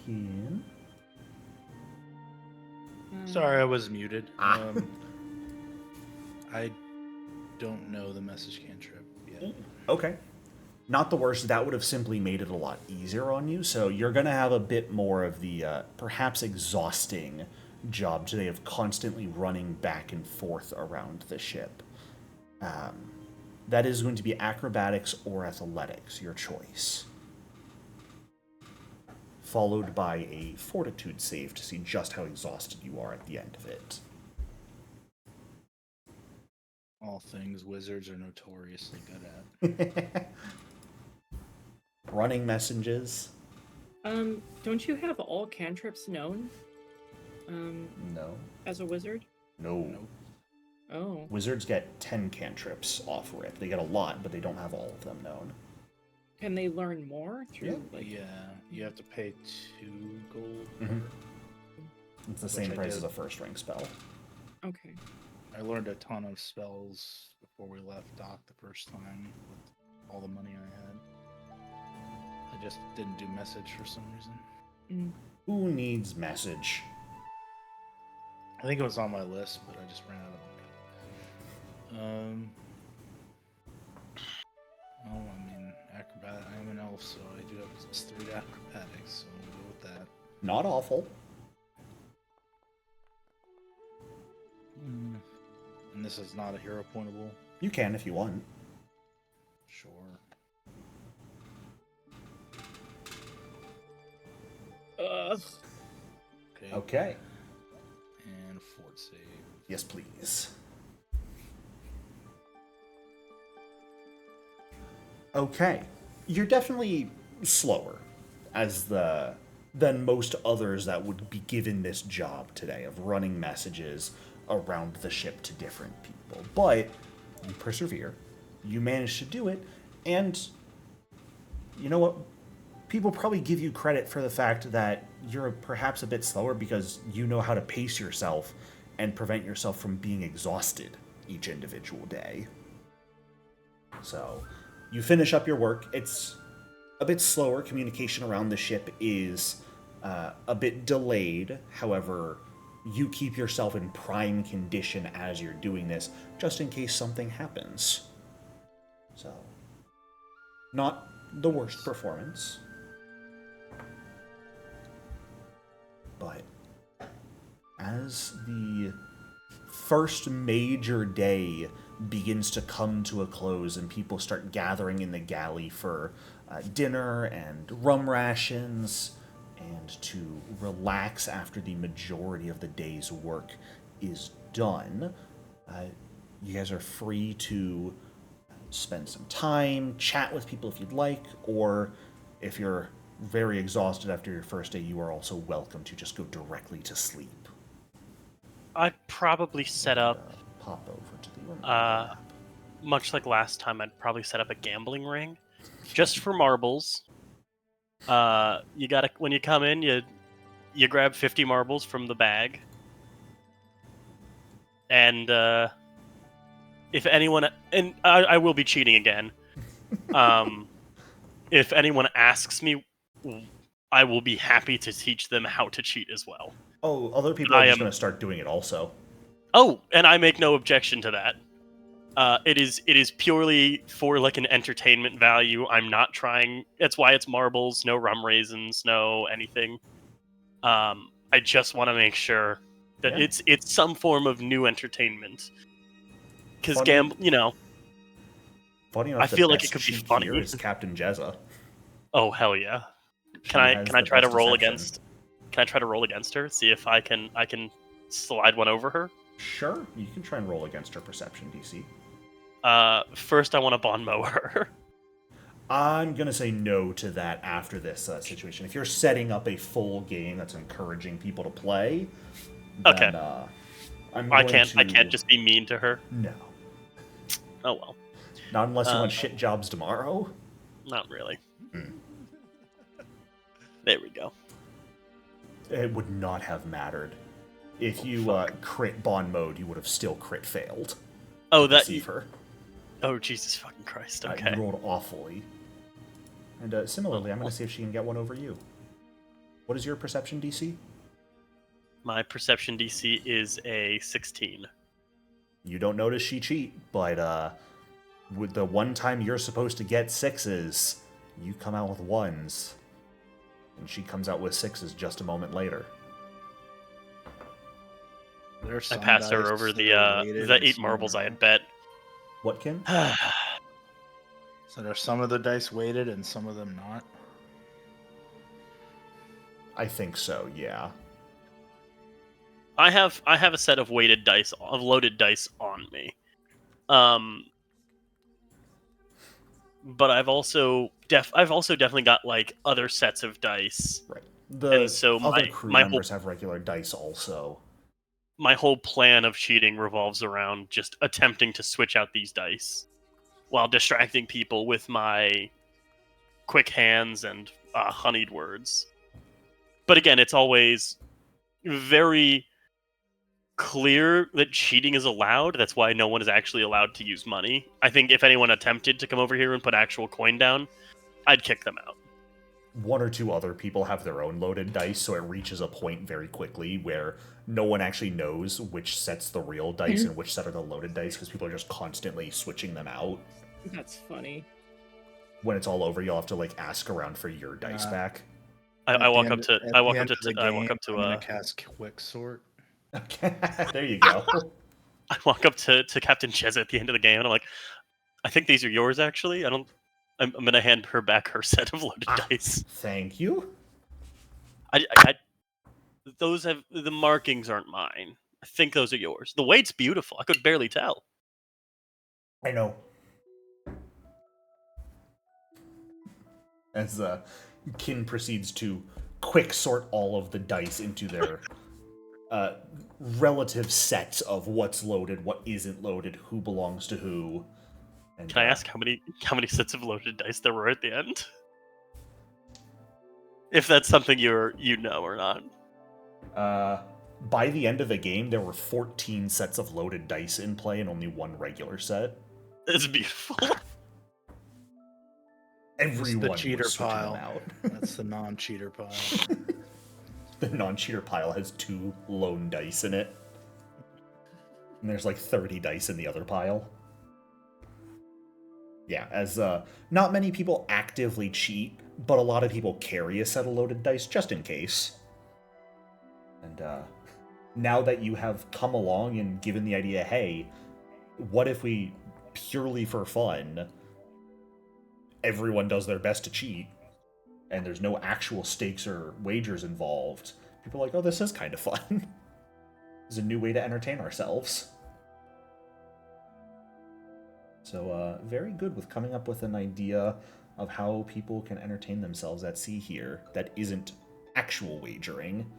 S1: Kin?
S5: Sorry, I was muted.
S1: Ah.
S5: I don't know the message cantrip yet.
S1: Okay. Not the worst. That would have simply made it a lot easier on you, so you're going to have a bit more of the perhaps exhausting job today of constantly running back and forth around the ship. That is going to be acrobatics or athletics, your choice. Followed by a fortitude save to see just how exhausted you are at the end of it.
S5: All things wizards are notoriously good at.
S1: Running messages.
S2: Don't you have all cantrips known?
S1: No.
S2: As a wizard?
S1: No.
S5: Nope.
S2: Oh.
S1: Wizards get 10 cantrips off Rip. They get a lot, but they don't have all of them known.
S2: Can they learn more through like?
S5: Yeah, you have to pay 2 gold.
S1: Mm-hmm. It's the same
S5: I
S1: price
S5: did.
S1: as a first ring spell.
S2: Okay.
S5: I learned a ton of spells before we left Dock the first time with all the money I had. I just didn't do message for some reason.
S1: Who needs message?
S5: I think it was on my list, but I just ran out of money. Well, I mean, acrobat. I am an elf, so I do have just 3 acrobatics, so we'll go with that.
S1: Not awful.
S5: And this is not a hero pointable.
S1: You can if you want.
S5: Sure.
S1: Okay.
S5: And fort save.
S1: Yes, please. Okay. You're definitely slower than most others that would be given this job today of running messages around the ship to different people. But you persevere. You manage to do it, and you know what? People probably give you credit for the fact that you're perhaps a bit slower because you know how to pace yourself and prevent yourself from being exhausted each individual day. So, you finish up your work. It's a bit slower. Communication around the ship is a bit delayed. However, you keep yourself in prime condition as you're doing this, just in case something happens. So, not the worst performance. But as the first major day begins to come to a close and people start gathering in the galley for dinner and rum rations and to relax after the majority of the day's work is done, you guys are free to spend some time, chat with people if you'd like, or if you're very exhausted after your first day, you are also welcome to just go directly to sleep.
S3: I'd probably set up,
S1: Pop over to the
S3: much like last time, I'd probably set up a gambling ring, just for marbles. You gotta, when you come in, you grab 50 marbles from the bag, and if anyone, and I will be cheating again. If anyone asks me, I will be happy to teach them how to cheat as well.
S1: Oh, other people are just going to start doing it also.
S3: Oh, and I make no objection to that. It is purely for like an entertainment value. I'm not trying. That's why it's marbles, no rum raisins, no anything. I just want to make sure that it's some form of new entertainment. Because you know.
S1: Funny enough,
S3: I feel like it could be funny.
S1: Here is Captain Jheza.
S3: Oh hell yeah! Can I try to roll against? Can I try to roll against her? See if I can slide one over her.
S1: Sure, you can try and roll against her perception DC.
S3: First I want to bon mot her.
S1: I'm gonna say no to that after this situation. If you're setting up a full game that's encouraging people to play, then,
S3: okay. I can't just be mean to her.
S1: No.
S3: Oh well.
S1: Not unless you want shit jobs tomorrow.
S3: Not really. There we go.
S1: It would not have mattered. If you crit bon mode, you would have still crit failed.
S3: Oh, that
S1: deceive her.
S3: Oh, Jesus fucking Christ! Okay.
S1: You rolled awfully. And similarly, I'm going to see if she can get one over you. What is your perception DC?
S3: My perception DC is a 16.
S1: You don't notice she cheat, but with the one time you're supposed to get 6s, you come out with 1s. And she comes out with 6s just a moment later.
S3: I passed her over the 8 marbles I had bet.
S1: What, Kim?
S5: So there's some of the dice weighted and some of them not?
S1: I think so, yeah.
S3: I have a set of weighted dice, of loaded dice on me. But I've also definitely got like other sets of dice.
S1: Right. The
S3: so
S1: other crew members have regular dice also.
S3: my whole plan of cheating revolves around just attempting to switch out these dice while distracting people with my quick hands and honeyed words. But again, it's always very clear that cheating is allowed. That's why no one is actually allowed to use money. I think if anyone attempted to come over here and put actual coin down, I'd kick them out.
S1: One or two other people have their own loaded dice, so it reaches a point very quickly where no one actually knows which set's the real dice and which set are the loaded dice, because people are just constantly switching them out.
S2: That's funny.
S1: When it's all over, you'll have to like ask around for your dice back.
S3: I walk up to
S5: I'm gonna cast Quick Sort.
S1: Okay, there you go.
S3: I walk up to Captain Jheza at the end of the game, and I'm like, I think these are yours, actually. I'm gonna hand her back her set of loaded dice.
S1: Thank you.
S3: Those have the markings aren't mine. I think those are yours. The weight's beautiful. I could barely tell.
S1: I know. As Kin proceeds to quick sort all of the dice into their relative sets of what's loaded, what isn't loaded, who belongs to who. And,
S3: Can I ask how many sets of loaded dice there were at the end? If that's something you know or not.
S1: By the end of the game, there were 14 sets of loaded dice in play and only one regular set.
S3: It's beautiful.
S1: Everyone
S5: the cheater
S1: was switching
S5: pile.
S1: them out.
S5: That's the non-cheater pile.
S1: The non-cheater pile has 2 lone dice in it. And there's like 30 dice in the other pile. Yeah, as not many people actively cheat, but a lot of people carry a set of loaded dice just in case. And now that you have come along and given the idea, hey, what if we, purely for fun, everyone does their best to cheat, and there's no actual stakes or wagers involved, people are like, oh, this is kind of fun. It's a new way to entertain ourselves. So, very good with coming up with an idea of how people can entertain themselves at sea here that isn't actual wagering.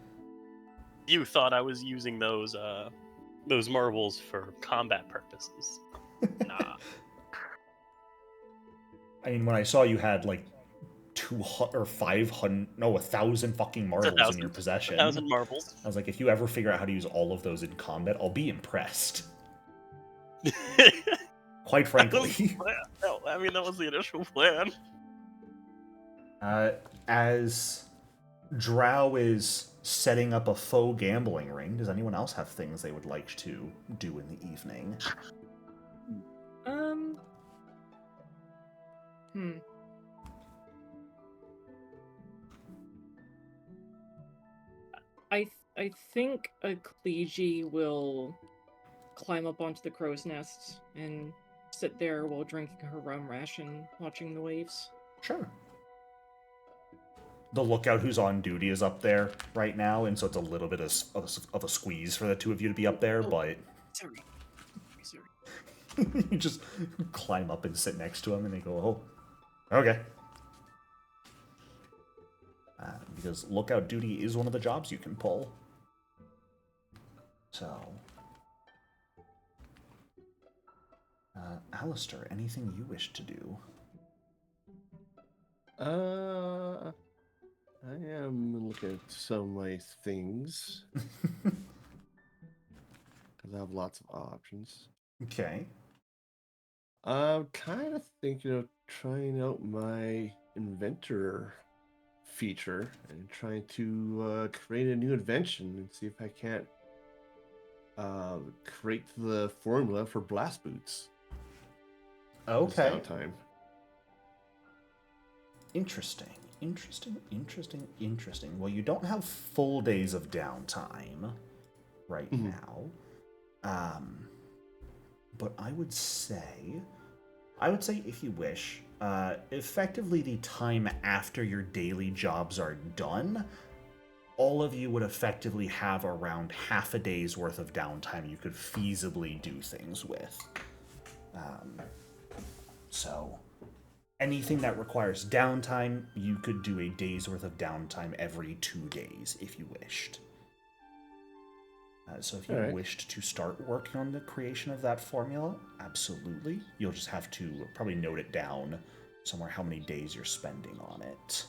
S3: You thought I was using those marbles for combat purposes. Nah.
S1: I mean, when I saw you had like 1,000 fucking marbles in your possession.
S3: 1,000 marbles.
S1: I was like, if you ever figure out how to use all of those in combat, I'll be impressed. Quite frankly.
S3: No, I mean, that was the initial plan.
S1: As Drow is setting up a faux gambling ring, does anyone else have things they would like to do in the evening?
S2: I think a Kliji will climb up onto the crow's nest and sit there while drinking her rum ration, watching the waves.
S1: Sure. The lookout who's on duty is up there right now, and so it's a little bit of a squeeze for the two of you to be up there, but...
S2: Sorry.
S1: You just climb up and sit next to him, and they go, oh, okay. Because lookout duty is one of the jobs you can pull. So... Alistair, anything you wish to do?
S4: I am looking at some of my things. Because I have lots of options.
S1: Okay.
S4: I'm kind of thinking of trying out my inventor feature and trying to create a new invention and see if I can't create the formula for blast boots.
S1: Okay.
S4: Downtime. Interesting.
S1: Well, you don't have full days of downtime right now. But I would say if you wish, effectively the time after your daily jobs are done, all of you would effectively have around half a day's worth of downtime you could feasibly do things with. So anything that requires downtime, you could do a day's worth of downtime every 2 days if you wished. So if you
S4: Alright.
S1: wished to start working on the creation of that formula, absolutely. You'll just have to probably note it down somewhere how many days you're spending on it.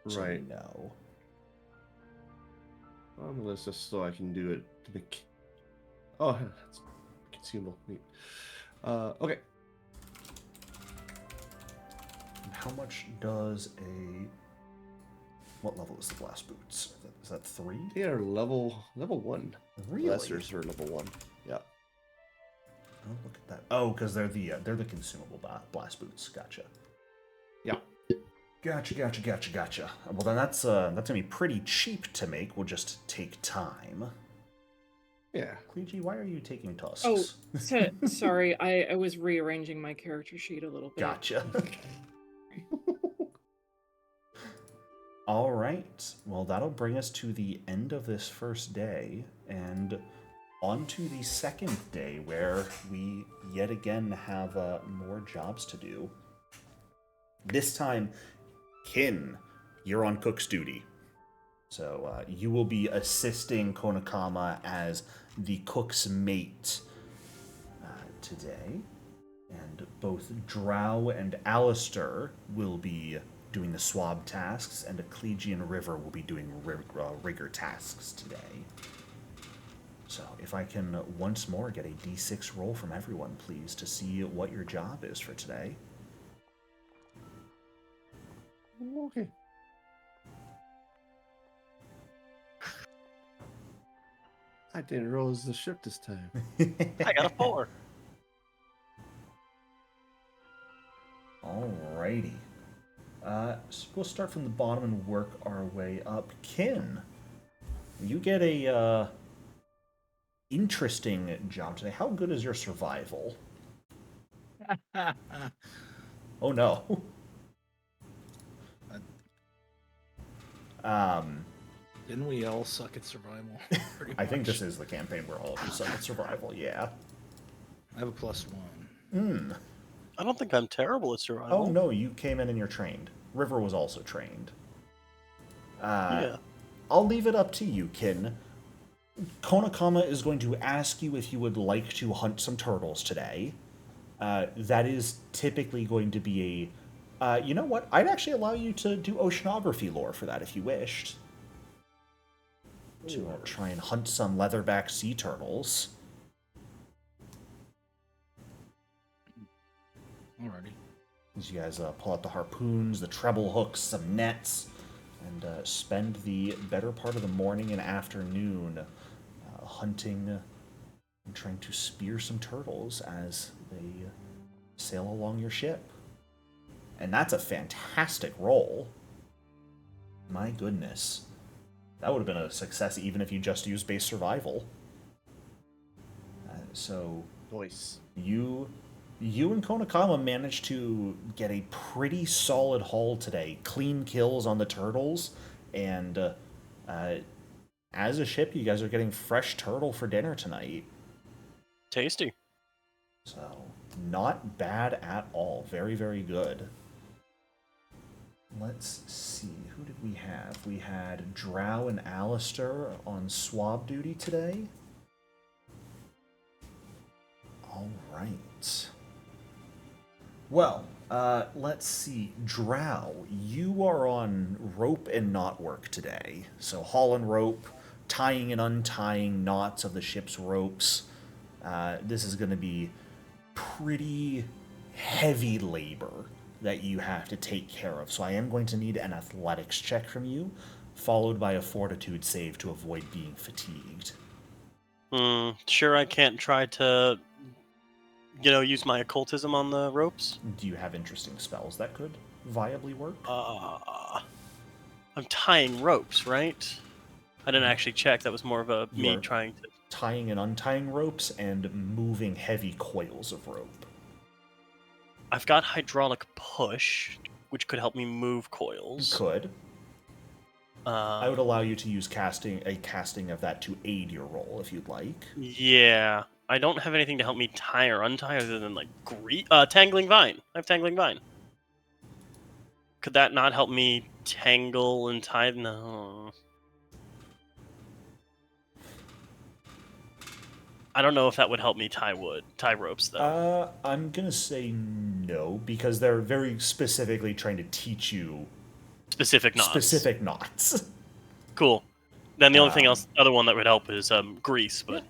S1: So
S4: Right.
S1: we know.
S4: On the list just so I can do it to make. Oh, that's consumable. Neat. Okay.
S1: And how much does a... What level is the blast boots? Is that 3?
S4: They are level 1.
S1: Really?
S4: Blasters are level 1. Yeah.
S1: Oh, look at that. Oh, because they're the consumable blast boots. Gotcha.
S4: Yeah.
S1: Gotcha. Well, then that's gonna be pretty cheap to make. We'll just take time.
S4: Yeah.
S1: Kleegi, why are you taking tusks?
S2: Oh, sorry. I was rearranging my character sheet a little bit.
S1: Gotcha. All right. Well, that'll bring us to the end of this first day and on to the second day where we yet again have more jobs to do. This time, Kin, you're on cook's duty. So you will be assisting Konakama as the cook's mate today. And both Drow and Alistair will be doing the swab tasks, and Kleegi and River will be doing rigor tasks today. So if I can once more get a d6 roll from everyone, please, to see what your job is for today.
S4: Okay. I didn't roll as the ship this time.
S3: I got a 4.
S1: Alrighty. So we'll start from the bottom and work our way up. Kin, you get a interesting job today. How good is your survival? Oh no.
S5: Didn't we all suck at survival? Pretty
S1: I think
S5: much.
S1: this is the campaign where all of you suck at survival, yeah.
S5: I have a +1.
S3: I don't think I'm terrible at survival.
S1: Oh no, you came in and you're trained. River was also trained.
S3: Yeah.
S1: I'll leave it up to you, Kin. Konakama is going to ask you if you would like to hunt some turtles today. That is typically going to be a... you know what? I'd actually allow you to do oceanography lore for that if you wished. To try and hunt some leatherback sea turtles.
S5: Alrighty.
S1: As you guys pull out the harpoons, the treble hooks, some nets, and spend the better part of the morning and afternoon hunting and trying to spear some turtles as they sail along your ship. And that's a fantastic roll. My goodness. That would have been a success even if you just used base survival. So
S4: Nice.
S1: you and Konakama managed to get a pretty solid haul today. Clean kills on the turtles, and as a ship, you guys are getting fresh turtle for dinner tonight.
S3: Tasty.
S1: So, not bad at all. Very, very good. Let's see, who did we have? We had Drow and Alistair on swab duty today. All right. Well, let's see. Drow, you are on rope and knot work today. So hauling rope, tying and untying knots of the ship's ropes. This is going to be pretty heavy labor that you have to take care of. So I am going to need an athletics check from you, followed by a fortitude save to avoid being fatigued.
S3: Sure I can't try to, use my occultism on the ropes?
S1: Do you have interesting spells that could viably work?
S3: I'm tying ropes, right? I didn't actually check. That was more of a me
S1: You're
S3: trying to...
S1: tying and untying ropes and moving heavy coils of rope.
S3: I've got hydraulic push, which could help me move coils.
S1: Could. I would allow you to use a casting of that to aid your roll if you'd like.
S3: Yeah. I don't have anything to help me tie or untie other than, Tangling Vine. I have Tangling Vine. Could that not help me tangle and tie? No. I don't know if that would help me tie ropes though.
S1: I'm gonna say no, because they're very specifically trying to teach you
S3: Specific knots.
S1: specific knots.
S3: Cool. Then the only other one that would help is grease, but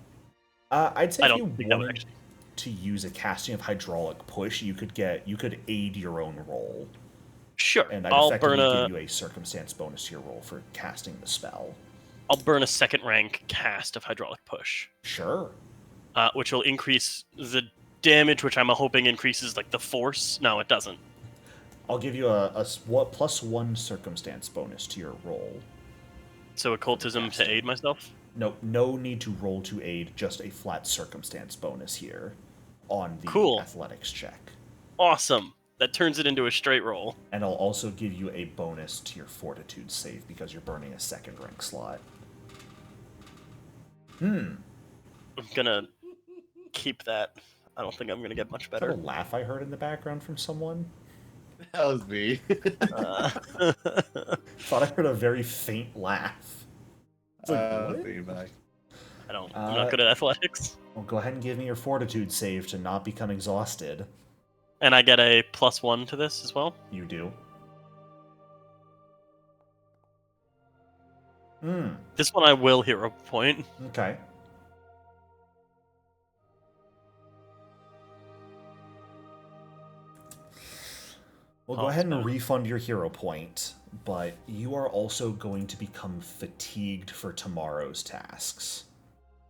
S1: I'd say
S3: I
S1: if
S3: don't
S1: you
S3: think that would
S1: wanted
S3: actually.
S1: to use a casting of hydraulic push, you could aid your own roll,
S3: Sure.
S1: and I'd
S3: I'll
S1: effectively
S3: burn
S1: give you a circumstance bonus to your roll for casting the spell.
S3: I'll burn a second rank cast of hydraulic push.
S1: Sure.
S3: Which will increase the damage, which I'm hoping increases like the force. No, it doesn't.
S1: I'll give you a +1 circumstance bonus to your roll.
S3: So occultism to aid myself?
S1: No need to roll to aid, just a flat circumstance bonus here on the
S3: Cool.
S1: athletics check.
S3: Awesome. That turns it into a straight roll.
S1: And I'll also give you a bonus to your fortitude save because you're burning a second rank slot.
S3: I'm gonna keep that. I don't think I'm gonna get much
S1: Is that
S3: better.
S1: a laugh I heard in the background from someone?
S4: That was me.
S1: Thought I heard a very faint laugh. It's like, what?
S4: Back.
S3: I'm not good at athletics.
S1: Well, go ahead and give me your fortitude save to not become exhausted.
S3: And I get a +1 to this as well?
S1: You do.
S3: This one I will hero point.
S1: Okay. We'll go ahead and refund your hero point, but you are also going to become fatigued for tomorrow's tasks.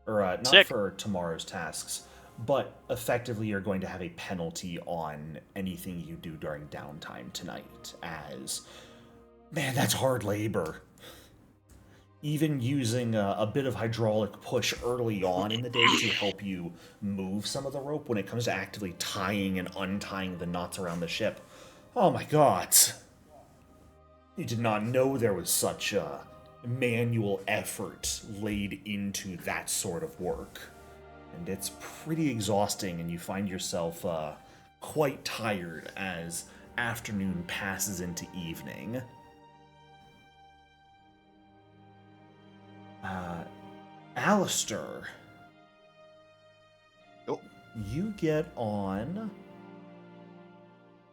S1: Or, not
S3: Sick.
S1: for tomorrow's tasks, but effectively you're going to have a penalty on anything you do during downtime tonight, as, man, that's hard labor. Even using a bit of hydraulic push early on in the day to help you move some of the rope when it comes to actively tying and untying the knots around the ship. Oh my god. You did not know there was such a manual effort laid into that sort of work. And it's pretty exhausting, and you find yourself quite tired as afternoon passes into evening. Alistair.
S4: Oh.
S1: You get on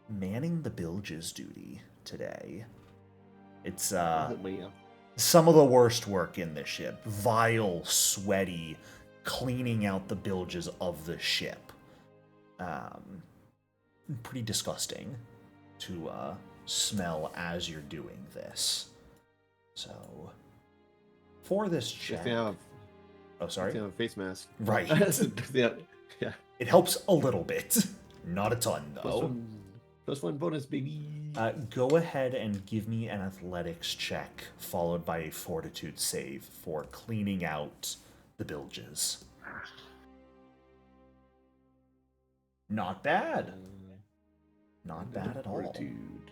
S1: manning the bilges duty today. It's some of the worst work in this ship. Vile, sweaty, cleaning out the bilges of the ship. Pretty disgusting to smell as you're doing this. So, for this check... Oh, sorry?
S4: A face mask.
S1: Right.
S4: Yeah.
S1: It helps a little bit. Not a ton, though.
S4: +1 bonus, baby.
S1: Go ahead and give me an athletics check, followed by a fortitude save for cleaning out the bilges. Not bad. Not bad at all.
S4: Fortitude.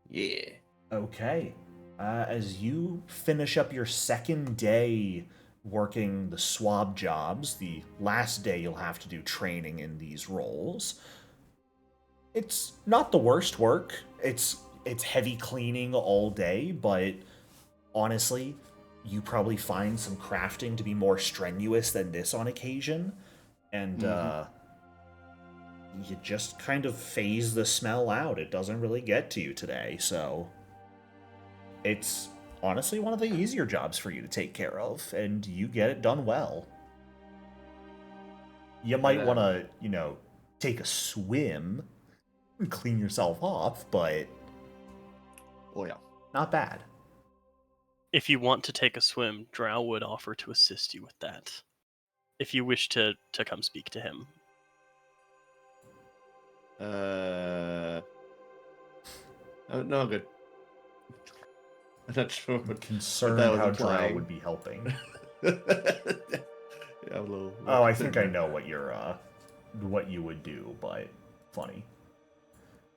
S4: Yeah.
S1: Okay. As you finish up your second day working the swab jobs, the last day you'll have to do training in these roles. It's not the worst work. It's heavy cleaning all day, but honestly, you probably find some crafting to be more strenuous than this on occasion, and you just kind of phase the smell out. It doesn't really get to you today, so it's honestly one of the easier jobs for you to take care of, and you get it done well. You might want to, take a swim and clean yourself off, but not bad.
S3: If you want to take a swim, Drow would offer to assist you with that. If you wish to come speak to him.
S4: No, good. I'm not sure.
S1: I'm concerned how Drow would be helping.
S4: Yeah, a little.
S1: Oh, I think I know what you would do, but funny.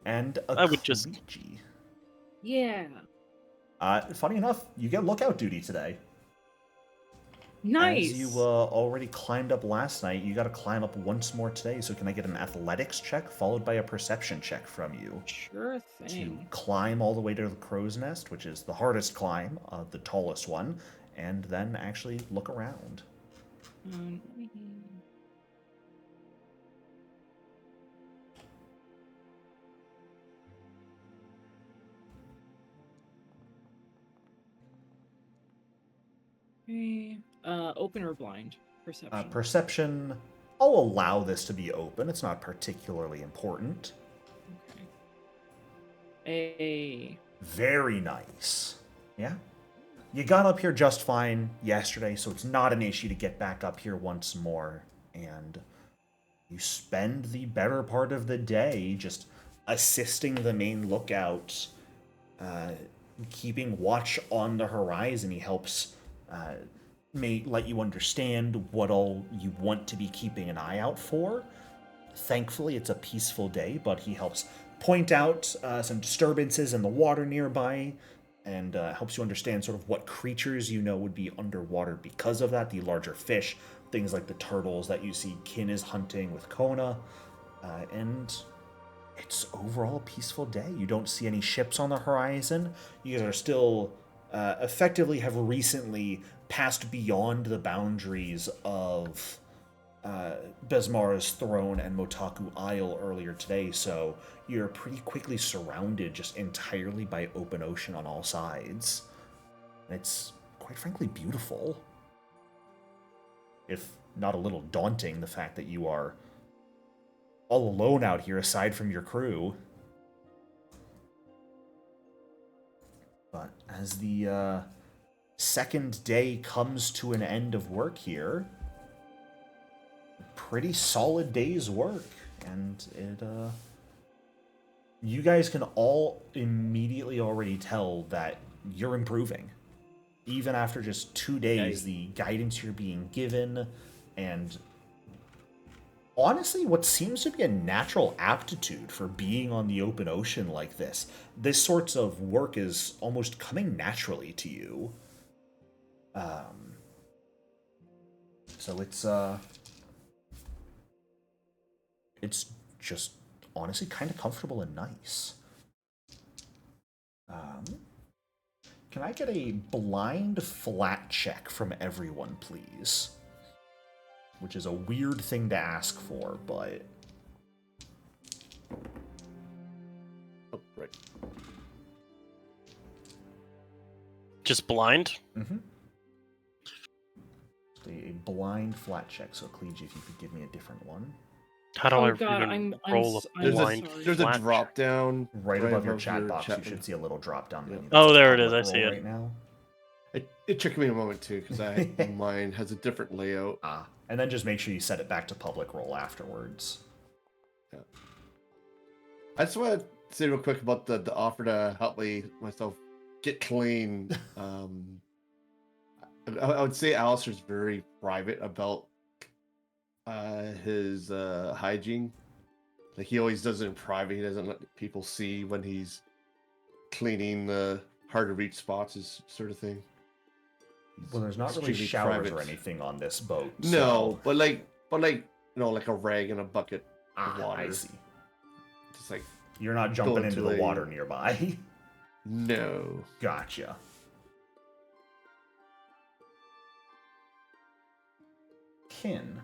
S1: And
S3: I would just.
S2: Yeah.
S1: Funny enough, you get lookout duty today.
S2: Nice.
S1: As you already climbed up last night, you got to climb up once more today. So can I get an athletics check followed by a perception check from you?
S2: Sure thing.
S1: To climb all the way to the crow's nest, which is the hardest climb, the tallest one, and then actually look around.
S2: Let me... Okay. Open or blind? Perception.
S1: Perception, I'll allow this to be open. It's not particularly important.
S2: Okay.
S1: Very nice. Yeah? You got up here just fine yesterday, so it's not an issue to get back up here once more. And you spend the better part of the day just assisting the main lookout, keeping watch on the horizon. He helps may let you understand what all you want to be keeping an eye out for. Thankfully, it's a peaceful day, but he helps point out some disturbances in the water nearby, and helps you understand sort of what creatures you know would be underwater because of that. The larger fish, things like the turtles that you see Kin is hunting with Kona, and it's overall a peaceful day. You don't see any ships on the horizon. You guys are still effectively have recently passed beyond the boundaries of Besmara's throne and Motaku Isle earlier today, so you're pretty quickly surrounded just entirely by open ocean on all sides. It's quite frankly beautiful. If not a little daunting, the fact that you are all alone out here aside from your crew. But as the second day comes to an end of work here, pretty solid day's work, and it you guys can all immediately already tell that you're improving. Even after just 2 days, the guidance you're being given, and honestly, what seems to be a natural aptitude for being on the open ocean like this sorts of work is almost coming naturally to you. So it's just honestly kind of comfortable and nice. Can I get a blind flat check from everyone, please? Which is a weird thing to ask for, but...
S4: Oh, right.
S3: Just blind?
S1: Mm-hmm. A blind flat check, so Cleege, if you could give me a different one.
S3: How do
S2: Oh
S3: I
S2: god,
S3: even
S2: I'm
S3: roll a blind
S2: sorry.
S4: There's a
S3: flat
S4: drop
S3: check?
S4: down
S1: Right above your chat box, you
S4: chat
S1: should see a little drop down menu.
S3: Oh,
S1: that's a
S3: there it is,
S1: public
S3: I see
S1: roll
S3: it.
S1: right now.
S4: It took me a moment too, because mine has a different layout.
S1: And then just make sure you set it back to public roll afterwards.
S4: Yeah. I just want to say real quick about the offer to help myself get clean. I would say Alistair's very private about his hygiene. Like, he always does it in private. He doesn't let people see when he's cleaning the hard to reach spots, is sort of thing.
S1: Well, there's not really
S4: Extremely
S1: showers or
S4: private.
S1: anything on this boat.
S4: No,
S1: so...
S4: but like you know, like a rag and a bucket of water.
S1: I see.
S4: Just like,
S1: You're not jumping into the
S4: a-
S1: water nearby.
S4: no.
S1: Gotcha. Kin.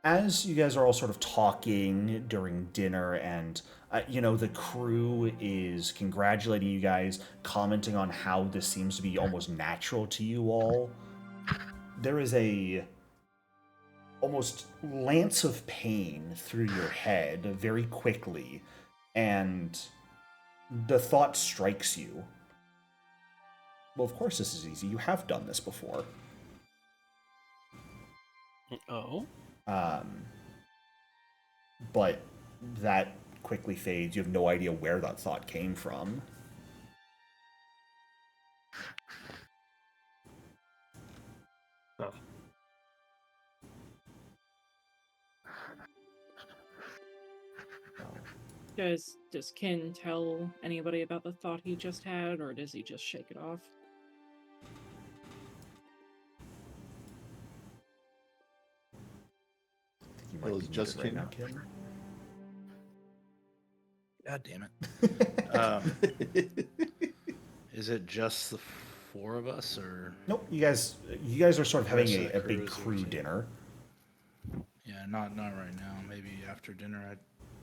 S1: As you guys are all sort of talking during dinner, and the crew is congratulating you guys, commenting on how this seems to be almost natural to you all, there is a almost lance of pain through your head very quickly, and the thought strikes you. Well, of course this is easy. You have done this before.
S3: Oh?
S1: But that quickly fades. You have no idea where that thought came from.
S4: Oh.
S2: Does Kin tell anybody about the thought he just had, or does he just shake it off?
S1: You
S4: Well, it's just
S1: right
S4: Kin.
S1: now, Kin.
S5: God damn it. Is it just the 4 of us, or
S1: Nope, you guys are sort of having
S5: rest of the
S1: a big
S5: crew is
S1: crew
S5: routine.
S1: dinner.
S5: yeah, not right now. Maybe after dinner, I'd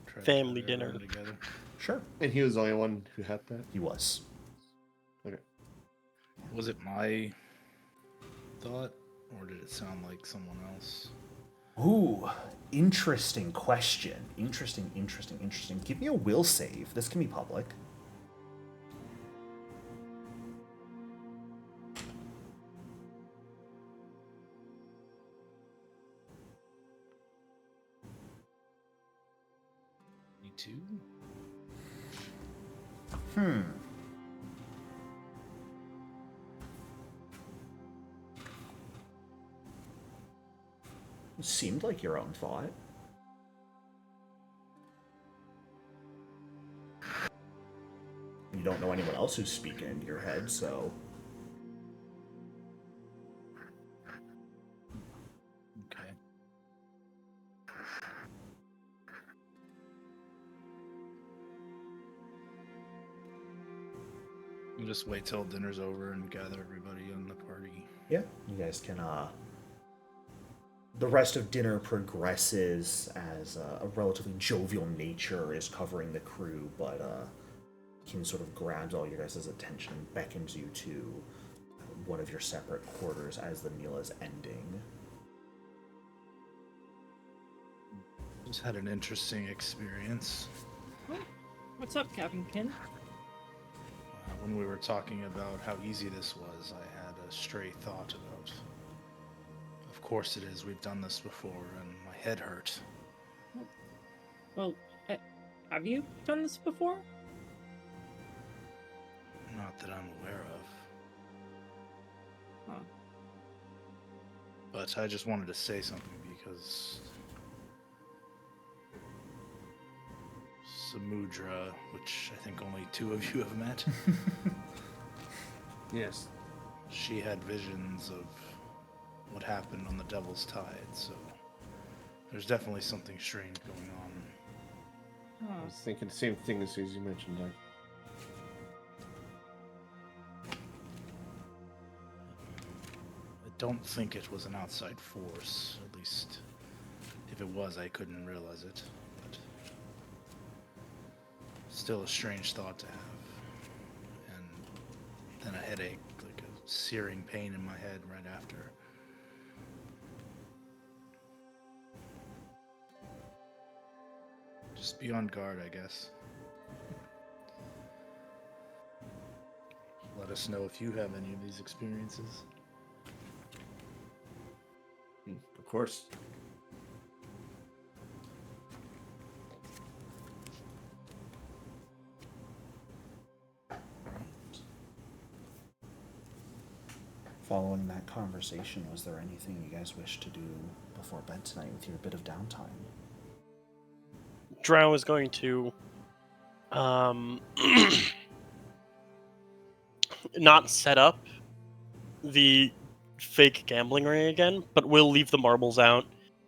S5: try
S3: Family
S5: to get
S3: dinner.
S5: everyone together.
S1: Sure,
S4: And he was the only one who had that.
S1: he was.
S4: Okay.
S5: Was it my thought, or did it sound like someone else?
S1: Ooh, interesting question. Interesting. Give me a will save. This can be public.
S5: Me too.
S1: It seemed like your own thought. You don't know anyone else who's speaking into your head, so...
S5: Okay. We'll just wait till dinner's over and gather everybody in the party.
S1: Yeah, you guys can, the rest of dinner progresses as a relatively jovial nature is covering the crew, but Kin sort of grabs all your guys' attention and beckons you to one of your separate quarters as the meal is ending.
S5: Just had an interesting experience.
S2: What's up, Captain Kin?
S5: When we were talking about how easy this was, I had a stray thought about. Of course it is. We've done this before, and my head hurt.
S2: Well, have you done this before?
S5: Not that I'm aware of.
S2: Huh.
S5: But I just wanted to say something because Samudra, which I think only 2 of you have met,
S4: Yes.
S5: she had visions of what happened on the Devil's Tide, so there's definitely something strange going on.
S4: I was thinking the same thing as soon as you mentioned that.
S5: I don't think it was an outside force, at least if it was, I couldn't realize it. But still a strange thought to have. And then a headache, like a searing pain in my head right after. Just be on guard, I guess. Let us know if you have any of these experiences.
S4: Of course.
S1: Following that conversation, was there anything you guys wish to do before bed tonight with your bit of downtime?
S3: Drow is going to not set up the fake gambling ring again, but we'll leave the marbles out,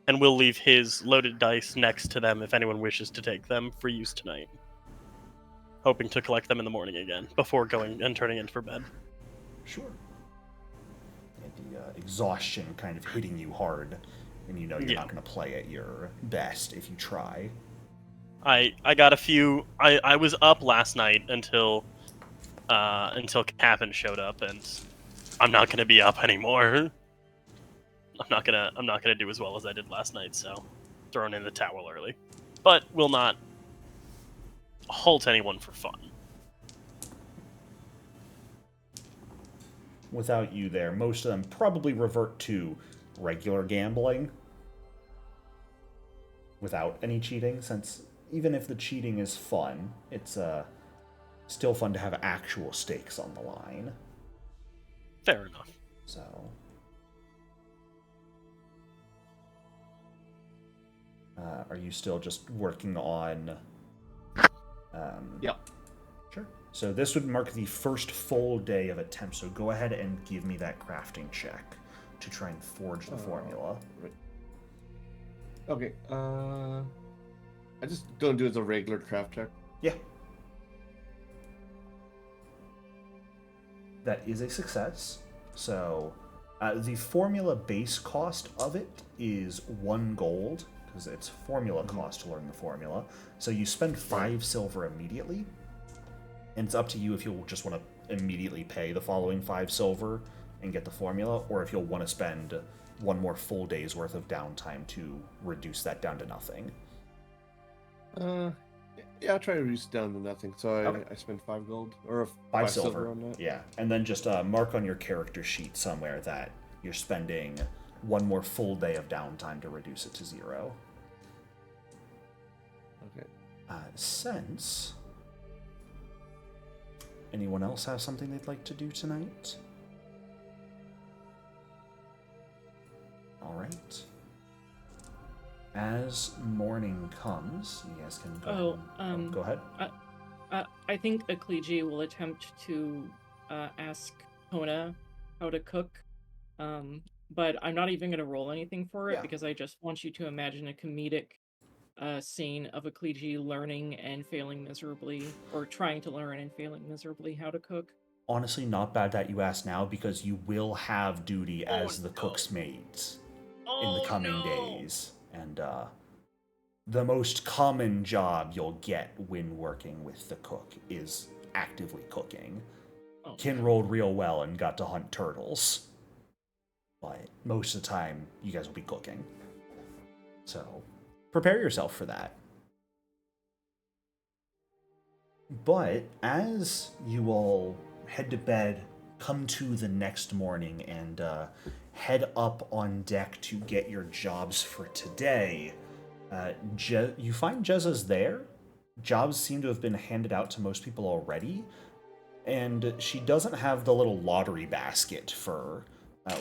S3: and we'll leave his loaded dice next to them if anyone wishes to take them for use tonight. Hoping to collect them in the morning again, before going and turning in for bed.
S1: Sure. Yeah, the exhaustion kind of hitting you hard, and you know you're not going to play at your best if you try.
S3: I got a few. I was up last night until Cap'n showed up, and I'm not gonna be up anymore. I'm not gonna do as well as I did last night, so throwing in the towel early. But will not halt anyone for fun.
S1: Without you there, most of them probably revert to regular gambling without any cheating, since even if the cheating is fun, it's still fun to have actual stakes on the line.
S3: Fair enough.
S1: So... are you still just working on...
S4: Yep.
S1: Sure. So this would mark the first full day of attempt, so go ahead and give me that crafting check to try and forge the formula.
S4: Right. Okay, I just don't do it as a regular craft check.
S1: Yeah. That is a success. So the formula base cost of it is 1 gold, because it's formula cost to learn the formula. So you spend 5 silver immediately, and it's up to you if you'll just want to immediately pay the following 5 silver and get the formula, or if you'll want to spend 1 more full day's worth of downtime to reduce that down to nothing.
S4: Yeah, I'll try to reduce it down to nothing. So
S1: Okay.
S4: I spend 5 gold or
S1: 5 silver
S4: on that.
S1: Yeah, and then just mark on your character sheet somewhere that you're spending 1 more full day of downtime to reduce it to 0.
S4: Okay.
S1: Since anyone else have something they'd like to do tonight? All right. As morning comes, you guys can go. Go ahead.
S2: I think Akliji will attempt to ask Kona how to cook, but I'm not even going to roll anything for it because I just want you to imagine a comedic scene of Akliji learning and failing miserably, or trying to learn and failing miserably how to cook.
S1: Honestly, not bad that you ask now, because you will have duty as the cook's maids in the coming days. And the most common job you'll get when working with the cook is actively cooking. Kin rolled real well and got to hunt turtles, but most of the time you guys will be cooking. So prepare yourself for that. But as you all head to bed, come to the next morning, and head up on deck to get your jobs for today, you find Jheza's there. Jobs seem to have been handed out to most people already, and she doesn't have the little lottery basket for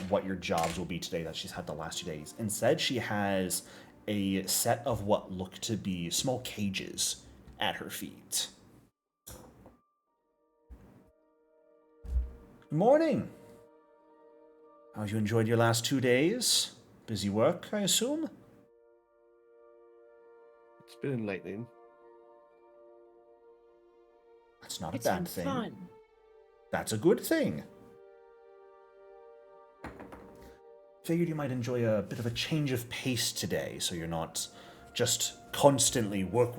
S1: what your jobs will be today that she's had the last 2 days. Instead, she has a set of what look to be small cages at her feet. Good morning. How you enjoyed your last 2 days? Busy work, I assume?
S4: It's been enlightening.
S1: That's not
S2: It's
S1: a bad
S2: been
S1: thing.
S2: fun.
S1: That's a good thing. Figured you might enjoy a bit of a change of pace today, so you're not just constantly work,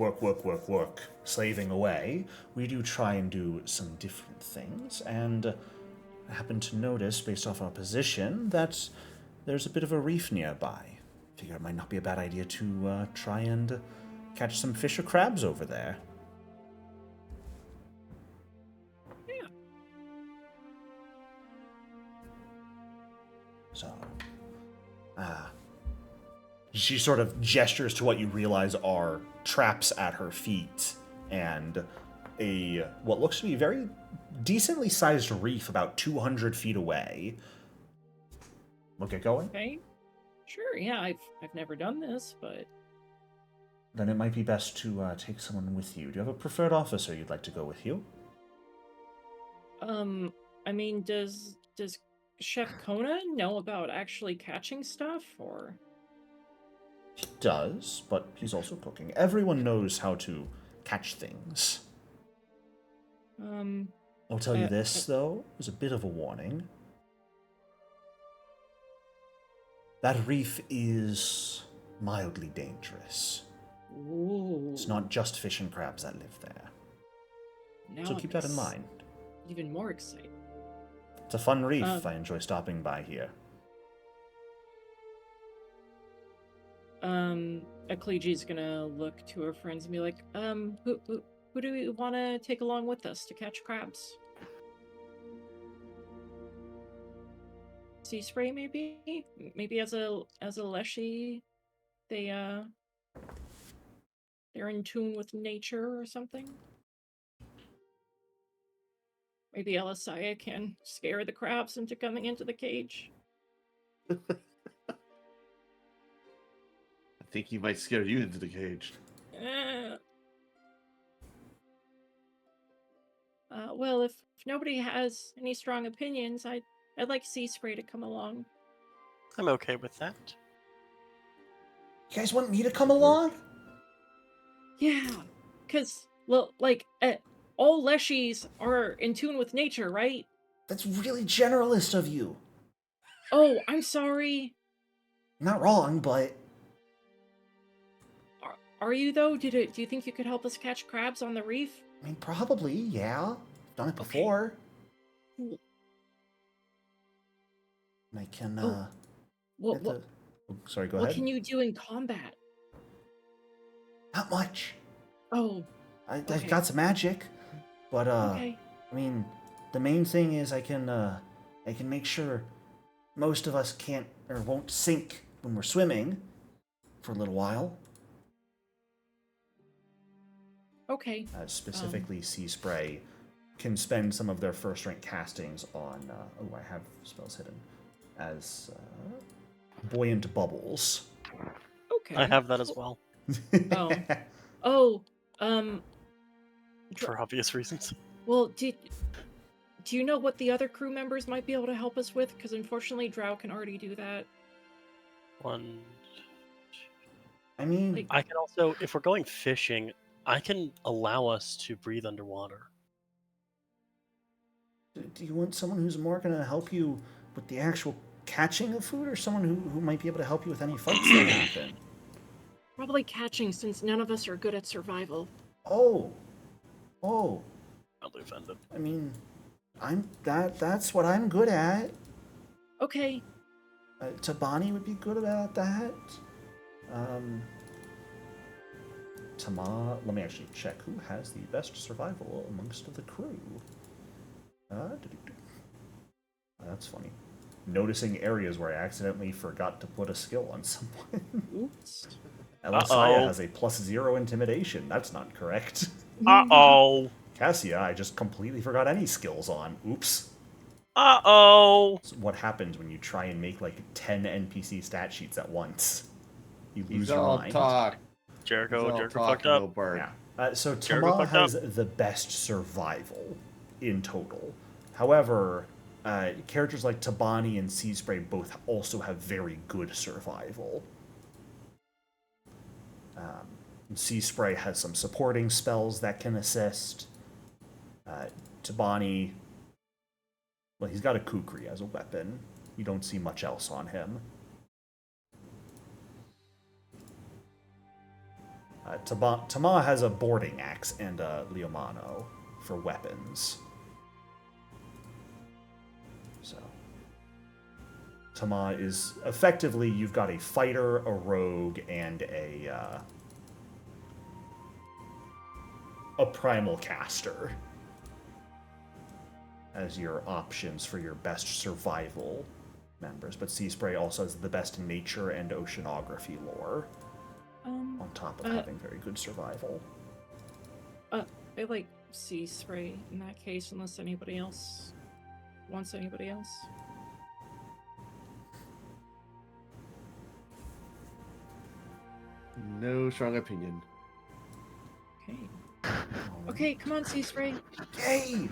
S1: slaving away. We do try and do some different things, and I happen to notice, based off our position, that there's a bit of a reef nearby. Figure it might not be a bad idea to try and catch some fish or crabs over there.
S2: Yeah.
S1: So, she sort of gestures to what you realize are traps at her feet and what looks to be very decently sized reef about 200 feet away. We'll get going?
S2: Okay. Sure, yeah, I've never done this, but...
S1: Then it might be best to take someone with you. Do you have a preferred officer you'd like to go with you?
S2: I mean, does Chef Kona know about actually catching stuff, or...?
S1: He does, but he's also cooking. Everyone knows how to catch things. I'll tell you this, though, as a bit of a warning. That reef is mildly dangerous.
S2: Ooh.
S1: It's not just fish and crabs that live there.
S2: Now
S1: So keep that in mind.
S2: Even more excited.
S1: It's a fun reef. I enjoy stopping by here.
S2: Akliji's gonna look to her friends and be like, who do we want to take along with us to catch crabs? Sea Spray, maybe? Maybe as a leshy, they're in tune with nature or something? Maybe Elisaya can scare the crabs into coming into the cage.
S4: I think he might scare you into the cage.
S2: Well, if nobody has any strong opinions, I'd like Sea Spray to come along.
S3: I'm okay with that.
S1: You guys want me to come along?
S2: Yeah, because, well, like, all leshies are in tune with nature, right?
S1: That's really generalist of you.
S2: Oh, I'm sorry.
S1: Not wrong, but
S2: Are you though? Do you think you could help us catch crabs on the reef?
S1: I mean, probably, yeah. Done it
S2: Okay.
S1: before.
S2: Cool.
S1: And I can,
S2: What
S1: sorry, go
S2: what
S1: ahead.
S2: can you do in combat?
S1: Not much.
S2: Oh,
S1: I've
S2: okay.
S1: got some magic, but,
S2: Okay.
S1: I mean, the main thing is I can make sure most of us can't or won't sink when we're swimming for a little while.
S2: Okay.
S1: Specifically, Sea Spray can spend some of their first rank castings on. I have spells hidden as buoyant bubbles.
S2: Okay.
S3: I have that as well,
S2: Oh. Um.
S3: for obvious reasons.
S2: Well, do you know what the other crew members might be able to help us with? Because unfortunately, Drow can already do that.
S3: One.
S1: I mean,
S2: Like-
S3: I can also, if we're going fishing, I can allow us to breathe underwater.
S1: do you want someone who's more going to help you with the actual catching of food, or someone who might be able to help you with any fights that happen?
S2: Probably catching, since none of us are good at survival.
S1: Oh,
S3: Mildly offended.
S1: I mean, that's what I'm good at.
S2: Okay.
S1: Tabani would be good about that. Tama, let me actually check who has the best survival amongst the crew. That's funny. Noticing areas where I accidentally forgot to put a skill on someone.
S2: Oops.
S1: Elisaya has a +0 intimidation. That's not correct.
S3: Uh-oh.
S1: Cassia, I just completely forgot any skills on. Oops.
S3: Uh-oh.
S1: That's what happens when you try and make like 10 NPC stat sheets at once. You lose
S4: He's
S1: your
S4: all
S1: mind.
S4: talk.
S3: Jericho fucked
S4: No
S3: up.
S4: bird.
S1: Yeah. So
S3: Jericho
S1: Tama
S3: fucked
S1: has
S3: up.
S1: the best survival in total. However, characters like Tabani and Sea Spray both also have very good survival. Sea Spray has some supporting spells that can assist. Tabani, well, he's got a kukri as a weapon. You don't see much else on him. Tama has a boarding axe and a Leomano for weapons. So, Tama is effectively, you've got a fighter, a rogue, and a primal caster as your options for your best survival members. But Sea Spray also has the best nature and oceanography lore, on top of having very good survival.
S2: I like Sea Spray in that case, unless anybody else wants anybody else.
S4: No strong opinion.
S2: Okay. Okay, come on, Sea Spray.
S1: Yay!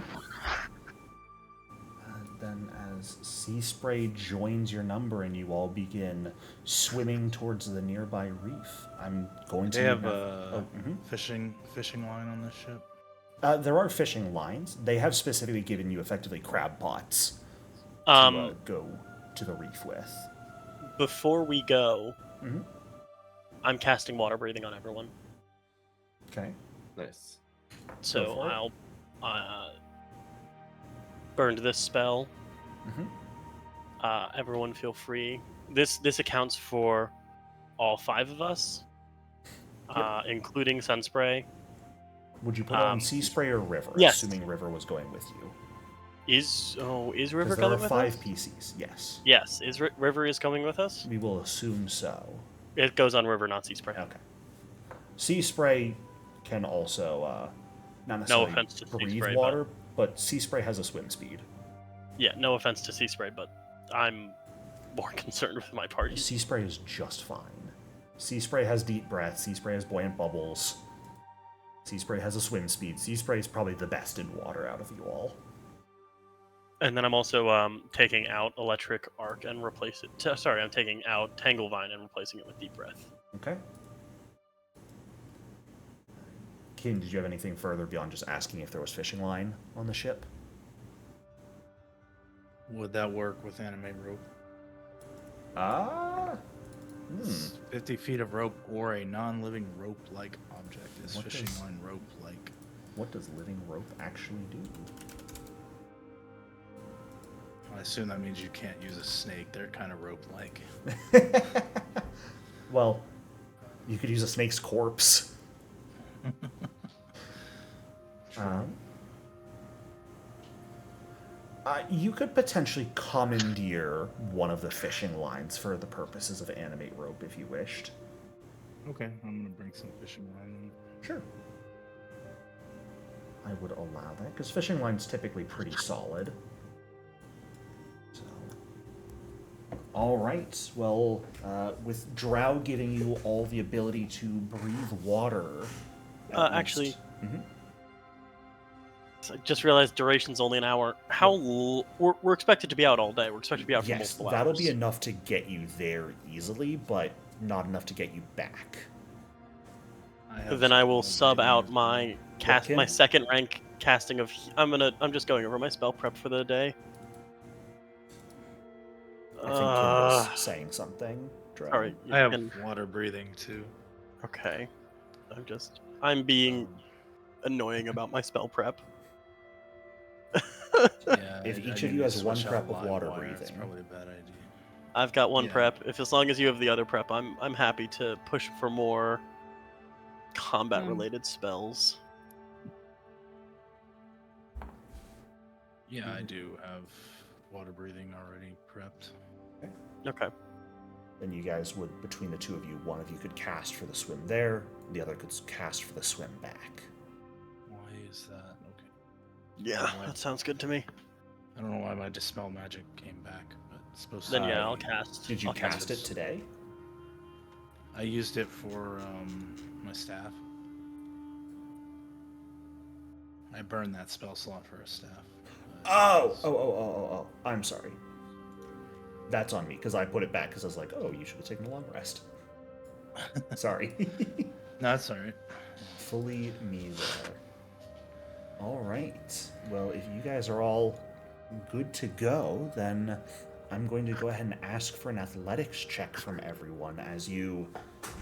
S1: Then as Sea Spray joins your number and you all begin swimming towards the nearby reef, I'm going to...
S5: They have
S1: a
S5: a fishing line on this ship.
S1: there are fishing lines. They have specifically given you effectively crab pots to go to the reef with.
S3: Before we go,
S1: Mhm.
S3: I'm casting water breathing on everyone.
S1: Okay.
S4: Nice.
S3: So
S1: for it.
S3: I'll burned this spell.
S1: Mhm.
S3: Everyone feel free. This accounts for all 5 of us,
S1: Yep.
S3: including Sunspray.
S1: Would you put it on Sea Spray or River,
S3: yes.
S1: assuming River was going with you?
S3: Is River
S1: Because there
S3: coming
S1: are
S3: with
S1: 5
S3: us?
S1: PCs, yes.
S3: Yes. Is River is coming with us?
S1: We will assume so.
S3: It goes on River, not Sea Spray.
S1: Okay. Sea Spray can also not necessarily
S3: offense to Sea
S1: breathe
S3: Spray,
S1: water, but Sea Spray has a swim speed.
S3: Yeah, no offense to Sea Spray, but I'm more concerned with my party.
S1: Sea Spray is just fine. Sea Spray has deep breath. Sea Spray has buoyant bubbles. Sea Spray has a swim speed. Sea Spray is probably the best in water out of you all.
S3: And then I'm also taking out Electric Arc and replace it. Sorry, I'm taking out Tanglevine and replacing it with Deep Breath.
S1: Okay. Kin, did you have anything further beyond just asking if there was fishing line on the ship?
S5: Would that work with animate rope?
S1: Ah.
S5: 50 feet of rope or a non-living rope-like object is
S1: What
S5: fishing
S1: does-
S5: line rope-like.
S1: What does living rope actually do?
S5: I assume that means you can't use a snake. They're kind of rope-like.
S1: Well, you could use a snake's corpse. You could potentially commandeer one of the fishing lines for the purposes of animate rope if you wished.
S5: Okay, I'm gonna bring some fishing line.
S1: Sure. I would allow that, because fishing line's typically pretty solid. So. Alright, well, with Drow giving you all the ability to breathe water...
S3: Actually... I just realized duration's only an hour. We're expected to be out all day. We're expected to be out for multiple hours.
S1: That'll be enough to get you there easily, but not enough to get you back.
S3: Then I will sub out my my second rank casting of. I'm just going over my spell prep for the day.
S1: I think Kim was saying something.
S3: Sorry,
S5: I have water breathing too.
S3: Okay, I'm being annoying about my spell prep.
S5: Yeah,
S1: if each of you has one prep of water breathing,
S5: it's probably a bad idea.
S3: I've got one prep. As long as you have the other prep, I'm happy to push for more combat related spells.
S5: Yeah, I do have water breathing already prepped.
S3: Okay.
S1: Then you guys would, between the two of you, one of you could cast for the swim there, the other could cast for the swim back.
S5: Why is that? Okay.
S3: Yeah, that sounds good to me.
S5: I don't know why my dispel magic came back, but it's supposed to.
S3: Then yeah, I'll cast.
S1: Did you cast it today?
S5: I used it for my staff. I burned that spell slot for a staff.
S1: Oh! I'm sorry. That's on me, because I put it back, because I was like, oh, you should have taken a long rest. Sorry.
S5: No, that's alright.
S1: Fully me there. Alright. Well, if you guys are all good to go, then I'm going to go ahead and ask for an athletics check from everyone as you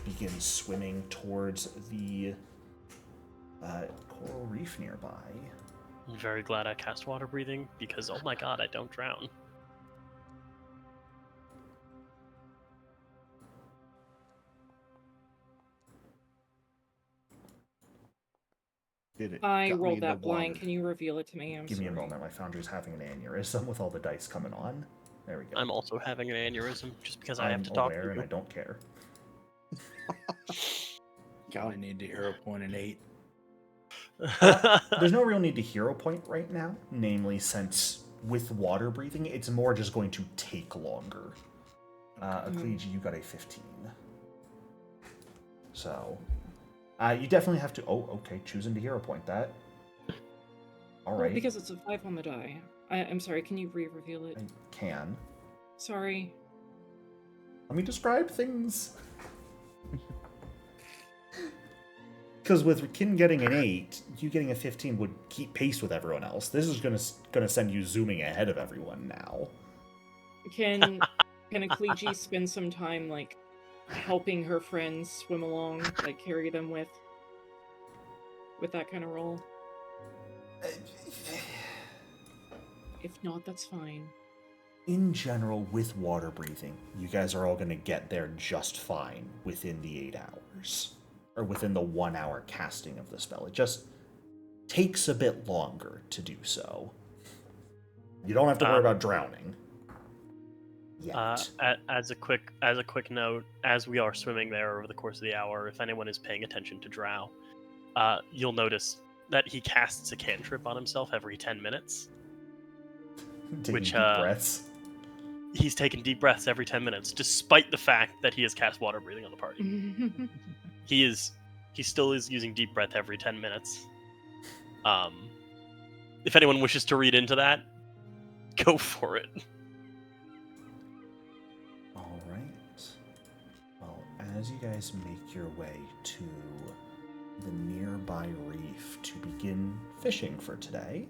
S1: begin swimming towards the coral reef nearby.
S3: I'm very glad I cast water breathing, because oh my god, I don't drown.
S2: I rolled that blind. Can you reveal it to me?
S1: Give me a moment. My foundry's having an aneurysm with all the dice coming on. There we go.
S3: I'm also having an aneurysm just because I have to talk to you.
S1: And I don't care.
S5: God, I need to hero point an 8.
S1: There's no real need to hero point right now, namely since with water breathing, it's more just going to take longer. Akleji, you got a 15. So, you definitely have to... Oh, okay, choosing to hero point that. All right.
S2: Well, because it's a 5 on the die. I'm sorry, can you re-reveal it?
S1: I can.
S2: Sorry.
S1: Let me describe things. Because with Kin getting an 8, you getting a 15 would keep pace with everyone else. This is gonna send you zooming ahead of everyone now.
S2: Can Akleji spend some time, like, helping her friends swim along, like, carry them with that kind of role? If not, that's fine.
S1: In general, with water breathing, you guys are all going to get there just fine within the 8 hours. Or within the 1 hour casting of the spell. It just takes a bit longer to do so. You don't have to worry about drowning. Yet.
S3: As a quick note, as we are swimming there over the course of the hour, if anyone is paying attention to Drow, you'll notice that he casts a cantrip on himself every 10 minutes.
S1: Taking deep breaths.
S3: He's taken deep breaths every 10 minutes, despite the fact that he has cast water breathing on the party. He still is using deep breath every 10 minutes. If anyone wishes to read into that, go for it.
S1: All right. Well, as you guys make your way to the nearby reef to begin fishing for today,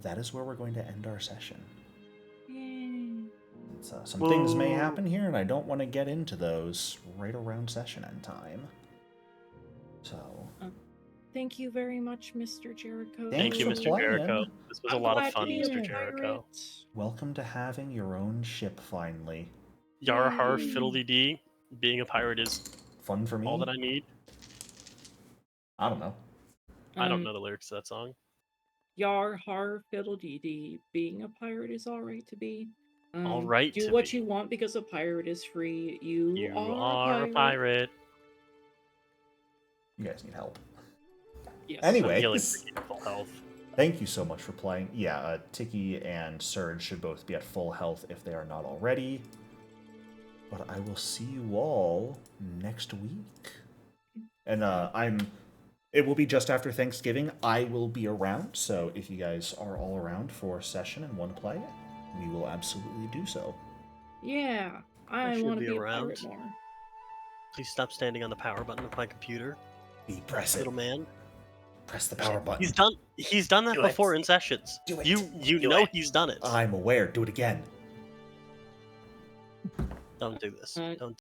S1: that is where we're going to end our session. Some things may happen here, and I don't want to get into those right around session end time. So...
S2: Thank you very much, Mr. Jericho.
S3: Thank you,
S1: for
S3: Mr. Jericho.
S1: playing.
S3: This was a lot of fun,
S2: Glad to be
S3: Mr.
S2: a
S3: Jericho.
S2: pirate.
S1: Welcome to having your own ship, finally.
S3: Yar har
S2: Yay.
S3: fiddly dee. Being a pirate is
S1: Fun for me?
S3: all that I need.
S1: I don't know.
S3: I don't know the lyrics to that song.
S2: Yar har fiddle dee dee. Being a pirate is all right to be.
S3: All right
S2: Do
S3: to
S2: what
S3: be.
S2: you want because a pirate is free. You
S3: are a pirate.
S1: You guys need help.
S2: Yes.
S3: I'm healing
S1: Anyways,
S3: Tiki to full health.
S1: thank you so much for playing. Yeah, Tiki and Surge should both be at full health if they are not already. But I will see you all next week. And it will be just after Thanksgiving. I will be around, so if you guys are all around for a session and want to play, we will absolutely do so.
S2: Yeah, I
S3: should
S2: want to
S3: be
S2: be a
S3: around.
S2: pirate more.
S3: Please stop standing on the power button of my computer,
S1: Press it.
S3: little man.
S1: Press the power button.
S3: He's done that
S1: Do
S3: before
S1: it.
S3: in sessions.
S1: Do it.
S3: You
S1: Do
S3: know
S1: it.
S3: he's done it.
S1: I'm aware. Do it again.
S3: Don't do this. Don't